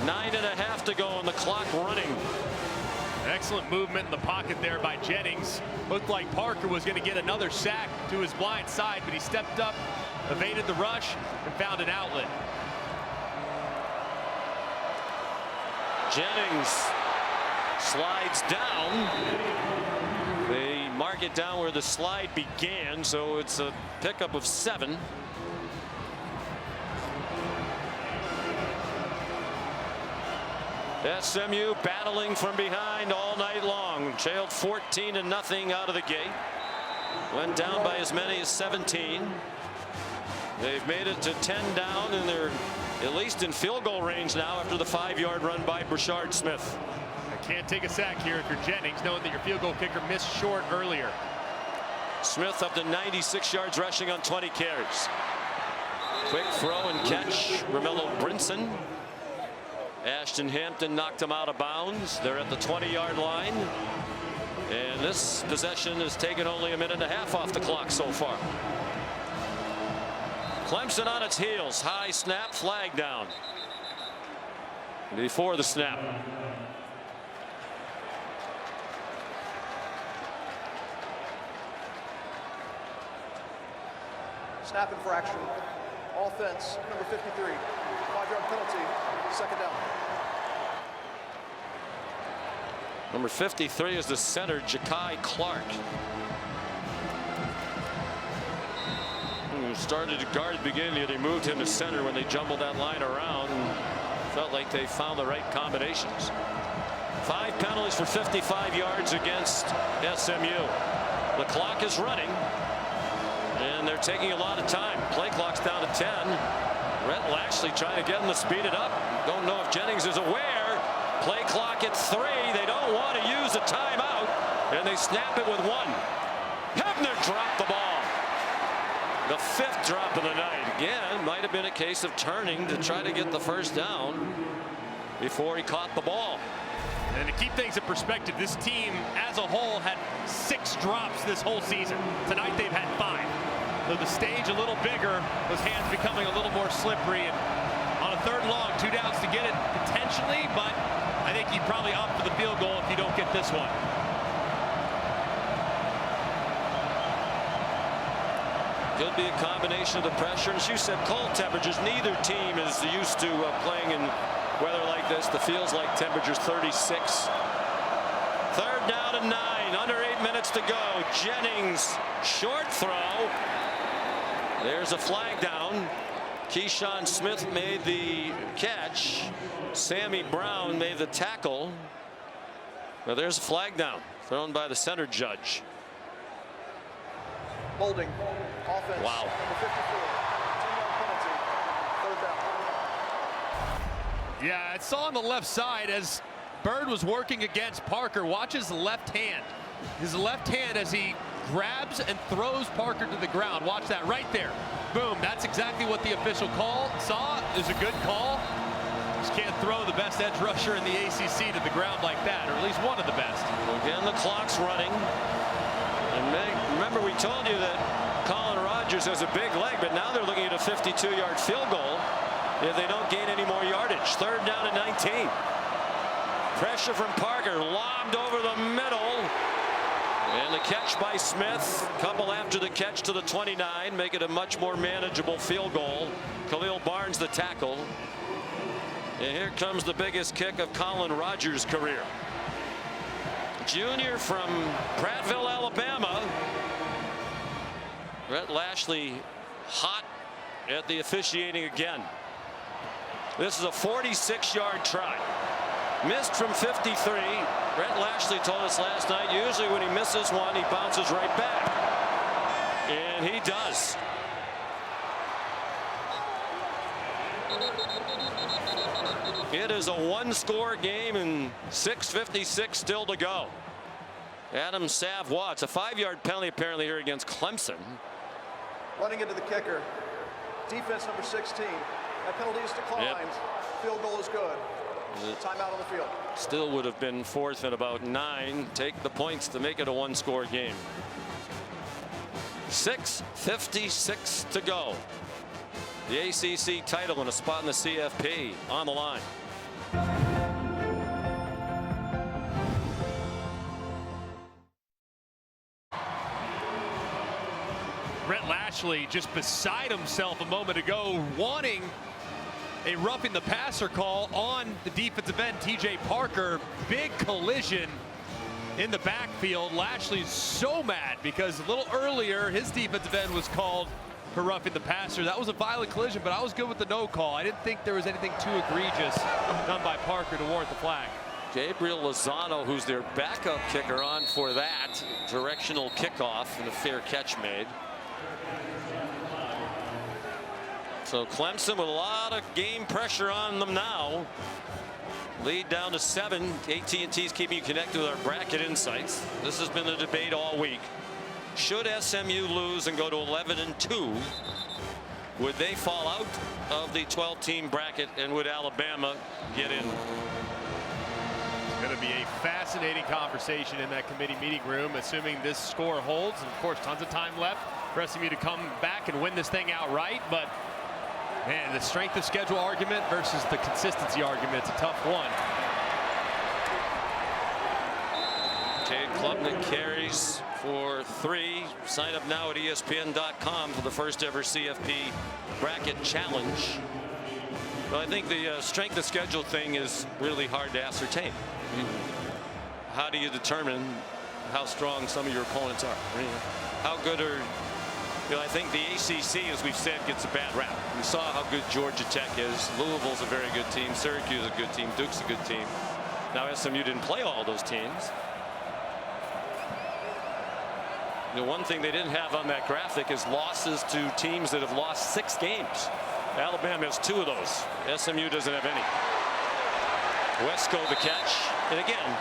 9.5 to go and the clock running. Excellent movement in the pocket there by Jennings. Looked like Parker was going to get another sack to his blind side, but he stepped up, evaded the rush, and found an outlet. Jennings slides down. They mark it down where the slide began, so it's a pickup of 7. SMU battling from behind all night long. Trailed 14-0 out of the gate. Went down by as many as 17. They've made it to 10 down, and they're at least in field goal range now after the 5-yard run by Brashard Smith. Can't take a sack here if you're Jennings, knowing that your field goal kicker missed short earlier. Smith up to 96 yards rushing on 20 carries. Quick throw and catch. Romello Brinson. Ashton Hampton knocked him out of bounds. They're at the 20-yard line. And this possession has taken only a minute and a half off the clock so far. Clemson on its heels. High snap, flag down. Before the snap. Snap infraction. Offense, number 53. 5-yard penalty. Second down. Number 53 is the center, Ja'Kai Clark, who started to guard at the beginning. They moved him to center when they jumbled that line around. Felt like they found the right combinations. 5 penalties for 55 yards against SMU. The clock is running, and they're taking a lot of time. Play clock's down to 10. Rhett Lashley trying to get him to speed it up. Don't know if Jennings is aware. Play clock at 3. They don't want to use a timeout, and they snap it with 1. Hebner dropped the ball. The 5th drop of the night. Again, might have been a case of turning to try to get the first down before he caught the ball. And to keep things in perspective, this team as a whole had 6 drops this whole season. Tonight they've had 5. So the stage a little bigger, those hands becoming a little more slippery, and on a 3rd and long, 2 downs to get it potentially, but I think you'd probably opt for the field goal if you don't get this one. Could be a combination of the pressure, and as you said, cold temperatures. Neither team is used to playing in weather like this. The feels like temperatures 36. 3rd down and 9. Under 8 minutes to go. Jennings, short throw. There's a flag down. Keyshawn Smith made the catch. Sammy Brown made the tackle. Well, there's a flag down thrown by the center judge. Holding. Offense. Wow. Number 54. 2-yard penalty. 3rd down. Yeah, I saw on the left side as Bird was working against Parker. Watch his left hand. His left hand as he grabs and throws Parker to the ground. Watch that right there. Boom. That's exactly what the official saw. Is a good call. Just can't throw the best edge rusher in the ACC to the ground like that, or at least one of the best. Again, the clock's running. And remember, we told you that Colin Rogers has a big leg, but now they're looking at a 52-yard field goal if they don't gain any more yardage. 3rd down and 19. Pressure from Parker, lobbed over the middle. And the catch by Smith. Couple after the catch to the 29, make it a much more manageable field goal. Khalil Barnes the tackle. And here comes the biggest kick of Colin Rogers' career. Junior from Prattville, Alabama. Rhett Lashley hot at the officiating again. This is a 46-yard try. Missed from 53. Rhett Lashley told us last night, usually when he misses one, he bounces right back. And he does. It is a 1-score game and 6:56 still to go. Adam Savoie, it's a 5-yard penalty apparently here against Clemson. Running into the kicker. Defense number 16. That penalty is declined. Yep. Field goal is good. Timeout on the field. Still would have been fourth and about 9. Take the points to make it a one-score game. 6:56 to go. The ACC title and a spot in the CFP on the line. Brett Lashley just beside himself a moment ago, wanting a roughing the passer call on the defensive end, TJ Parker. Big collision in the backfield. Lashley's so mad because a little earlier his defensive end was called for roughing the passer. That was a violent collision, but I was good with the no call. I didn't think there was anything too egregious done by Parker to warrant the flag. Gabriel Lozano, who's their backup kicker, on for that directional kickoff and a fair catch made. So Clemson with a lot of game pressure on them now. Lead down to 7. AT&T's keeping you connected with our bracket insights. This has been a debate all week. Should SMU lose and go to 11-2, would they fall out of the 12-team bracket, and would Alabama get in? It's going to be a fascinating conversation in that committee meeting room, assuming this score holds. And of course, tons of time left for SMU to come back and win this thing outright. But man, the strength of schedule argument versus the consistency argument, it's a tough one. Cade Klubnik carries for 3. Sign up now at ESPN.com for the first ever CFP bracket challenge. But I think the strength of schedule thing is really hard to ascertain. How do you determine how strong some of your opponents are? How good are, I think the ACC, as we've said, gets a bad rap. We saw how good Georgia Tech is. Louisville's a very good team. Syracuse is a good team. Duke's a good team. Now SMU didn't play all those teams. The one thing they didn't have on that graphic is losses to teams that have lost 6 games. Alabama has 2 of those. SMU doesn't have any. Wesco the catch. And again,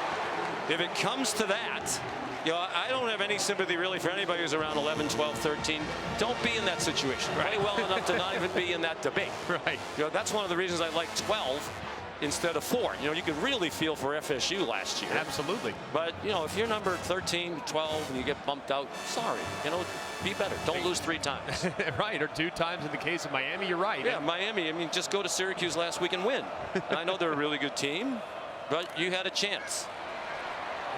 if it comes to that, I don't have any sympathy really for anybody who's around 11, 12, 13. Don't be in that situation. Play well enough to not even be in that debate. Right. That's one of the reasons I like 12 instead of 4. You could really feel for FSU last year. Absolutely. But if you're number 13, 12, and you get bumped out, sorry. Be better. Don't lose 3 times. Right, or 2 times in the case of Miami. You're right. Yeah, Miami. I mean, just go to Syracuse last week and win. And I know they're a really good team, but you had a chance.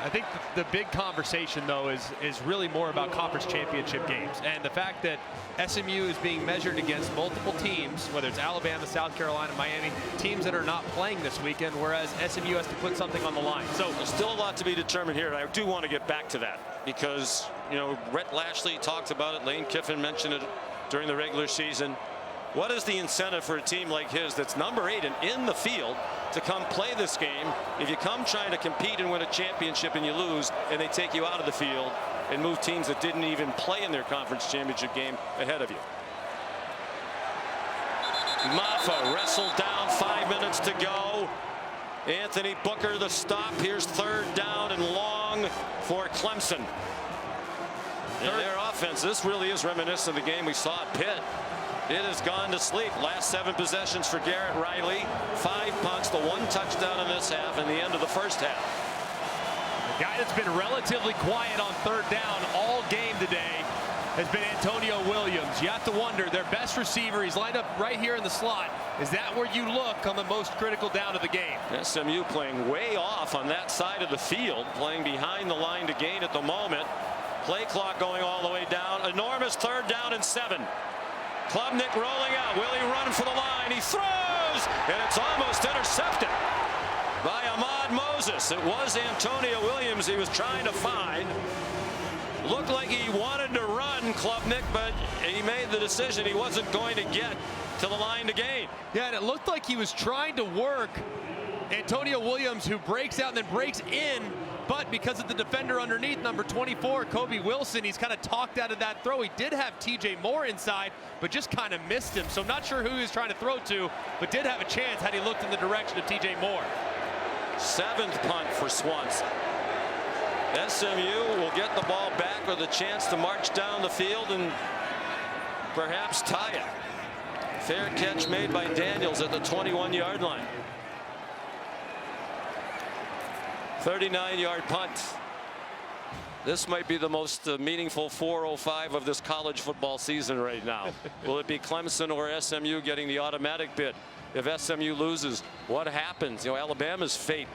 I think the big conversation, though, is really more about conference championship games. And the fact that SMU is being measured against multiple teams, whether it's Alabama, South Carolina, Miami, teams that are not playing this weekend, whereas SMU has to put something on the line. So there's still a lot to be determined here. And I do want to get back to that because, Brett Lashley talked about it. Lane Kiffin mentioned it during the regular season. What is the incentive for a team like his that's number 8 and in the field to come play this game if you come trying to compete and win a championship and you lose and they take you out of the field and move teams that didn't even play in their conference championship game ahead of you? Maffa wrestled down, 5 minutes to go. Anthony Booker the stop. Here's 3rd down and long for Clemson. And their offense, this really is reminiscent of the game we saw at Pitt. It has gone to sleep. Last 7 possessions for Garrett Riley. 5 punts, the 1 touchdown in this half and the end of the first half. The guy that's been relatively quiet on 3rd down all game today has been Antonio Williams. You have to wonder, their best receiver, he's lined up right here in the slot. Is that where you look on the most critical down of the game? SMU playing way off on that side of the field, playing behind the line to gain at the moment. Play clock going all the way down. Enormous 3rd down and 7. Klubnik rolling out. Will he run for the line? He throws, and it's almost intercepted by Ahmad Moses. It was Antonio Williams he was trying to find. Looked like he wanted to run, Klubnik, but he made the decision he wasn't going to get to the line to gain. Yeah, and it looked like he was trying to work Antonio Williams, who breaks out and then breaks in. But because of the defender underneath, number 24, Kobe Wilson, he's kind of talked out of that throw. He did have TJ Moore inside, but just kind of missed him. So I'm not sure who he was trying to throw to, but did have a chance had he looked in the direction of TJ Moore. 7th punt for Swanson. SMU will get the ball back with a chance to march down the field and perhaps tie it. Fair catch made by Daniels at the 21-yard line. 39-yard punt. This might be the most meaningful 4:05 of this college football season right now. Will it be Clemson or SMU getting the automatic bid? If SMU loses, what happens? You know, Alabama's fate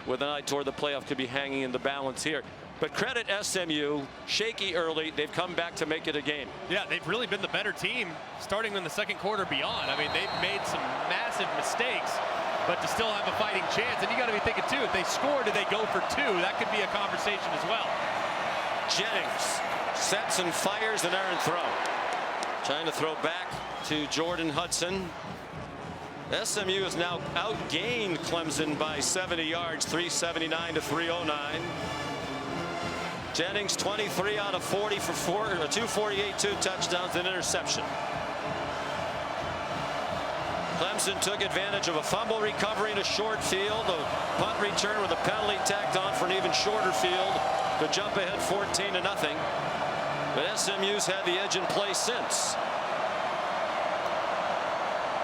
with an eye toward the playoff could be hanging in the balance here. But credit SMU, shaky early. They've come back to make it a game. Yeah, they've really been the better team starting in the second quarter beyond. I mean, they've made some massive mistakes, but to still have a fighting chance. And you got to be thinking, too, if they score, do they go for two? That could be a conversation as well. Jennings sets and fires an errant throw. Trying to throw back to Jordan Hudson. SMU has now outgained Clemson by 70 yards, 379 to 309. Jennings 23 out of 40 for 248, 2 touchdowns, and interception. Clemson took advantage of a fumble recovery in a short field, a punt return with a penalty tacked on for an even shorter field to jump ahead 14-0. But SMU's had the edge in play since.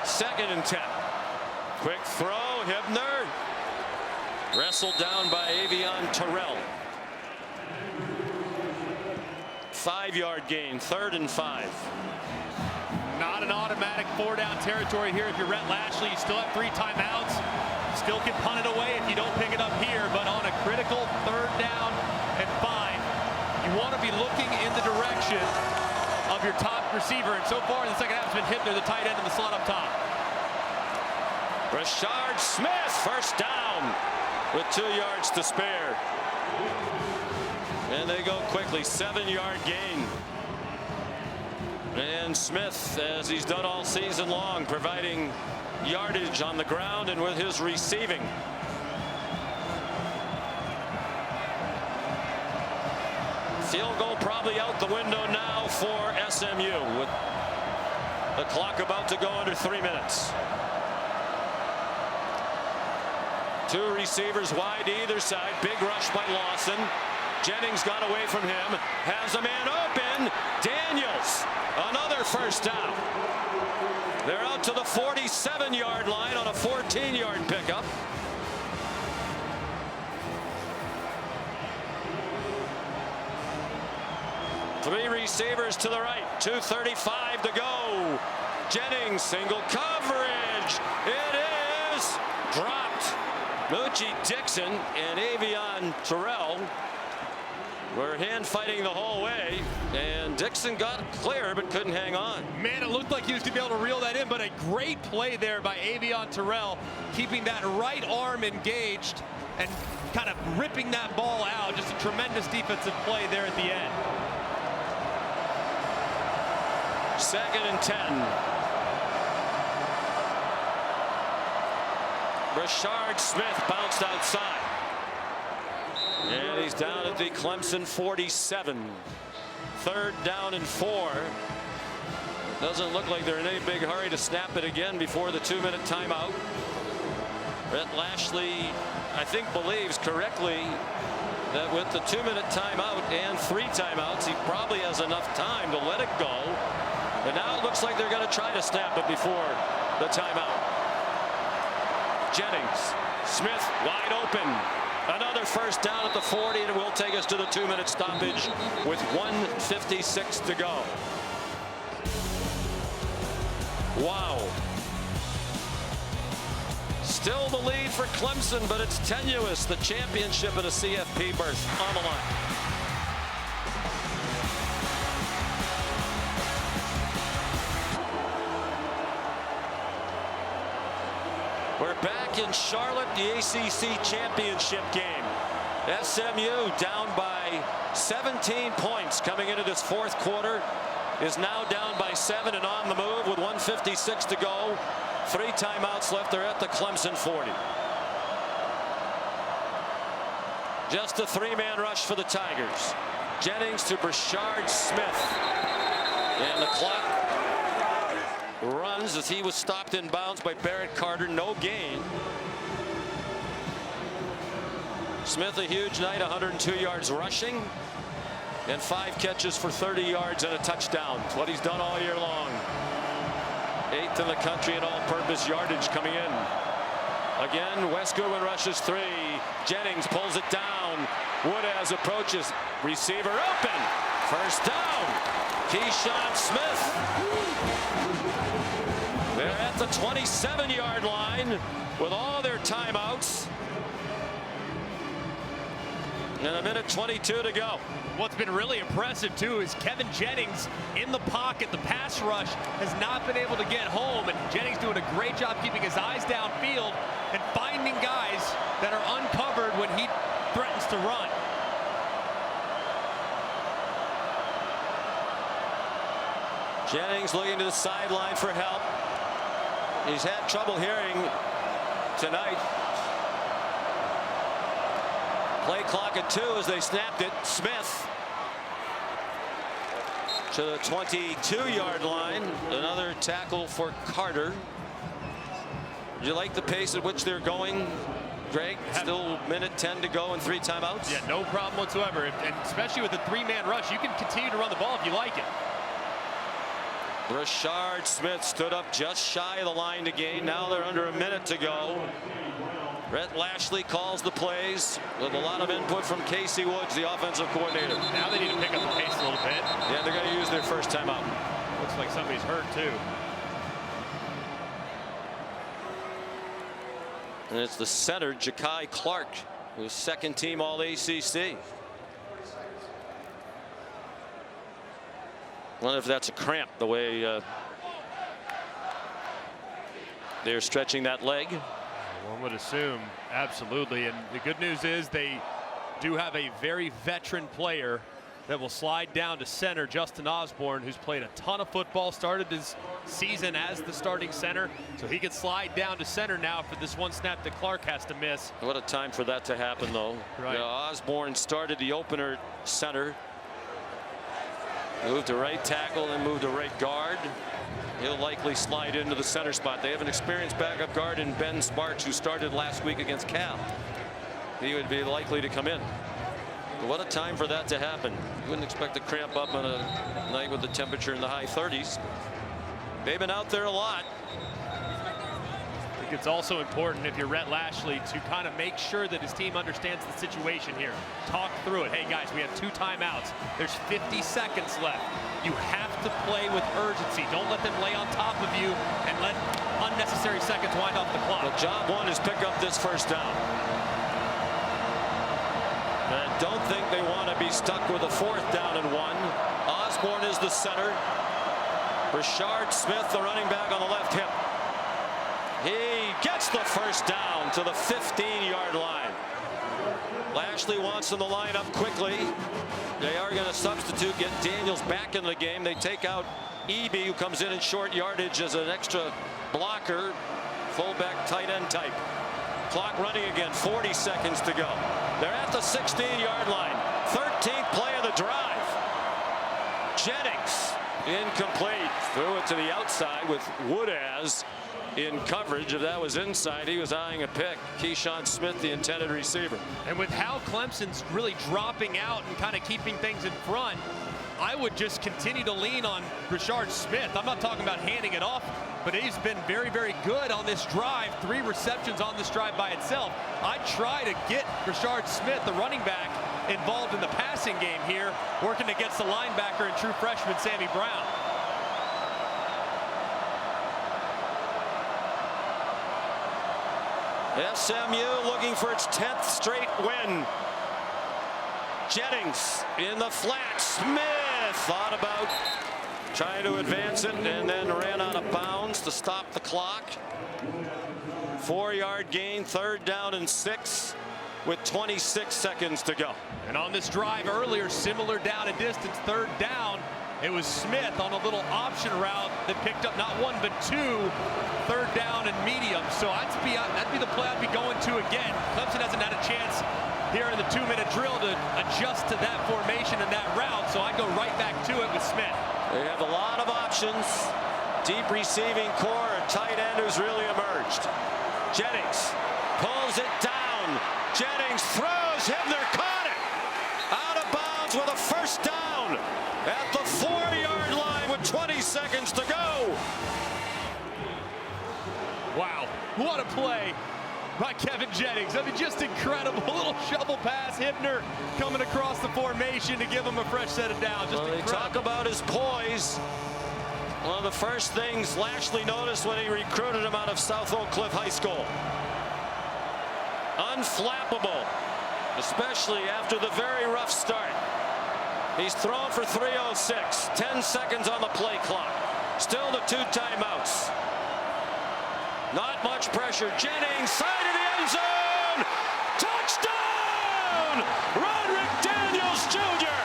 2nd and 10. Quick throw, Hibner. Wrestled down by Avion Terrell. 5-yard gain, 3rd and 5. Not an automatic 4-down territory here. If you're Rhett Lashley, you still have 3 timeouts. Still can punt it away if you don't pick it up here. But on a critical 3rd down and 5, you want to be looking in the direction of your top receiver. And so far in the second half, it's been Hibner, the tight end in the slot up top. Rashard Smith, first down with 2 yards to spare. And they go quickly, 7-yard gain. And Smith, as he's done all season long, providing yardage on the ground and with his receiving. Field goal probably out the window now for SMU with the clock about to go under 3 minutes. 2 receivers wide either side. Big rush by Lawson. Jennings got away from him. Has a man open. Daniels. Another first down. They're out to the 47-yard line on a 14-yard pickup. Three receivers to the right. 2:35 to go. Jennings, single coverage. It is dropped. Moochie Dixon and Avion Terrell were hand fighting the whole way, and Dixon got clear but couldn't hang on. Man, it looked like he was going to be able to reel that in, but a great play there by Avion Terrell, keeping that right arm engaged and kind of ripping that ball out. Just a tremendous defensive play there at the end. 2nd and 10. Rashard Smith bounced outside. And he's down at the Clemson 47. 3rd down and 4. Doesn't look like they're in any big hurry to snap it again before the 2-minute timeout. Rhett Lashley, I think, believes correctly that with the 2-minute timeout and 3 timeouts, he probably has enough time to let it go. And now it looks like they're going to try to snap it before the timeout. Jennings, Smith wide open. Another first down at the 40, and it will take us to the 2-minute stoppage with 1:56 to go. Wow. Still the lead for Clemson, but it's tenuous. The championship and a CFP berth on the line. We're back in Charlotte, the ACC championship game. SMU down by 17 points coming into this 4th quarter, is now down by 7 and on the move with 1:56 to go. 3 timeouts left. They're at the Clemson 40. Just a 3-man rush for the Tigers. Jennings to Rashard Smith. And the clock runs as he was stopped in bounds by Barrett Carter. No gain. Smith a huge night, 102 yards rushing and 5 catches for 30 yards and a touchdown. It's what he's done all year long. 8th in the country in all-purpose yardage coming in. Again, Wes Goodwin rushes 3. Jennings pulls it down. Woodaz approaches. Receiver open. First down. Keyshawn Smith. They're at the 27-yard line with all their timeouts. And a minute 22 to go. What's been really impressive, too, is Kevin Jennings in the pocket. The pass rush has not been able to get home, and Jennings doing a great job keeping his eyes downfield and finding guys that are uncovered when he threatens to run. Jennings looking to the sideline for help. He's had trouble hearing tonight. Play clock at 2 as they snapped it. Smith to the 22-yard line. Another tackle for Carter. Do you like the pace at which they're going, Greg? Still minute 10 to go and 3 timeouts? Yeah, no problem whatsoever. And especially with the 3-man rush, you can continue to run the ball if you like it. Rashard Smith stood up just shy of the line to gain. Now they're under a minute to go. Rhett Lashley calls the plays with a lot of input from Casey Woods, the offensive coordinator. Now they need to pick up the pace a little bit. Yeah, they're going to use their first timeout. Looks like somebody's hurt too. And it's the center, Ja'Kai Clark, who's second team All ACC. Wonder if that's a cramp, the way they're stretching that leg. One would assume, absolutely. And the good news is they do have a very veteran player that will slide down to center, Justin Osborne, who's played a ton of football, started his season as the starting center, so he can slide down to center now for this one snap that Clark has to miss. What a time for that to happen, though. Right. You know, Osborne started the opener center, moved to right tackle, then moved to right guard. He'll likely slide into the center spot. They have an experienced backup guard in Ben Sparks, who started last week against Cal. He would be likely to come in. But what a time for that to happen. You wouldn't expect to cramp up on a night with the temperature in the high 30s. They've been out there a lot. I think it's also important, if you're Rhett Lashley, to kind of make sure that his team understands the situation here. Talk through it. Hey guys, we have 2 timeouts. There's 50 seconds left. You have to play with urgency. Don't let them lay on top of you and let unnecessary seconds wind off the clock. Well, job 1 is pick up this first down. I don't think they want to be stuck with a 4th down and 1. Osborne is the center. Rashard Smith, the running back, on the left hip. He gets the first down to the 15-yard line. Lashley wants them to line up quickly. They are going to substitute, get Daniels back in the game. They take out Eby, who comes in short yardage as an extra blocker, fullback tight end type. Clock running again, 40 seconds to go. They're at the 16-yard line. 13th play of the drive. Jennings incomplete. Threw it to the outside with Woodaz in coverage. If that was inside, he was eyeing a pick. Keyshawn Smith, the intended receiver. And with how Clemson's really dropping out and kind of keeping things in front, I would just continue to lean on Rashard Smith. I'm not talking about handing it off, but he's been very, very good on this drive. 3 receptions on this drive by itself. I'd try to get Rashard Smith, the running back, involved in the passing game here, working against the linebacker and true freshman Sammy Brown. SMU looking for its 10th straight win. Jennings in the flat. Smith thought about trying to advance it and then ran out of bounds to stop the clock. 4-yard gain, 3rd down and 6 with 26 seconds to go. And on this drive earlier, similar down and distance, 3rd down, it was Smith on a little option route that picked up not 1 but 2 3rd down and medium. So that'd be the play I'd be going to again. Clemson hasn't had a chance here in the 2-minute drill to adjust to that formation and that route, so I'd go right back to it with Smith. They have a lot of options. Deep receiving core, a tight end who's really emerged. Jennings pulls it down. Jennings throws. Hibner caught it. Out of bounds with a first down at the 4-yard line with 20 seconds to go. Wow, what a play by Kevin Jennings. I mean, just incredible. A little shovel pass. Hibner coming across the formation to give him a fresh set of downs. Just they talk about his poise. One of the first things Lashley noticed when he recruited him out of South Oak Cliff High School. Unflappable, especially after the very rough start. He's thrown for 306, 10 seconds on the play clock. Still the 2 timeouts. Not much pressure. Jennings, side of the end zone. Touchdown! Roderick Daniels Jr.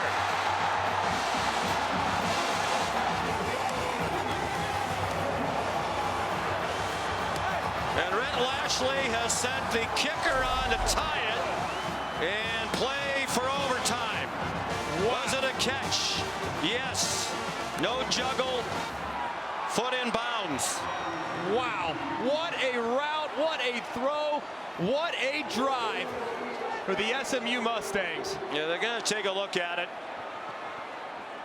And Rhett Lashley has sent the kicker on to tie it and play for overtime. Was it a catch? Yes. No juggle. Foot in bounds. Wow, what a route, what a throw, what a drive for the SMU Mustangs. Yeah, they're going to take a look at it.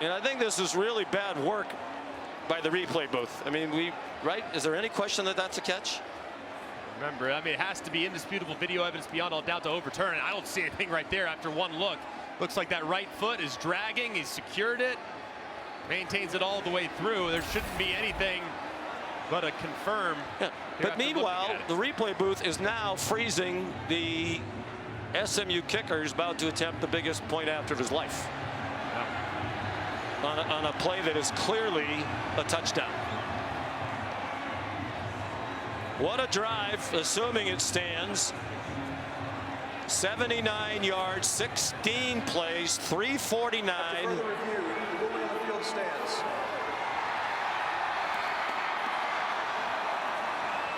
And I think this is really bad work by the replay booth. I mean, right? Is there any question that that's a catch? Remember, I mean, it has to be indisputable video evidence beyond all doubt to overturn it. I don't see anything right there after one look. Looks like that right foot is dragging. He's secured it, maintains it all the way through. There shouldn't be anything but a confirm. Yeah. But meanwhile, the replay booth is now freezing the SMU kicker who's about to attempt the biggest point after of his life. Yeah. On a play that is clearly a touchdown. What a drive, assuming it stands. 79 yards, 16 plays, 349. After further review, the ruling on the field stands.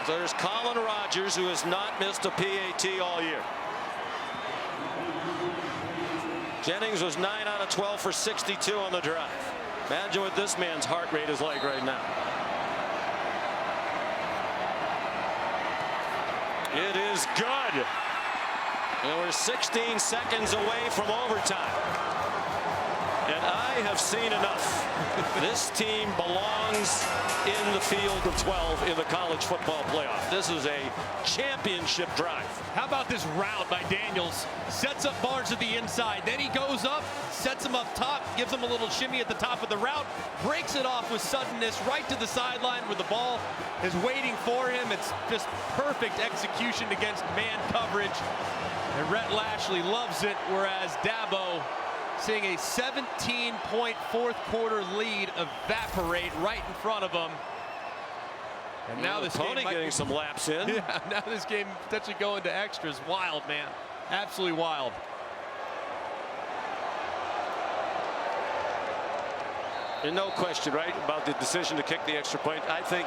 There's Colin Rogers, who has not missed a PAT all year. Jennings was 9 out of 12 for 62 on the drive. Imagine what this man's heart rate is like right now. It is good. And we're 16 seconds away from overtime. And I have seen enough. This team belongs in the field of 12 in the college football playoff. This is a championship drive. How about this route by Daniels? Sets up Barnes at the inside. Then he goes up, sets him up top, gives him a little shimmy at the top of the route, breaks it off with suddenness right to the sideline where the ball is waiting for him. It's just perfect execution against man coverage. And Rhett Lashley loves it, whereas Dabo seeing a 17-point fourth quarter lead evaporate right in front of him. And now this Pony getting some laps in. Yeah, now this game potentially going to extras. Wild, man. Absolutely wild. And no question, right, about the decision to kick the extra point. I think,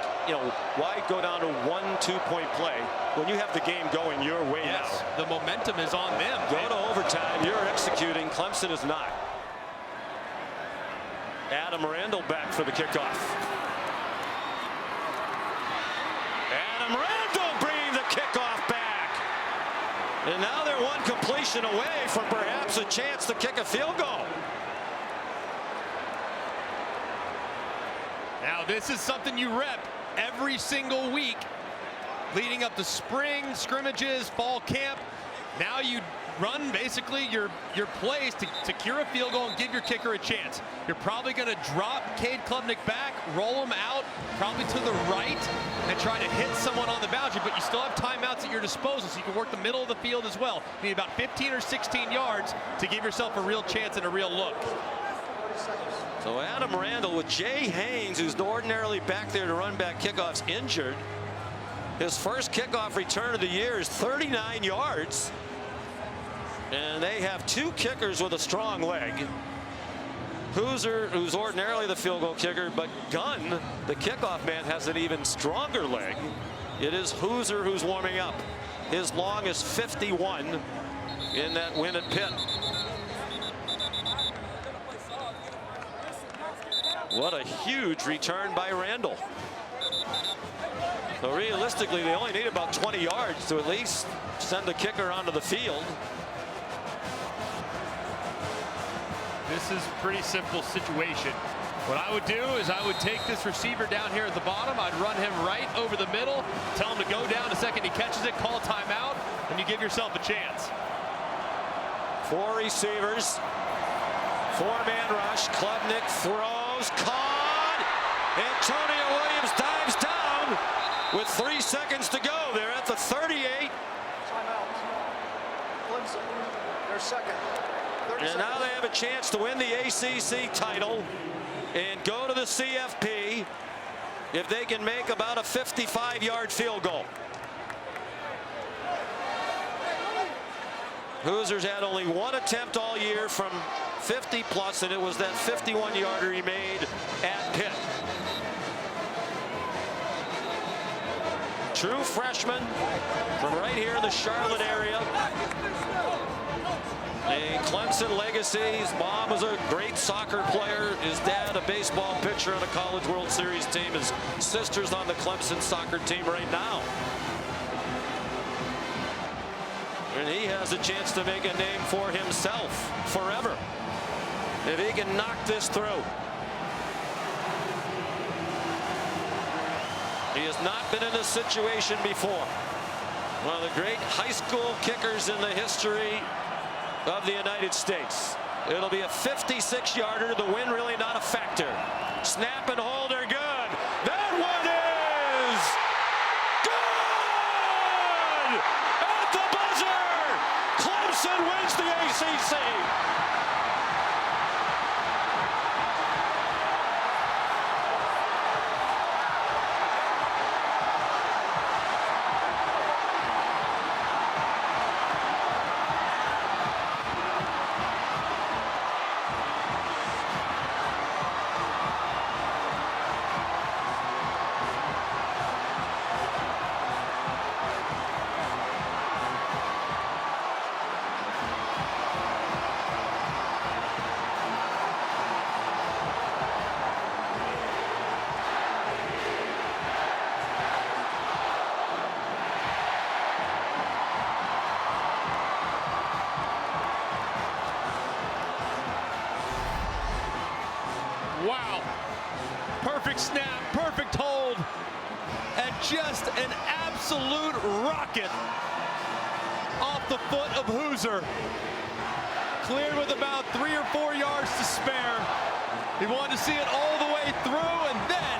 why go down to 1-2 point play when you have the game going your way now? The momentum is on them. Go to overtime. You're executing. Clemson is not. Adam Randall back for the kickoff. Adam Randall bringing the kickoff back. And now they're one completion away from perhaps a chance to kick a field goal. Now this is something you rep every single week leading up to spring scrimmages, fall camp. Now you run basically your plays to secure a field goal and give your kicker a chance. You're probably going to drop Cade Klubnik back, roll him out probably to the right and try to hit someone on the boundary, but you still have timeouts at your disposal, so you can work the middle of the field as well. You need about 15 or 16 yards to give yourself a real chance and a real look. So Adam Randall with Jay Haynes, who's ordinarily back there to run back kickoffs, injured. His first kickoff return of the year is 39 yards. And they have two kickers with a strong leg. Hooser, who's ordinarily the field goal kicker, but Gunn, the kickoff man, has an even stronger leg. It is Hooser who's warming up. His long is 51 in that win at Pitt. What a huge return by Randall. So realistically, they only need about 20 yards to at least send the kicker onto the field. This is a pretty simple situation. What I would do is I would take this receiver down here at the bottom. I'd run him right over the middle, tell him to go down the second he catches it, call timeout, and you give yourself a chance. Four receivers. Four-man rush. Klubnik throws. Caught. Antonio Williams dives down with 3 seconds to go. They're at the 38. Timeout. Clemson, their second. And now they have a chance to win the ACC title and go to the CFP if they can make about a 55-yard field goal. Hoosiers had only one attempt all year from 50 plus, and it was that 51-yarder he made at Pitt. True freshman from right here in the Charlotte area. A Clemson legacy. His mom was a great soccer player. His dad, a baseball pitcher on a College World Series team. His sister's on the Clemson soccer team right now. And he has a chance to make a name for himself forever if he can knock this through. He has not been in this situation before. One of the great high school kickers in the history of the United States. It'll be a 56-yarder. The win really not a factor. Snap and hold are good. That one is good! At the buzzer! Clemson wins the ACC. Wow. Perfect snap, perfect hold, and just an absolute rocket off the foot of Hoosier. Cleared with about 3 or 4 yards to spare. He wanted to see it all the way through, and then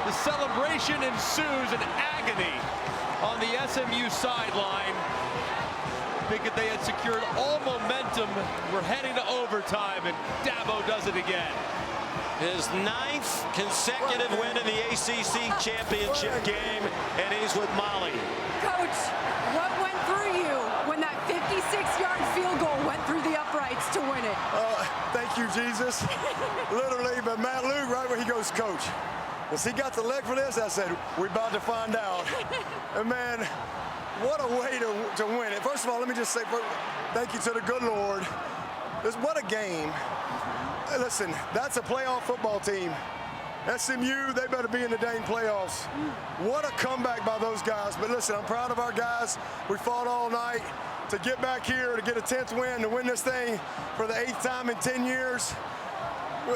the celebration ensues in agony on the SMU sideline. Thinking they had secured all momentum. We're heading to overtime, and Dabo does it again. His 9th consecutive win in the ACC championship game, and he's with Molly. Coach, what went through you when that 56-yard field goal went through the uprights to win it? Thank you, Jesus. Literally, but Matt Luke, right when he goes, Coach, has he got the leg for this? I said, we're about to find out. And man, what a way to win it. First of all, let me just say thank you to the good Lord. What a game. Listen, that's a playoff football team. SMU, they better be in the dang playoffs. What a comeback by those guys. But listen, I'm proud of our guys. We fought all night to get back here, to get a 10th win, to win this thing for the 8th time in 10 years,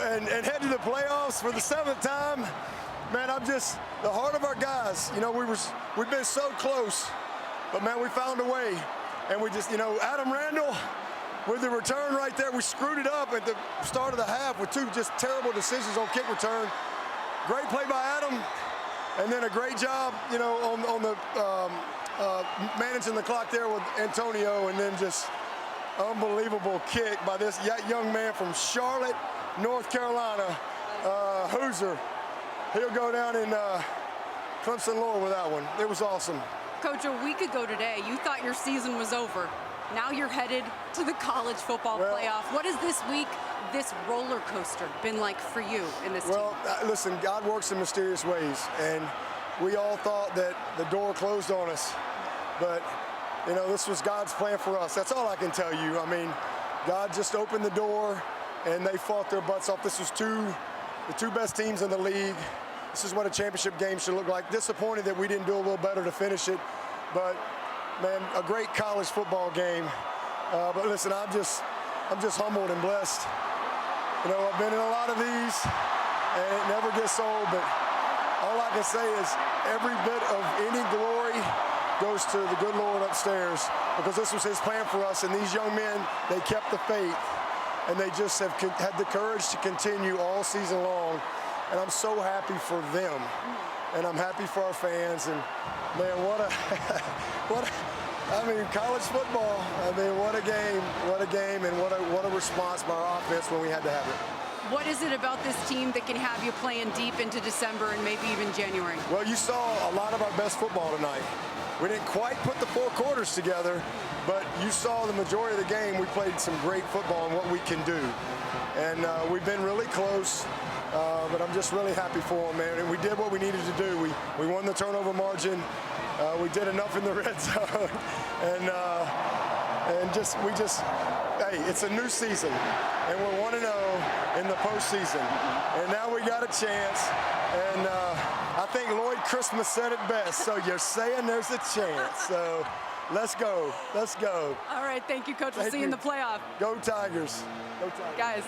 and head to the playoffs for the 7th time. Man, I'm just, the heart of our guys, you know, we've been so close, but man, we found a way. And we just, you know, Adam Randall, with the return right there, we screwed it up at the start of the half with 2 just terrible decisions on kick return. Great play by Adam, and then a great job, you know, on the managing the clock there with Antonio, and then just unbelievable kick by this young man from Charlotte, North Carolina, Hoosier. He'll go down in Clemson lore with that one. It was awesome. Coach, a week ago today, you thought your season was over. Now you're headed to the college football playoff. What has this week, this roller coaster, been like for you in this team? Well, listen, God works in mysterious ways, and we all thought that the door closed on us. But, you know, this was God's plan for us. That's all I can tell you. I mean, God just opened the door, and they fought their butts off. This was the 2 best teams in the league. This is what a championship game should look like. Disappointed that we didn't do a little better to finish it, but man, a great college football game. But listen, I'm just humbled and blessed. You know, I've been in a lot of these, and it never gets old. But all I can say is every bit of any glory goes to the good Lord upstairs, because this was his plan for us. And these young men, they kept the faith, and they just have had the courage to continue all season long. And I'm so happy for them, and I'm happy for our fans. And man, I mean, college football. I mean, what a game, and what a response by our offense when we had to have it. What is it about this team that can have you playing deep into December and maybe even January? Well, you saw a lot of our best football tonight. We didn't quite put the 4 quarters together, but you saw the majority of the game. We played some great football and what we can do. And we've been really close, but I'm just really happy for them, man. And we did what we needed to do. We won the turnover margin. We did enough in the red zone. And hey, it's a new season, and we're 1-0 in the postseason, and now we got a chance. And I think Lloyd Christmas said it best. So you're saying there's a chance. So let's go. Let's go. All right, thank you, Coach. We'll see you in the playoff. Go Tigers. Go Tigers. Guys.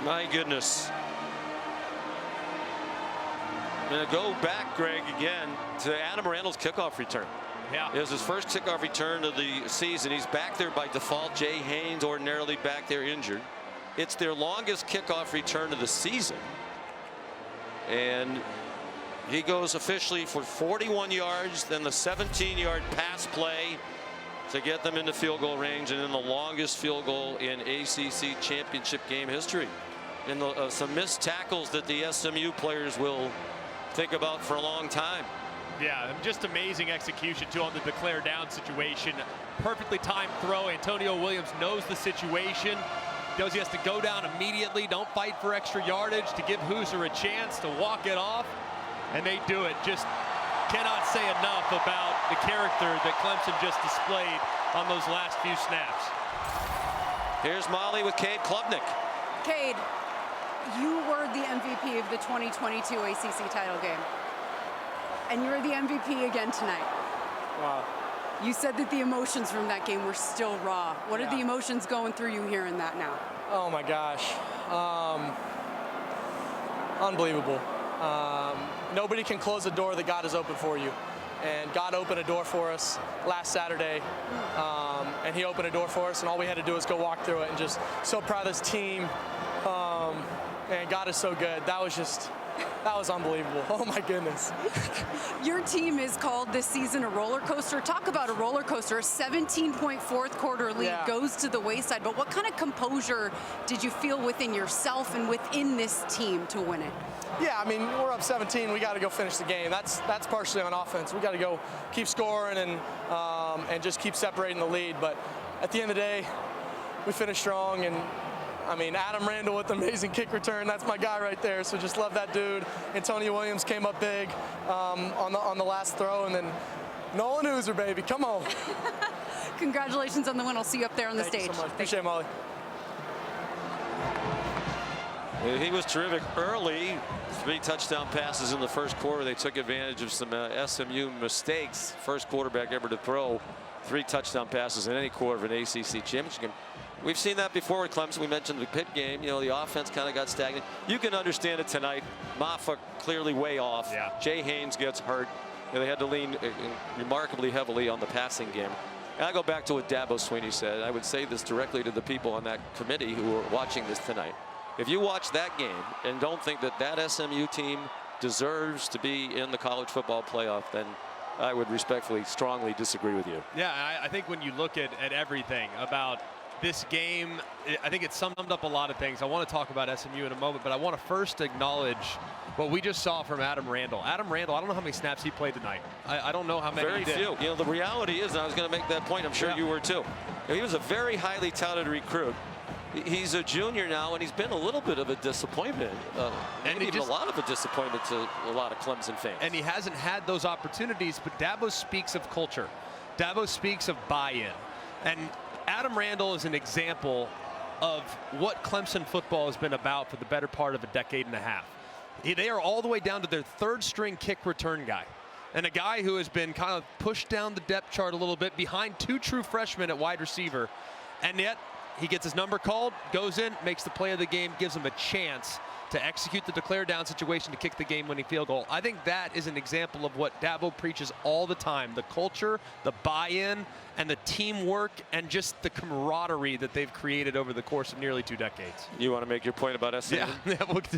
My goodness. I'm going to go back, Greg, again to Adam Randall's kickoff return. Yeah. It was his first kickoff return of the season. He's back there by default. Jay Haynes ordinarily back there injured. It's their longest kickoff return of the season. And he goes officially for 41 yards, then the 17-yard pass play to get them into field goal range, and then the longest field goal in ACC championship game history. And some missed tackles that the SMU players will think about for a long time. Yeah, just amazing execution too on the declare down situation. Perfectly timed throw. Antonio Williams knows the situation. Knows he has to go down immediately. Don't fight for extra yardage to give Hoosier a chance to walk it off. And they do it. Just cannot say enough about the character that Clemson just displayed on those last few snaps. Here's Molly with Cade Klubnik. Cade, you were the MVP of the 2022 ACC title game. And you're the MVP again tonight. Wow. You said that the emotions from that game were still raw. What are the emotions going through you hearing that now? Oh my gosh. Unbelievable. Nobody can close a door that God has opened for you. And God opened a door for us last Saturday. And he opened a door for us, and all we had to do was go walk through it, and just so proud of this team. And God is so good. That was unbelievable. Oh my goodness. Your team is called this season a roller coaster. Talk about a roller coaster. A 17-point fourth quarter lead goes to the wayside. But what kind of composure did you feel within yourself and within this team to win it? Yeah, I mean, we're up 17. We got to go finish the game. That's partially on offense. We got to go keep scoring and just keep separating the lead. But at the end of the day, we finished strong. And I mean, Adam Randall with an amazing kick return. That's my guy right there. So just love that dude. Antonio Williams came up big on the last throw, and then Nolan Hoosier, baby, come on. Congratulations on the win. I'll see you up there on the stage. Thank you so much. Appreciate it, Molly. He was terrific early. 3 touchdown passes in the first quarter. They took advantage of some SMU mistakes. First quarterback ever to throw 3 touchdown passes in any quarter of an ACC championship game. We've seen that before with Clemson. We mentioned the Pitt game. You know, the offense kind of got stagnant. You can understand it tonight. Maffa clearly way off. Yeah. Jay Haynes gets hurt. And they had to lean remarkably heavily on the passing game. And I go back to what Dabo Swinney said. I would say this directly to the people on that committee who are watching this tonight. If you watch that game and don't think that that SMU team deserves to be in the college football playoff, then I would respectfully, strongly disagree with you. Yeah, I think when you look at everything about this game, I think it summed up a lot of things. I want to talk about SMU in a moment, but I want to first acknowledge what we just saw from Adam Randall. Adam Randall, I don't know how many snaps he played tonight. I don't know how many Very he did. few. You know, the reality is, and I was going to make that point, I'm sure you were too. You know, he was a very highly touted recruit. He's a junior now, and he's been a little bit of a disappointment, maybe even a lot of a disappointment to a lot of Clemson fans. And he hasn't had those opportunities, but Dabo speaks of culture. Dabo speaks of buy-in. And Adam Randall is an example of what Clemson football has been about for the better part of a decade and a half. They are all the way down to their 3rd-string kick return guy. And a guy who has been kind of pushed down the depth chart a little bit behind 2 true freshmen at wide receiver. And yet, he gets his number called, goes in, makes the play of the game, gives him a chance to execute the declare down situation to kick the game-winning field goal. I think that is an example of what Dabo preaches all the time. The culture, the buy-in, and the teamwork, and just the camaraderie that they've created over the course of nearly 2 decades. You want to make your point about SMU?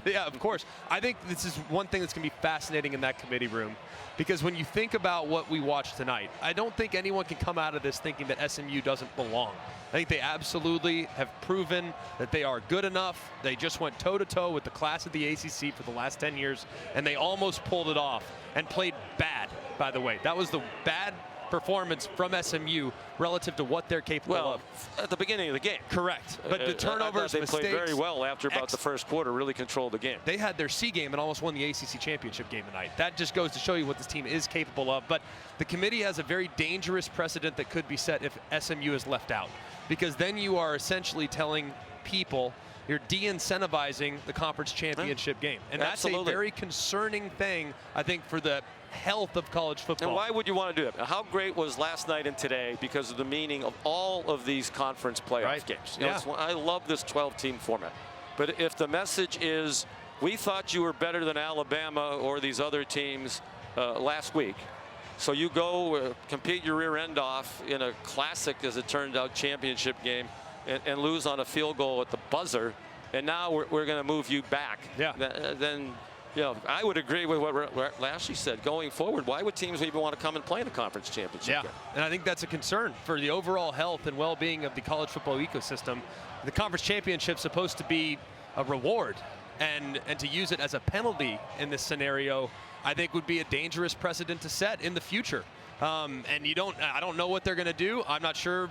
Yeah, of course. I think this is one thing that's going to be fascinating in that committee room, because when you think about what we watched tonight, I don't think anyone can come out of this thinking that SMU doesn't belong. I think they absolutely have proven that they are good enough. They just went toe-to-toe with the class of the ACC for the last 10 years, and they almost pulled it off and played bad, by the way. That was the bad performance from SMU relative to what they're capable of. At the beginning of the game. Correct. But the turnovers, they mistakes, played very well after about the first quarter, really controlled the game. They had their C game and almost won the ACC championship game tonight. That just goes to show you what this team is capable of. But the committee has a very dangerous precedent that could be set if SMU is left out, because then you are essentially telling people you're de-incentivizing the conference championship game. And that's a very concerning thing, I think, for the health of college football. And why would you want to do that? How great was last night and today because of the meaning of all of these conference playoff games? You know, I love this 12-team format. But if the message is, we thought you were better than Alabama or these other teams last week, so you go compete your rear end off in a classic, as it turned out, championship game and lose on a field goal at the buzzer, and now we're going to move you back. Then, you know, I would agree with what Lashley said. Going forward, why would teams even want to come and play in a conference championship game? And I think that's a concern for the overall health and well-being of the college football ecosystem. The conference championship is supposed to be a reward, and to use it as a penalty in this scenario, I think would be a dangerous precedent to set in the future. And I don't know what they're going to do. I'm not sure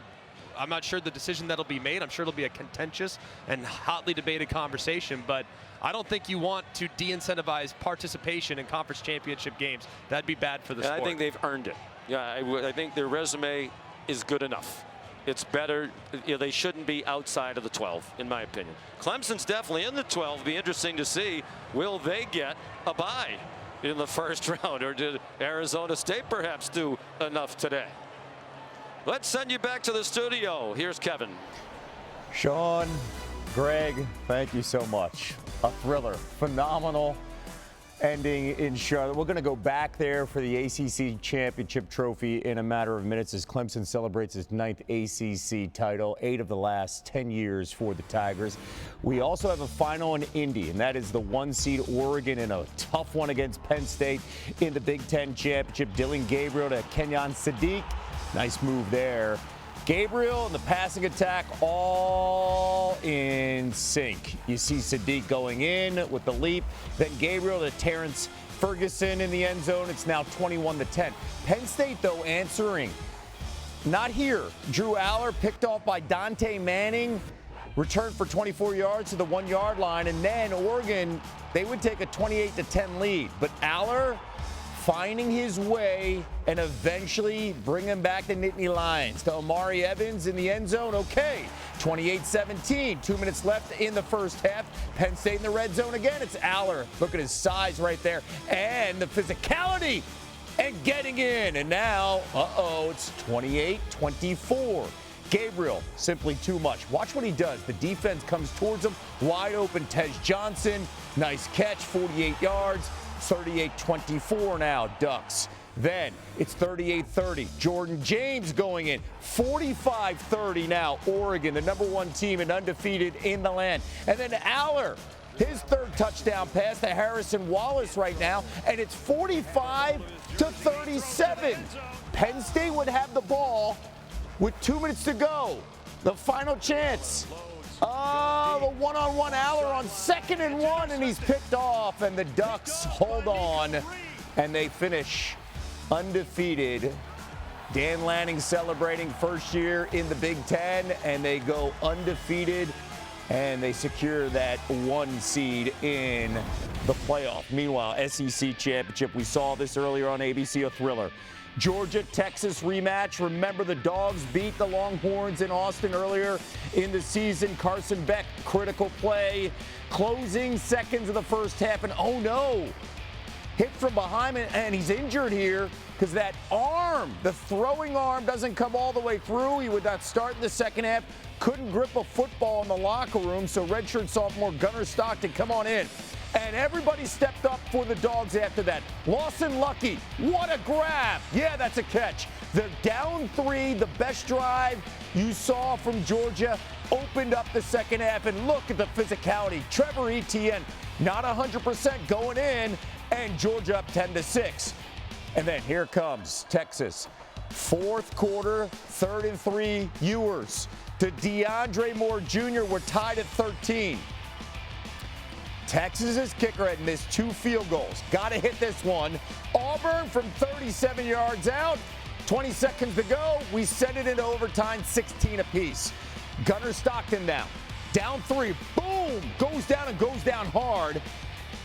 the decision that'll be made. I'm sure it'll be a contentious and hotly debated conversation, but I don't think you want to de-incentivize participation in conference championship games. That'd be bad for the sport. I think they've earned it. Yeah, I think their resume is good enough. It's better. You know, they shouldn't be outside of the 12, in my opinion. Clemson's definitely in the 12. It'll be interesting to see, will they get a bye in the first round, or did Arizona State perhaps do enough today? Let's send you back to the studio. Here's Kevin. Sean, Greg, thank you so much. A thriller, phenomenal ending in Charlotte. We're going to go back there for the ACC championship trophy in a matter of minutes as Clemson celebrates its 9th ACC title, 8 of the last 10 years for the Tigers. We also have a final in Indy, and that is the 1 seed Oregon in a tough one against Penn State in the Big Ten championship. Dylan Gabriel to Kenyon Sadiq. Nice move there. Gabriel and the passing attack all in sync. You see Sadiq going in with the leap. Then Gabriel to Terrence Ferguson in the end zone. It's now 21-10. Penn State, though, answering. Not here. Drew Aller picked off by Dante Manning. Returned for 24 yards to the 1-yard line. And then Oregon, they would take a 28-10 lead. But Aller finding his way and eventually bringing back the Nittany Lions to Amari Evans in the end zone. Okay, 28-17, 2 minutes left in the first half. Penn State in the red zone again. It's Aller. Look at his size right there and the physicality and getting in. And now, it's 28-24. Gabriel, simply too much. Watch what he does. The defense comes towards him. Wide open, Tej Johnson. Nice catch, 48 yards. 38-24 now, Ducks. Then it's 38-30. Jordan James going in. 45-30 now, Oregon, the #1 team and undefeated in the land. And then Aller, his 3rd touchdown pass to Harrison Wallace right now, and it's 45-37. Penn State would have the ball with 2 minutes to go. The final chance. The one-on-one Aller on 2nd and 1, and he's picked off, and the Ducks hold on, and they finish undefeated. Dan Lanning celebrating first year in the Big Ten, and they go undefeated, and they secure that 1 seed in the playoff. Meanwhile, SEC championship, we saw this earlier on ABC, a thriller. Georgia-Texas rematch. Remember, the Dogs beat the Longhorns in Austin earlier in the season. Carson Beck, critical play. Closing seconds of the first half, and oh no, hit from behind, and he's injured here because that arm, the throwing arm, doesn't come all the way through. He would not start in the second half. Couldn't grip a football in the locker room, so redshirt sophomore Gunnar Stockton, come on in. And everybody stepped up for the Dogs after that. Lawson Lucky, what a grab. Yeah, that's a catch. They're down 3, the best drive you saw from Georgia, opened up the second half, and look at the physicality. Trevor Etienne, not 100% going in, and Georgia up 10-6. And then here comes Texas. Fourth quarter, 3rd and 3, Ewers to DeAndre Moore Jr. We're tied at 13. Texas's kicker had missed 2 field goals. Got to hit this one. Auburn from 37 yards out. 20 seconds to go. We send it into overtime, 16 apiece. Gunnar Stockton now. Down 3. Boom! Goes down and goes down hard.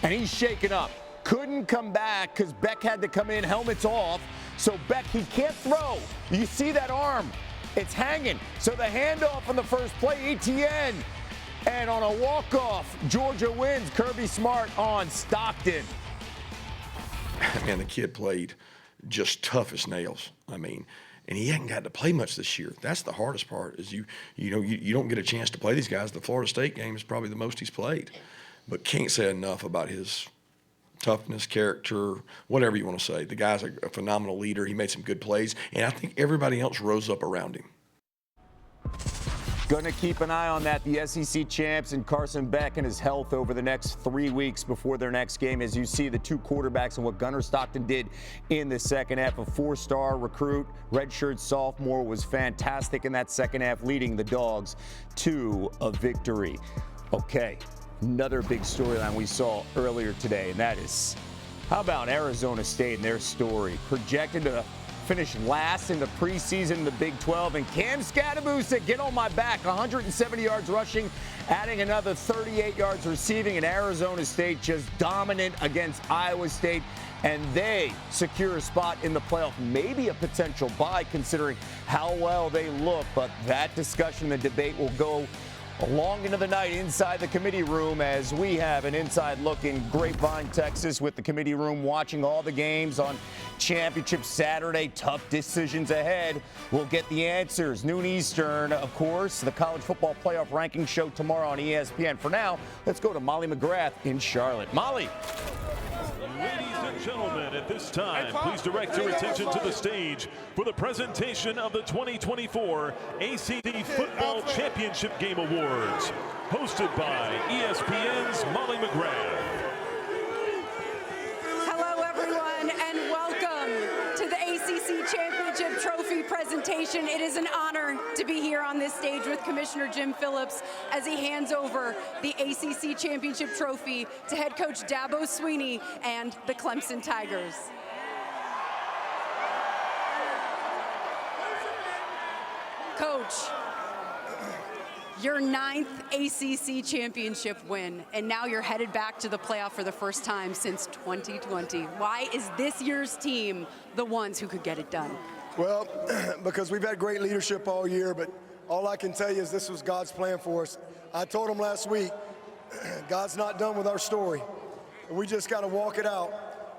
And he's shaken up. Couldn't come back because Beck had to come in, helmets off. So Beck, he can't throw. You see that arm. It's hanging. So the handoff on the first play, Etienne. And on a walk-off, Georgia wins. Kirby Smart on Stockton. Man, the kid played just tough as nails. I mean, and he hadn't got to play much this year. That's the hardest part is you don't get a chance to play these guys. The Florida State game is probably the most he's played. But can't say enough about his toughness, character, whatever you want to say. The guy's a phenomenal leader. He made some good plays, and I think everybody else rose up around him. Going to keep an eye on that. The SEC champs and Carson Beck and his health over the next 3 weeks before their next game. As you see, the 2 quarterbacks and what Gunnar Stockton did in the second half. A 4-star recruit, redshirt sophomore, was fantastic in that second half, leading the Dogs to a victory. Okay, another big storyline we saw earlier today, and that is, how about Arizona State and their story? Projected to finish last in the preseason in the Big 12, and Cam Scadaboo, get on my back, 170 yards rushing, adding another 38 yards receiving, and Arizona State just dominant against Iowa State, and they secure a spot in the playoff, maybe a potential bye considering how well they look, but that discussion, the debate will go long into the night inside the committee room as we have an inside look in Grapevine, Texas, with the committee room watching all the games on Championship Saturday. Tough decisions ahead. We'll get the answers. Noon Eastern, of course. The college football playoff ranking show tomorrow on ESPN. For now, let's go to Molly McGrath in Charlotte. Molly. Ladies and gentlemen, at this time, please direct your attention to the stage for the presentation of the 2024 ACC Football Championship Game Awards, hosted by ESPN's Molly McGrath. Hello, everyone, and welcome to the ACC Championship Trophy presentation. It is an honor to be here on this stage with Commissioner Jim Phillips as he hands over the ACC Championship Trophy to head coach Dabo Swinney and the Clemson Tigers. Coach, your 9th ACC championship win, and now you're headed back to the playoff for the first time since 2020. Why is this year's team the ones who could get it done? Well, because we've had great leadership all year, but all I can tell you is this was God's plan for us. I told him last week, God's not done with our story. We just got to walk it out.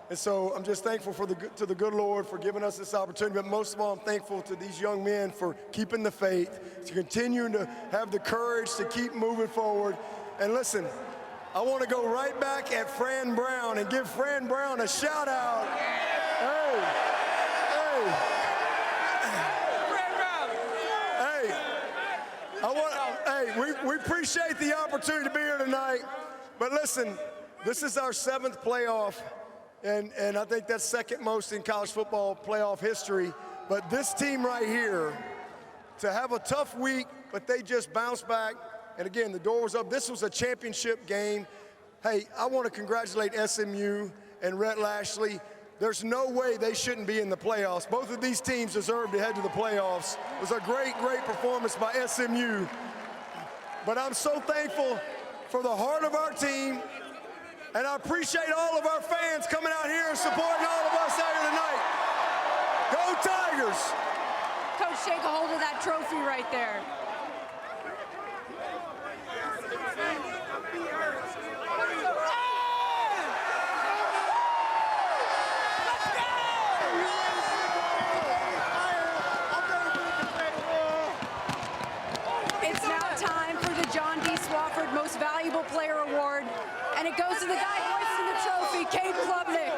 And so I'm just thankful to the good Lord for giving us this opportunity, but most of all, I'm thankful to these young men for keeping the faith, to continuing to have the courage to keep moving forward. And listen, I want to go right back at Fran Brown and give Fran Brown a shout out. We appreciate the opportunity to be here tonight, but listen, this is our 7th playoff, and I think that's second most in college football playoff history. But this team right here, to have a tough week, but they just bounced back, and again, the door was up. This was a championship game. Hey, I want to congratulate SMU and Rhett Lashley. There's no way they shouldn't be in the playoffs. Both of these teams deserve to head to the playoffs. It was a great, great performance by SMU. But I'm so thankful for the heart of our team, and I appreciate all of our fans coming out here and supporting all of us out here tonight. Go Tigers! Coach, take a hold of that trophy right there. Wofford Most Valuable Player Award, and it goes to the guy hoisting the trophy, Cade Klubnik.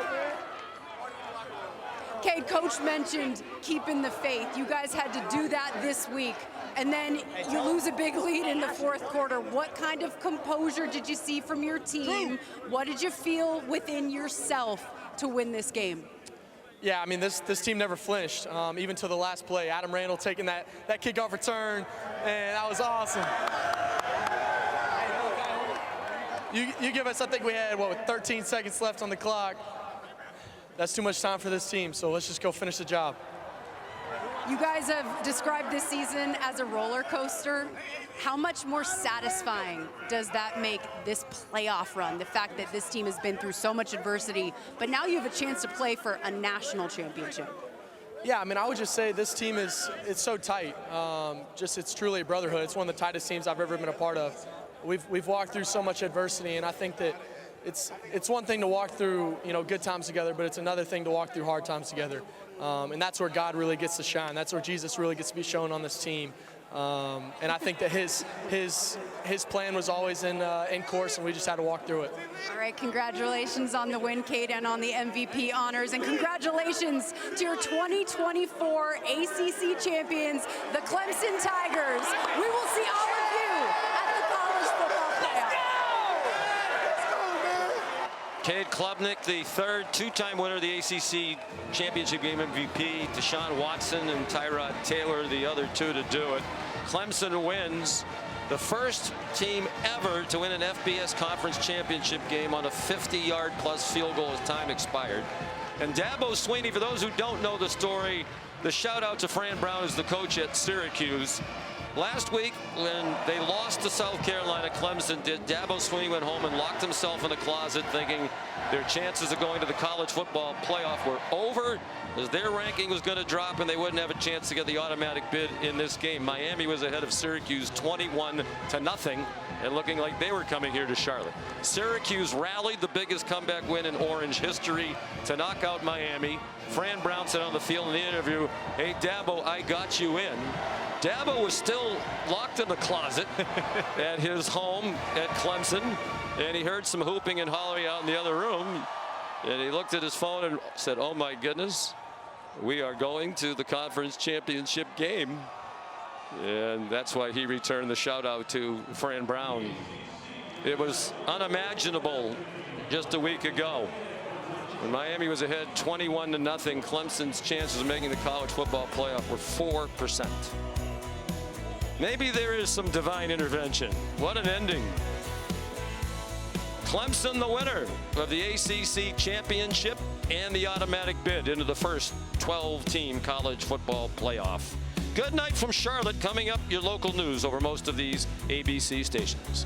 Cade, Coach mentioned keeping the faith. You guys had to do that this week, and then you lose a big lead in the fourth quarter. What kind of composure did you see from your team? What did you feel within yourself to win this game? Yeah, I mean, this team never flinched, even to the last play. Adam Randall taking that kickoff return, and that was awesome. You give us, I think we had, with 13 seconds left on the clock. That's too much time for this team, so let's just go finish the job. You guys have described this season as a roller coaster. How much more satisfying does that make this playoff run? The fact that this team has been through so much adversity, but now you have a chance to play for a national championship. Yeah, I mean, I would just say this team it's so tight. It's truly a brotherhood. It's one of the tightest teams I've ever been a part of. We've walked through so much adversity, and I think that it's one thing to walk through, good times together, but it's another thing to walk through hard times together. And that's where God really gets to shine. That's where Jesus really gets to be shown on this team. And I think that his plan was always in course, and we just had to walk through it. All right, congratulations on the win, Cade, and on the MVP honors, and congratulations to your 2024 ACC champions, the Clemson Tigers. We will see all of you at the college football playoff. Cade Klubnik, the third two-time winner of the ACC championship game MVP. Deshaun Watson and Tyrod Taylor, the other two to do it. Clemson wins, the first team ever to win an FBS conference championship game on a 50-yard plus field goal as time expired. And Dabo Swinney, for those who don't know the story, the shout out to Fran Brown, who's the coach at Syracuse. Last week, when they lost to South Carolina, Clemson did, Dabo Swinney went home and locked himself in a closet thinking their chances of going to the college football playoff were over, as their ranking was going to drop and they wouldn't have a chance to get the automatic bid in this game. Miami was ahead of Syracuse 21-0 and looking like they were coming here to Charlotte. Syracuse rallied, the biggest comeback win in Orange history, to knock out Miami. Fran Brown said on the field in the interview, "Hey Dabo, I got you in." Dabo was still locked in the closet at his home at Clemson, and he heard some hooping and hollering out in the other room, and he looked at his phone and said, "Oh my goodness, we are going to the conference championship game." And that's why he returned the shout out to Fran Brown. It was unimaginable just a week ago. When Miami was ahead 21-0, Clemson's chances of making the college football playoff were 4%. Maybe there is some divine intervention. What an ending. Clemson, the winner of the ACC championship and the automatic bid into the first 12-team college football playoff. Good night from Charlotte. Coming up, your local news over most of these ABC stations.